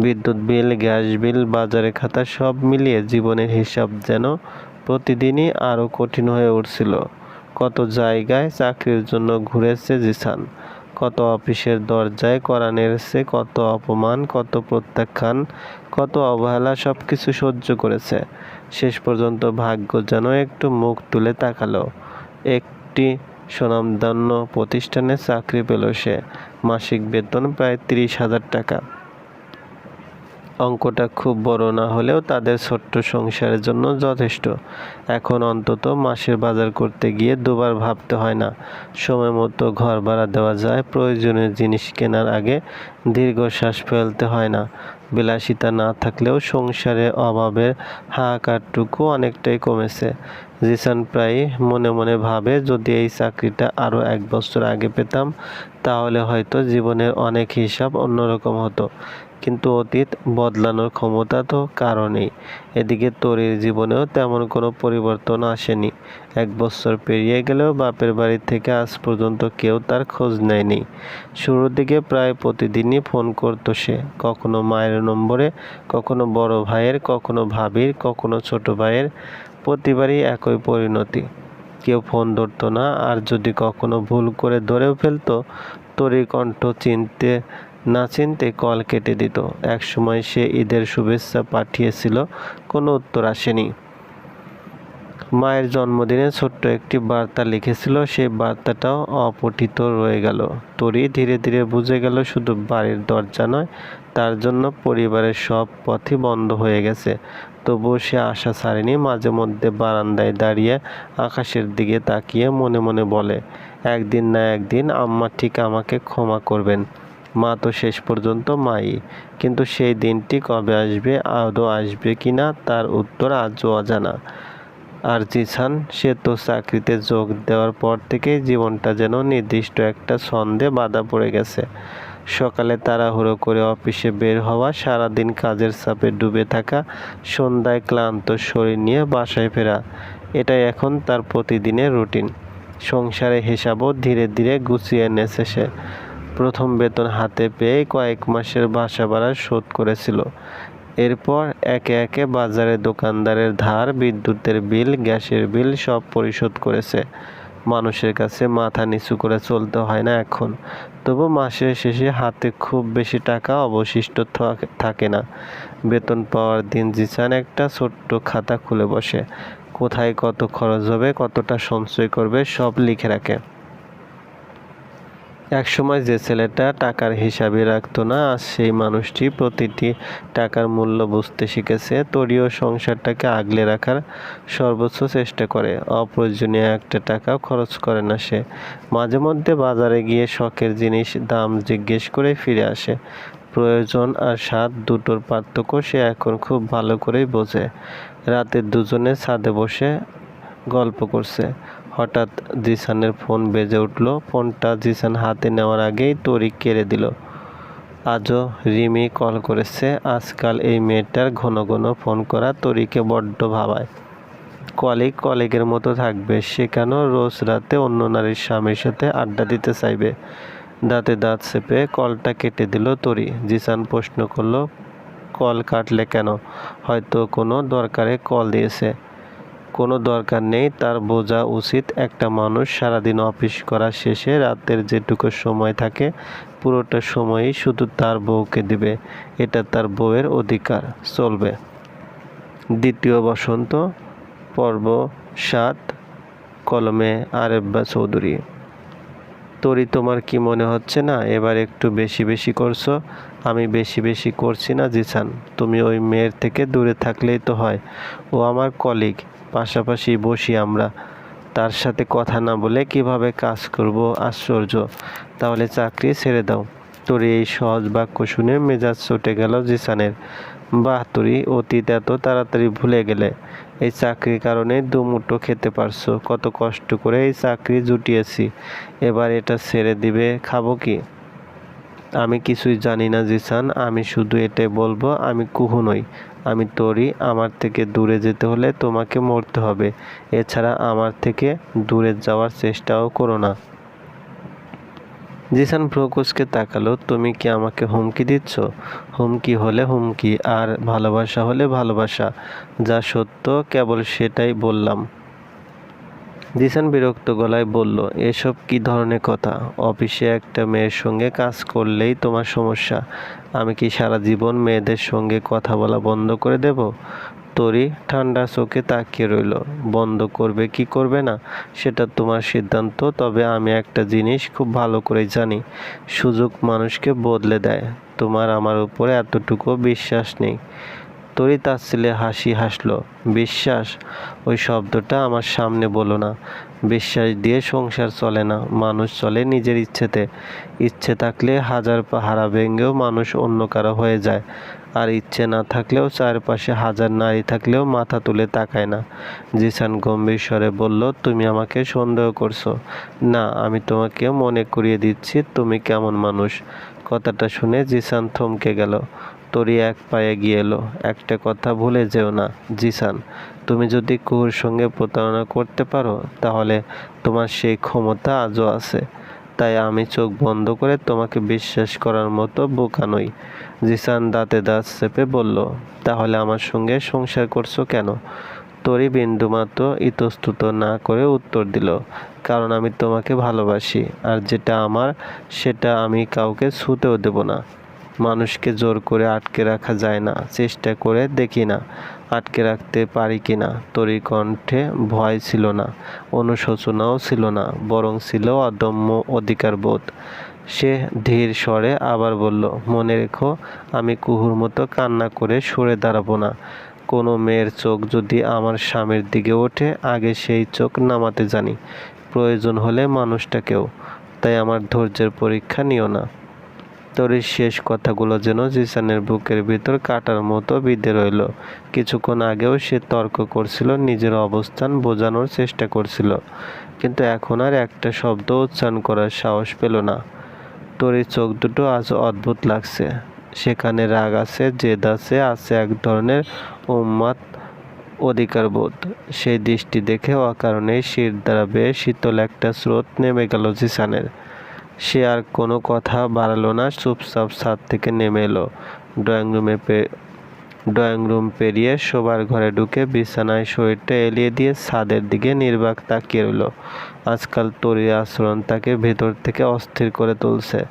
বিদ্যুৎ বিল, গ্যাস বিল, বাজারের খাতা সব মিলিয়ে জীবনের হিসাব যেন প্রতিদিনই আরও কঠিন হয়ে উঠছিল। কত জায়গায় চাকরির জন্য ঘুরেছে জিসান, কত অফিসের দরজায় কড়া নেড়েছে, কত অপমান, কত প্রত্যাখ্যান, কত অবহেলা, সবকিছু সহ্য করেছে। শেষ পর্যন্ত ভাগ্য যেন একটু মুখ তুলে তাকালো। একটি স্বনামধন্য প্রতিষ্ঠানে চাকরি পেল সে। মাসিক বেতন প্রায় 30,000 টাকা। অঙ্কটা খুব বড় না হলেও তাদের ছোট্ট সংসারের জন্য যথেষ্ট। এখন অন্তত মাসের বাজার করতে গিয়ে দুবার ভাবতে হয় না। সময় মতো ঘর ভাড়া দেওয়া যায়, প্রয়োজনীয় জিনিস কেনার আগে দীর্ঘশ্বাস ফেলতে হয় না। বিলাসিতা না থাকলেও সংসারে অভাবের হাহাকারটুকু অনেকটাই কমেছে। জিসান প্রায় মনে মনে ভাবে, যদি এই চাকরিটা আরও 1 বছর আগে পেতাম তাহলে হয়তো জীবনের অনেক হিসাব অন্যরকম হতো। কিন্তু অতীত বদলানোর ক্ষমতা তো কারও নেই। এদিকে তরির জীবনেও তেমন কোনো পরিবর্তন আসেনি। 1 বছর পেরিয়ে গেলেও বাপের বাড়ি থেকে আজ পর্যন্ত কেউ তার খোঁজ নেয়নি। শুরুর দিকে প্রায় প্রতিদিনই ফোন করতো সে, কখনো মায়ের নম্বরে, কখনো বড় ভাইয়ের, কখনো ভাবির, কখনো ছোট ভাইয়ের। প্রতিবারই একই পরিণতি, কেউ ফোন ধরতো না। আর যদি কখনো ভুল করে ধরেও ফেলতো, তরির কণ্ঠ চিনতে না চিনতে কল কেটে দিত। একসময় সে ঈদের শুভেচ্ছা পাঠিয়েছিল, কোনো উত্তর আসেনি। মায়ের জন্মদিনে ছোট্ট একটি বার্তা লিখেছিল, সেই বার্তাটাও অপঠিত রয়ে গেল। তরি ধীরে ধীরে বুঝে গেল শুধু বাড়ির দরজা নয়, তার জন্য পরিবারের সব পথই বন্ধ হয়ে গেছে। তবুও সে আশা ছাড়েনি। মাঝে মধ্যে বারান্দায় দাঁড়িয়ে আকাশের দিকে তাকিয়ে মনে মনে বলে, একদিন না একদিন আম্মা ঠিক আমাকে ক্ষমা করবেন। মা তো শেষ পর্যন্ত মাই। কিন্তু সেই দিনটি কবে আসবে, আদৌ আসবে কিনা, তার উত্তর আজও অজানা। আর জিসান, সে তো চাকরিতে যোগ দেওয়ার পর থেকেই জীবনটা যেন নির্দিষ্ট একটা ছন্দে বাঁধা পড়ে গেছে। সকালে তাড়াহুড়ো করে অফিসে বের হওয়া, সারাদিন কাজের চাপে ডুবে থাকা, সন্ধ্যায় ক্লান্ত শরীর নিয়ে বাসায় ফেরা, এটাই এখন তার প্রতিদিনের রুটিন। সংসারের হিসাবও ধীরে ধীরে গুছিয়ে এনেছে সে। প্রথম বেতন হাতে পেয়ে কয়েক মাসের বাসা ভাড়া শোধ করেছিল। এরপর একে একে বাজারে দোকানদারের ধার, বিদ্যুতের বিল, গ্যাসের বিল সব পরিশোধ করেছে। মানুষের কাছে মাথা নিচু করে চলতে হয় না এখন। তবু মাসের শেষে হাতে খুব বেশি টাকা অবশিষ্ট থাকে না। বেতন পাওয়ার দিন জিসান একটা ছোট্ট খাতা খুলে বসে। কোথায় কত খরচ হবে, কতটা সঞ্চয় করবে, সব লিখে রাখে। একসময় যে ছেলেটা টাকার হিসাবই রাখতো না, আজ সেই মানুষটি প্রতিটি টাকার মূল্য বুঝতে শিখেছে। তরিও সংসারটাকে আগলে রাখার সর্বোচ্চ চেষ্টা করে। অপ্রয়োজনীয় একটা টাকাও খরচ করে না সে। মাঝে মধ্যে বাজারে গিয়ে শখের জিনিস দাম জিজ্ঞেস করে ফিরে আসে। প্রয়োজন আর স্বাদ দুটোর পার্থক্য সে এখন খুব ভালো করেই বোঝে। রাতে দুজনে ছাদে বসে গল্প করছে। হঠাৎ জিসানের ফোন বেজে উঠল। ফোনটা জিসান হাতে নেওয়ার আগেই তরি কেড়ে দিল। আজও রিমি কল করেছে। আজকাল এই মেয়েটার ঘন ঘন ফোন করা তরিকে বড্ড ভাবায়। কলিগের মতো থাকবে, সে কেন রোজ রাতে অন্য নারীর স্বামীর সাথে আড্ডা দিতে চাইবে? দাঁতে দাঁত চেপে কলটা কেটে দিল তরি। জিসান প্রশ্ন করলো, কল কাটলে কেন? হয়তো কোনো দরকারে কল দিয়েছে। কোনো দরকার নেই, তার বোঝা উচিত একটা মানুষ সারাদিন অফিস করা শেষে রাতের যেটুকু সময় থাকে পুরোটা সময়ই শুধু তার বউকে দিবে। এটা তার বউয়ের অধিকার। চলবে। দ্বিতীয় বসন্ত, পর্ব ৭। কলমে আরেব্বা চৌধুরী। তরি, তোমার কি মনে হচ্ছে না এবার একটু বেশি বেশি করছো? আমি বেশি বেশি করছি না জিসান। তুমি ওই মেয়ের থেকে দূরে থাকলেই তো হয়। ও আমার কলিগ, পাশাপাশি বসি আমরা। তার সাথে কথা না বলে কিভাবে কাজ করব? আশ্চর্য। তাহলে চাকরি ছেড়ে দাও। তরি এই সহজ বাক্য শুনে মেজাজ চটে গেল জিসানের। বাহ তরি, অতীত এত তাড়াতাড়ি ভুলে গেলে। এই চাকরির কারণে দুমুঠো খেতে পারছো। কত কষ্ট করে এই চাকরি জুটিয়েছি, এবার এটা ছেড়ে দিবে? খাবো কি? আমি কিছুই জানি না জিসান, আমি শুধু এটাই বলবো, আমি কুহু নই, আমি তরি। আমার থেকে দূরে যেতে হলে তোমাকে মরতে হবে। এছাড়া আমার থেকে দূরে যাওয়ার চেষ্টাও করো না। জিসান ভ্রু কুঁচকে তাকালো। তুমি কি আমাকে হুমকি দিচ্ছ? হুমকি হলে হুমকি, আর ভালোবাসা হলে ভালোবাসা। যা সত্য কেবল সেটাই বললাম। জিসান বিরক্ত গলায় বলল, এসব কি ধরনের কথা? অফিসে একটা মেয়ের সঙ্গে কাজ করলেই তোমার সমস্যা? আমি কি সারা জীবন মেয়েদের সঙ্গে কথা বলা বন্ধ করে দেব? তরি ঠান্ডা চোখে তাকিয়ে রইল। বন্ধ করবে কি করবে না সেটা তোমার সিদ্ধান্ত। তবে আমি একটা জিনিস খুব ভালো করে জানি, সুযোগ মানুষকে বদলে দেয়। তোমার আমার উপরে এতটুকু বিশ্বাস নেই? তরি তাচ্ছিল্যে হাসি হাসল। বিশ্বাস? ওই শব্দটা আমার সামনে বলো না। বিশ্বাস দিয়ে সংসার চলে না, মানুষ চলে নিজের ইচ্ছেতে। ইচ্ছে থাকলে হাজার পাহারা ভেঙেও মানুষ অন্য কারো হয়ে যায়। আর ইচ্ছে না থাকলেও চারপাশে হাজার নারী থাকলেও মাথা তুলে তাকায় না। জিসান গম্ভীর স্বরে বলল, তুমি আমাকে সন্দেহ করছো? না, আমি তোমাকে মনে করিয়ে দিচ্ছি তুমি কেমন মানুষ। কথাটা শুনে জিসান থমকে গেল। তরি এক পায়ে গিয়ে এলো। একটা কথা ভুলে যেও না জিসান, তুমি যদি কুহুর সঙ্গে প্রতারণা করতে পারো তাহলে তোমার সেই ক্ষমতা আজও আছে। তাই আমি চোখ বন্ধ করে তোমাকে বিশ্বাস করার মতো বোকা নই। জিসান দাঁতে দাঁত চেপে বলল, তাহলে আমার সঙ্গে সংসার করছো কেন? তরি বিন্দুমাত্র ইতস্তত না করে উত্তর দিল, কারণ আমি তোমাকে ভালোবাসি, আর যেটা আমার সেটা আমি কাউকে ছুঁতেও দেব না। মানুষকে জোর করে আটকে রাখা যায় না, চেষ্টা করে দেখি না। আটকে রাখতে পারি কিনা। তরীর কণ্ঠে ভয় ছিল না, অনুশোচনাও ছিল না, বরং ছিল অদম্য অধিকারবোধ। সে ধীর স্বরে আবার বলল, মনে রেখো, আমি কুহুর মতো কান্না করে সরে দাঁড়াবো না। কোনো মেয়ের চোখ যদি আমার স্বামীর দিকে ওঠে, আগে সেই চোখ নামাতে জানি, প্রয়োজন হলে মানুষটাকেও। তাই আমার ধৈর্যের পরীক্ষা নিও না। তরীর শেষ কথাগুলো যেন জিসানের বুকের ভিতর কাটার মতো বিঁধে রইল। কিছুক্ষণ আগেও সে তর্ক করছিল, নিজের অবস্থান বোঝানোর চেষ্টা করছিল, কিন্তু এখন আর একটা শব্দ উচ্চারণ করার সাহস পেল না। তরীর চোখ দুটো আজ অদ্ভুত লাগছে। সেখানে রাগ আছে, জেদ আছে, আছে এক ধরনের উন্মাদ অধিকারবোধ। সেই দৃষ্টি দেখে অকারণেই শির দ্বারা বেয়ে শীতল একটা স্রোত নেমে গেল জিসানের। সে আর কোনো কথা বাড়ালো না, চুপচাপ ছাদ থেকে নেমে এলো। ড্রয়িং রুম পেরিয়ে শোবার ঘরে ঢুকে বিছানায় শরীরটা এলিয়ে দিয়ে ছাদের দিকে নির্বাক তাকিয়ে রইল। আজকাল তরীর আচরণ তাকে ভেতর থেকে অস্থির করে তুলছে।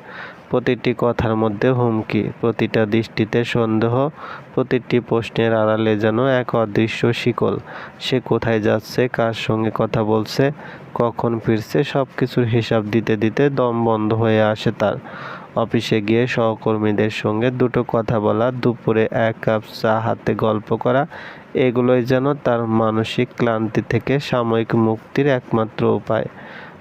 প্রতিটি কথার মধ্যে হুমকি, প্রতিটা দৃষ্টিতে সন্দেহ, প্রতিটি প্রশ্নের আড়ালে যেন এক অদৃশ্য শিকল। সে কোথায় যাচ্ছে, কার সঙ্গে কথা বলছে, কখন ফিরছে, সব কিছুর হিসাব দিতে দিতে দম বন্ধ হয়ে আসে তার। অফিসে গিয়ে সহকর্মীদের সঙ্গে দুটো কথা বলা, দুপুরে এক কাপ চা হাতে গল্প করা, এগুলোই যেন তার মানসিক ক্লান্তি থেকে সাময়িক মুক্তির একমাত্র উপায়।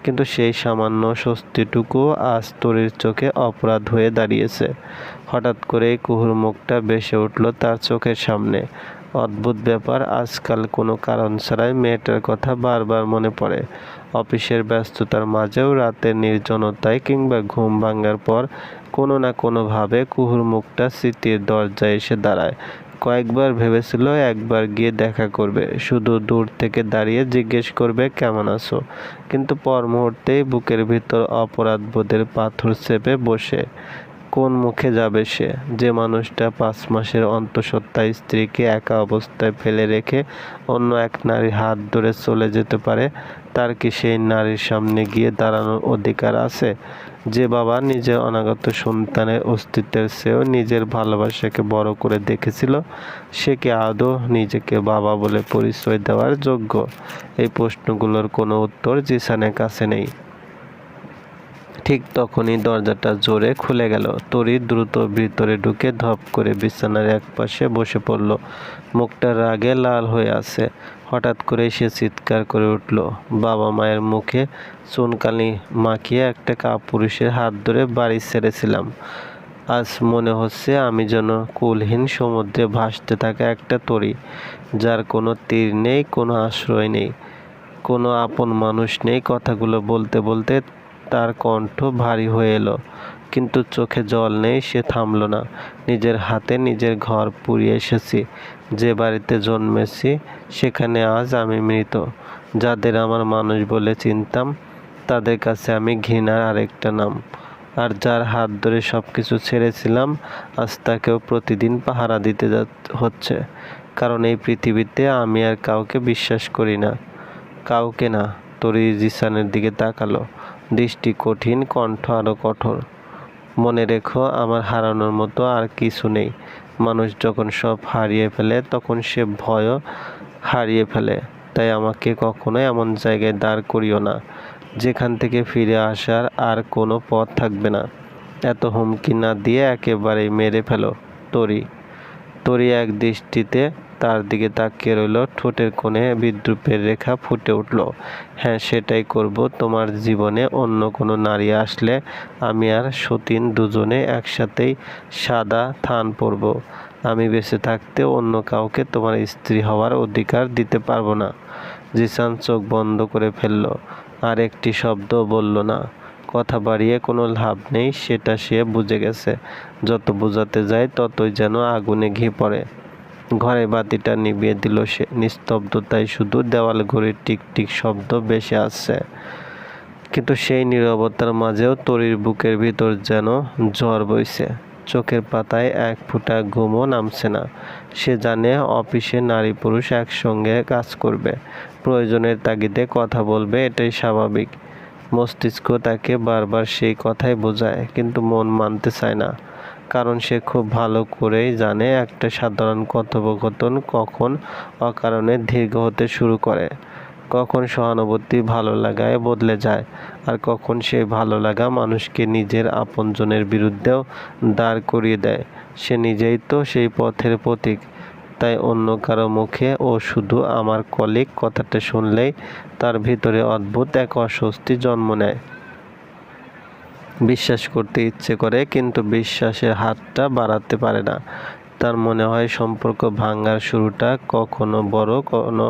কিন্তু সেই সামান্য স্বস্তিটুকু আজ তরীর চোখে অপরাধ হয়ে দাঁড়িয়েছে। হঠাৎ করেই কুহুর মুখটা ভেসে উঠল তার চোখের সামনে। অদ্ভুত ব্যাপার, আজকাল কোনো কারণ ছাড়াই মেয়েটার কথা বারবার মনে পড়ে। অফিসের ব্যস্ততার মাঝেও, রাতের নির্জনতায় কিংবা ঘুম ভাঙার পর কোনো না কোনোভাবে কুহুর মুখটা স্মৃতির দরজায় এসে দাঁড়ায়। কয়েকবার ভেবেছিল একবার গিয়ে দেখা করবে, শুধু দূর থেকে দাঁড়িয়ে জিজ্ঞেস করবে কেমন আছো, কিন্তু পর মুহূর্তেই বুকের ভিতর অপরাধবোধের পাথর চেপে বসে। কোন মুখে যাবে সে, যে মানুষটা 5 মাসের অন্তঃসত্ত্বা স্ত্রীকে একা অবস্থায় ফেলে রেখে অন্য এক নারীর হাত ধরে চলে যেতে পারে? তার কি সেই নারীর সামনে গিয়ে দাঁড়ানোর অধিকার আছে? যে বাবা নিজের অনাগত সন্তানের অস্তিত্বের চেয়েও নিজের ভালোবাসাকে বড় করে দেখেছিল, সে কি আদৌ নিজেকে বাবা বলে পরিচয় দেওয়ার যোগ্য? এই প্রশ্নগুলোর কোনো উত্তর জিসানের কাছে নেই। ঠিক তখনই দরজাটা জোরে খুলে গেল। তরী দ্রুত ভিতরে ঢুকে ধপ করে বিছানার একপাশে বসে পড়ল। মুখটা রাগে লাল হয়ে আছে। হঠাৎ করে সে চিৎকার করে উঠল, বাবা মায়ের মুখে চুনকালি মাখিয়ে একটা কাপুরুষের হাত ধরে বাড়ি ছেড়েছিলাম। আজ মনে হচ্ছে আমি যেন কুলহীন সমুদ্রে ভাসতে থাকা একটা তরী, যার কোনো তীর নেই, কোনো আশ্রয় নেই, কোনো আপন মানুষ নেই। কথাগুলো বলতে বলতে তার কণ্ঠ ভারী হয়ে এলো, কিন্তু চোখে জল নেই। সে থামল না। নিজের হাতে নিজের ঘর পুড়িয়ে এসেছি, যে বাড়িতে জন্মেছি সেখানে আজ আমি মৃত। যাদের আমার মানুষ বলে চিনতাম, তাদের কাছে আমি ঘৃণার আরেকটা নাম। আর যার হাত ধরে সব কিছু ছেড়েছিলাম, আজ তাকেও প্রতিদিন পাহারা দিতে হচ্ছে। কারণ এই পৃথিবীতে আমি আর কাউকে বিশ্বাস করি না। কাউকে না। তরী জিসানের দিকে তাকালো, দৃষ্টি কঠিন, কণ্ঠ আরো কঠোর। মনে রেখো, আমার হারানোর মতো আর কিছু নেই। মানুষ যখন সব হারিয়ে ফেলে, তখন সে ভয়ও হারিয়ে ফেলে। তাই আমাকে কখনোই এমন জায়গায় দাঁড় করিও না, যেখান থেকে ফিরে আসার আর কোনো পথ থাকবে না। এত হুমকি না দিয়ে একেবারেই মেরে ফেলো। তরী তরী এক দৃষ্টিতে তার দিকে তাকিয়ে রইল। ঠোঁটের কোণে বিদ্রূপের রেখা ফুটে উঠল। হ্যাঁ, সেটাই করব। তোমার জীবনে অন্য কোনো নারী আসলে আমি আর সতীন দুজনে একসাথেই সাদা থান পরব। আমি বেঁচে থাকতে অন্য কাউকে তোমার স্ত্রী হওয়ার অধিকার দিতে পারবো না। জিসান চোখ বন্ধ করে ফেলল, আর একটি শব্দ বলল না। কথা বাড়িয়ে কোনো লাভ নেই, সেটা সে বুঝে গেছে। যত বোঝাতে যায় ততই যেন আগুনে ঘি পড়ে। ঘরে বাতিটা নিভিয়ে দিল সে। নিস্তব্ধতায় শুধু দেওয়াল ঘড়ির টিকটিক শব্দ ভেসে আসছে। কিন্তু সেই নীরবতার মাঝেও তরীর বুকের ভিতর যেন ঝড় বইছে। চোখের পাতায় এক ফোঁটা ঘুমও নামছে না। সে জানে অফিসে নারী পুরুষ একসঙ্গে কাজ করবে, প্রয়োজনের তাগিদে কথা বলবে, এটাই স্বাভাবিক। মস্তিষ্ক তাকে বারবার সেই কথাই বোঝায়, কিন্তু মন মানতে চায় না। কারণ সে খুব ভালো করেই জানে একটা সাধারণ কথোপকথন কখন অকারণে দীর্ঘ হতে শুরু করে, কখন সহানুভূতি ভালো লাগায় বদলে যায়, আর কখন সেই ভালো লাগা মানুষকে নিজের আপনজনের বিরুদ্ধেও দাঁড় করিয়ে দেয়। সে নিজেই তো সেই পথের প্রতীক। তাই অন্য কারো মুখে ও শুধু আমার কলিগ কথাটা শুনলেই তার ভিতরে অদ্ভুত এক অস্বস্তি জন্ম নেয়। বিশ্বাস করতে ইচ্ছে করে, কিন্তু বিশ্বাসের হাতটা বাড়াতে পারে না। তার মনে হয় সম্পর্ক ভাঙার শুরুটা কখনো বড় কোনো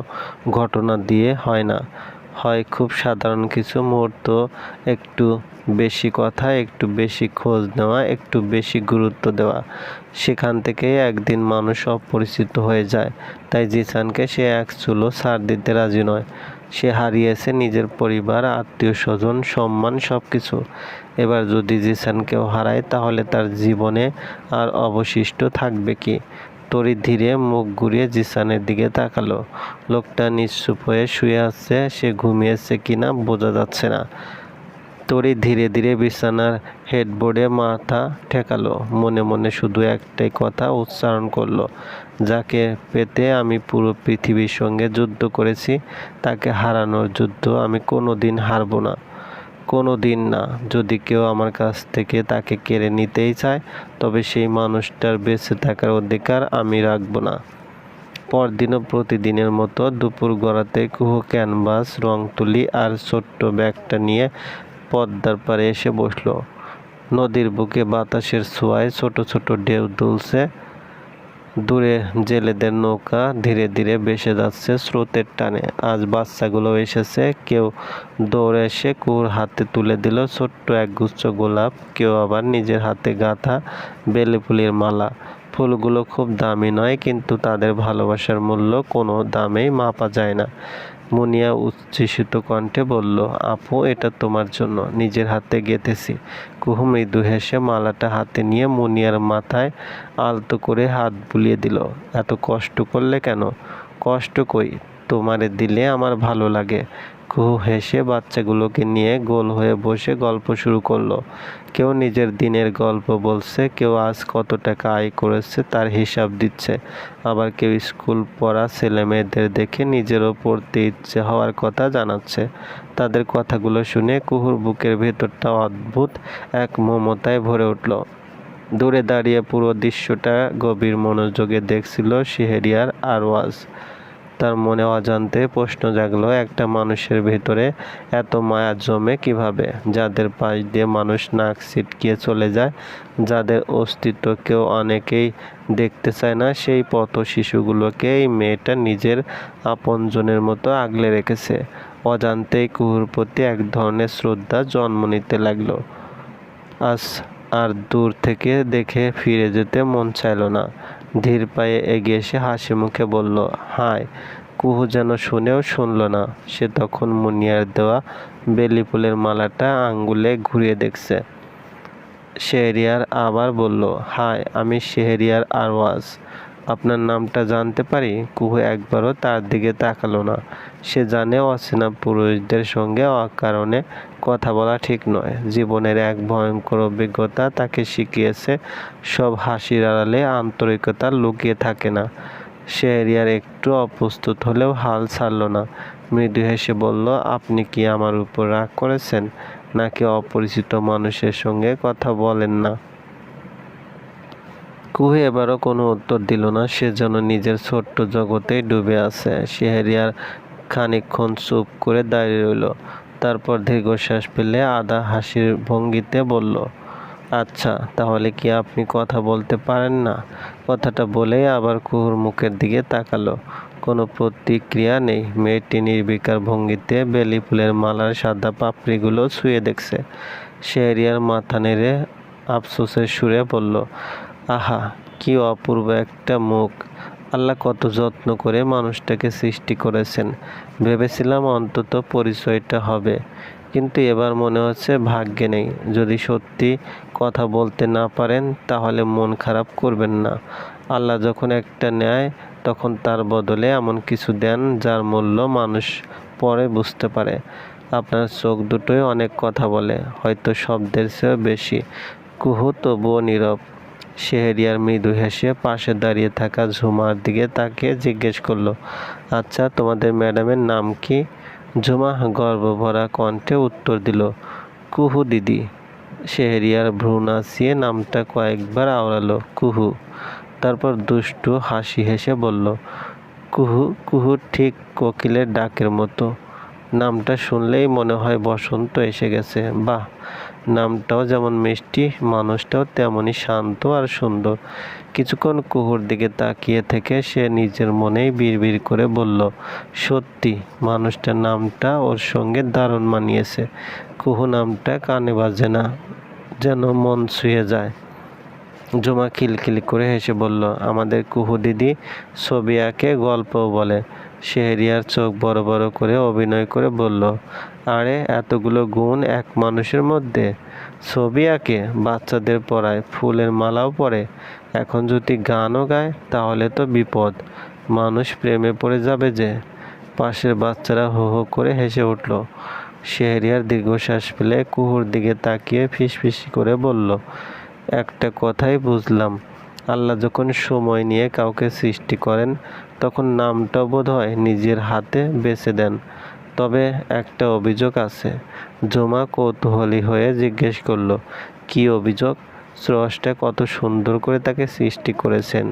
ঘটনা দিয়ে হয় না, হয় খুব সাধারণ কিছু মুহূর্ত, একটু বেশি কথা, একটু বেশি খোঁজ নেওয়া, একটু বেশি গুরুত্ব দেওয়া। সেখান থেকে একদিন মানুষ অপরিচিত হয়ে যায়। তাই জিসানকে সে এক চুলো ছাড় দিতে রাজি নয়। সে হারিয়েছে নিজের পরিবার, আত্মীয় স্বজন, সম্মান, সব কিছু। এবার যদি জিসানকেও হারায় তাহলে তার জীবনে আর অবশিষ্ট থাকবে কি? তরি ধীরে মুখ ঘুরিয়ে জিসানের দিকে তাকালো। লোকটা নিশ্চুপ হয়ে শুয়ে আছে, সে ঘুমিয়েছে কিনা বোঝা যাচ্ছে না। তরি ধীরে ধীরে বিছানার হেডবোর্ডে মাথা ঠেকালো, মনে মনে শুধু একটাই কথা উচ্চারণ করলো, যাকে পেতে আমি পুরো পৃথিবীর সঙ্গে যুদ্ধ করেছি, তাকে হারানোর যুদ্ধ আমি কোনোদিন হারবো না, কোনো দিন না। যদি কেউ আমার কাছ থেকে তাকে কেড়ে নিতেই চায়, তবে সেই মানুষটার বেঁচে থাকার অধিকার আমি রাখবো না। পরদিনও প্রতিদিনের মতো দুপুর গড়াতে কুহু ক্যানভাস, রং তুলি আর ছোট্ট ব্যাগটা নিয়ে পদ্মার পাড়ে এসে বসল। নদীর বুকে বাতাসের ছোঁয়ায় ছোট ছোট ঢেউ দুলছে। দূরে জেলেদের নৌকা ধীরে ধীরে ভেসে যাচ্ছে স্রোতের টানে। আজ বাচ্চাগুলো এসেছে। কেউ দৌড়ে এসে কুহুর হাতে তুলে দিল ছোট্ট একগুচ্ছ গোলাপ, কেউ আবার নিজের হাতে গাঁথা বেলে ফুলের মালা। ফুলগুলো খুব দামি নয়, কিন্তু তাদের ভালোবাসার মূল্য কোনো দামেই মাপা যায় না। মুনিয়া উচ্ছ্বসিত কণ্ঠে বলল, আপু, এটা তোমার জন্য, নিজের হাতে গেঁথেছি। কুহু মৃদু হেসে মালাটা হাতে নিয়ে মুনিয়ার মাথায় আলতো করে হাত বুলিয়ে দিল। এত কষ্ট করলে কেন? কষ্ট কই, তোমারে দিলে আমার ভালো লাগে। কুহু হেসে বাচ্চাগুলোকে নিয়ে গোল হয়ে বসে গল্প শুরু করলো। কেউ নিজের দিনের গল্প বলছে, কেউ আজ কত টাকা আয় করেছে তার হিসাব দিচ্ছে, আবার কেউ স্কুল পড়া ছেলে মেয়েদের দেখে নিজেরও পড়তে ইচ্ছে হওয়ার কথা জানাচ্ছে। তাদের কথাগুলো শুনে কুহুর বুকের ভেতরটা অদ্ভুত এক মমতায় ভরে উঠল। দূরে দাঁড়িয়ে পুরো দৃশ্যটা গভীর মনোযোগে দেখছিল শেহরিয়ার আরওয়াজ। তার মনে অজান্তে প্রশ্ন জাগলো, একটা মানুষের ভেতরে এত মায়া জমে কিভাবে? যাদের পাশ দিয়ে মানুষ নাক ছিটকিয়ে চলে যায়, যাদের অস্তিত্ব কেউ অনেকেই দেখতে চায় না, সেই পথ শিশুগুলোকে এই মেয়েটা নিজের আপনজনের মতো আগলে রেখেছে। অজান্তেই কুহুর প্রতি এক ধরনের শ্রদ্ধা জন্ম নিতে লাগলো। আজ আর দূর থেকে দেখে ফিরে যেতে মন চাইল না। ধীর পায়ে এগিয়ে এসে হাসি মুখে বলল, হায়। কুহু যেন শুনেও শুনল না। সে তখন মুনিয়ার দেওয়া বেলি ফুলের মালাটা আঙ্গুলে ঘুরিয়ে দেখছে। শেহরিয়ার আবার বলল, হায়, আমি শেহরিয়ার আরওয়াজ। আপনার নামটা জানতে পারি? কুহু একবারও তার দিকে তাকালো না। সে জানে অচেনা পুরুষদের সঙ্গে অকারণে কথা বলা ঠিক নয়। জীবনের এক ভয়ঙ্কর অভিজ্ঞতা তাকে শিখিয়েছে, সব হাসির আড়ালে আন্তরিকতা লুকিয়ে থাকে না। শেহরিয়ার একটু অপ্রস্তুত হলেও হাল ছাড়ল না। মৃদু হেসে বলল, আপনি কি আমার উপর রাগ করেছেন, নাকি অপরিচিত মানুষের সঙ্গে কথা বলেন না? কুহু এবারও কোনো উত্তর দিল না। সে যেন নিজের ছোট্ট জগতেই ডুবে আছে। শেহরিয়ার খানিকক্ষণ চুপ করে দাঁড়িয়ে রইল। তারপর দীর্ঘশ্বাস ফেলে আধা হাসির ভঙ্গিতে বলল, আচ্ছা, তাহলে কি আপনি কথা বলতে পারেন না? কথাটা বলেই আবার কুহুর মুখের দিকে তাকালো। কোনো প্রতিক্রিয়া নেই। মেয়েটি নির্বিকার ভঙ্গিতে বেলি ফুলের মালার সাদা পাপড়িগুলো ছুঁয়ে দেখছে। শেহরিয়ার মাথা নেড়ে আফসোসের সুরে বলল, আহা, কি অপূর্ব একটা মুখ! আল্লাহ কত যত্ন করে মানুষটাকে সৃষ্টি করেছেন। ভেবেছিলাম অন্তত পরিচয়টা হবে, কিন্তু এবার মনে হচ্ছে ভাগ্যে নেই। যদি সত্যি কথা বলতে না পারেন তাহলে মন খারাপ করবেন না। আল্লাহ যখন একটা নেয়, তখন তার বদলে এমন কিছু দেন যার মূল্য মানুষ পরে বুঝতে পারে। আপনার চোখ দুটোই অনেক কথা বলে, হয়তো শব্দের চেয়েও বেশি। কুহু তবুও নীরব। শেহরিয়ার মৃদু হেসে পাশে দাঁড়িয়ে থাকা ঝুমার দিকে তাকিয়ে জিজ্ঞেস করলো, আচ্ছা তোমাদের ম্যাডামের নাম কি? ঝুমা গর্বভরা কণ্ঠে উত্তর দিল, কুহু দিদি। শেহরিয়ার ভ্রু নাচিয়ে নামটা কয়েকবার আওড়ালো, কুহু। তারপর দুষ্টু হাসি হেসে বলল, কুহু কুহু, ঠিক কোকিলের ডাকের মতো। নামটা শুনলেই মনে হয় বসন্ত এসে গেছে। বাহ, নামটাও যেমন মিষ্টি, মানুষটাও তেমনই শান্ত আর সুন্দর। কিছুক্ষণ কুহুর দিকে তাকিয়ে থেকে সে নিজের মনেই বিড়বিড় করে বলল, সত্যি মানুষটার নামটা ওর সঙ্গে দারুণ মানিয়েছে। কুহু নামটা কানে বাজে না, যেন মন ছুঁয়ে যায়। ঝুমা খিলখিল করে হেসে বলল, আমাদের কুহু দিদি ছবি আঁকে, গল্পও বলে। শেহরিয়ার চোখ বড় বড় করে অভিনয় করে বলল, আরে এতগুলো গুণ এক মানুষের মধ্যে! ছবি আঁকে, বাচ্চাদের পড়ায়, ফুলের মালাও পরে, এখন যদি গানও গায় তাহলে তো বিপদ, মানুষ প্রেমে পড়ে যাবে যে। পাশের বাচ্চারা হো হো করে হেসে উঠল। শেহরিয়ার দীর্ঘশ্বাস ফেলে কুহুর দিকে তাকিয়ে ফিসফিস করে বলল, একটা কথাই বুঝলাম, আল্লাহ যখন সময় নিয়ে কাউকে সৃষ্টি করেন তখন নামটাও বোধহয় নিজের হাতে বেছে দেন। তবে একটা অভিযোগ আছে। ঝুমা কৌতূহলী হয়ে জিজ্ঞেস করলো, কি অভিযোগ? স্রষ্টা কত সুন্দর করে তাকে সৃষ্টি করেছেন,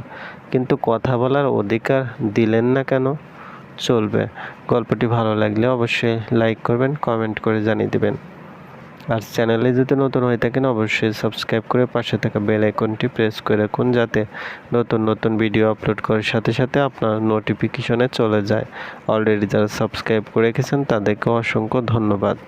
কিন্তু কথা বলার অধিকার দিলেন না কেন? চলবে। গল্পটি ভালো লাগলে অবশ্যই লাইক করবেন, কমেন্ট করে জানিয়ে দেবেন। আর চ্যানেলে যদি নতুন হয়ে থাকেন অবশ্যই সাবস্ক্রাইব করে পাশে থাকা বেল আইকনটি প্রেস করে রাখুন, যাতে নতুন নতুন ভিডিও আপলোড করার সাথে সাথে আপনার নোটিফিকেশনে চলে যায়। অলরেডি যারা সাবস্ক্রাইব করে রেখেছেন তাদেরকে অসংখ্য ধন্যবাদ।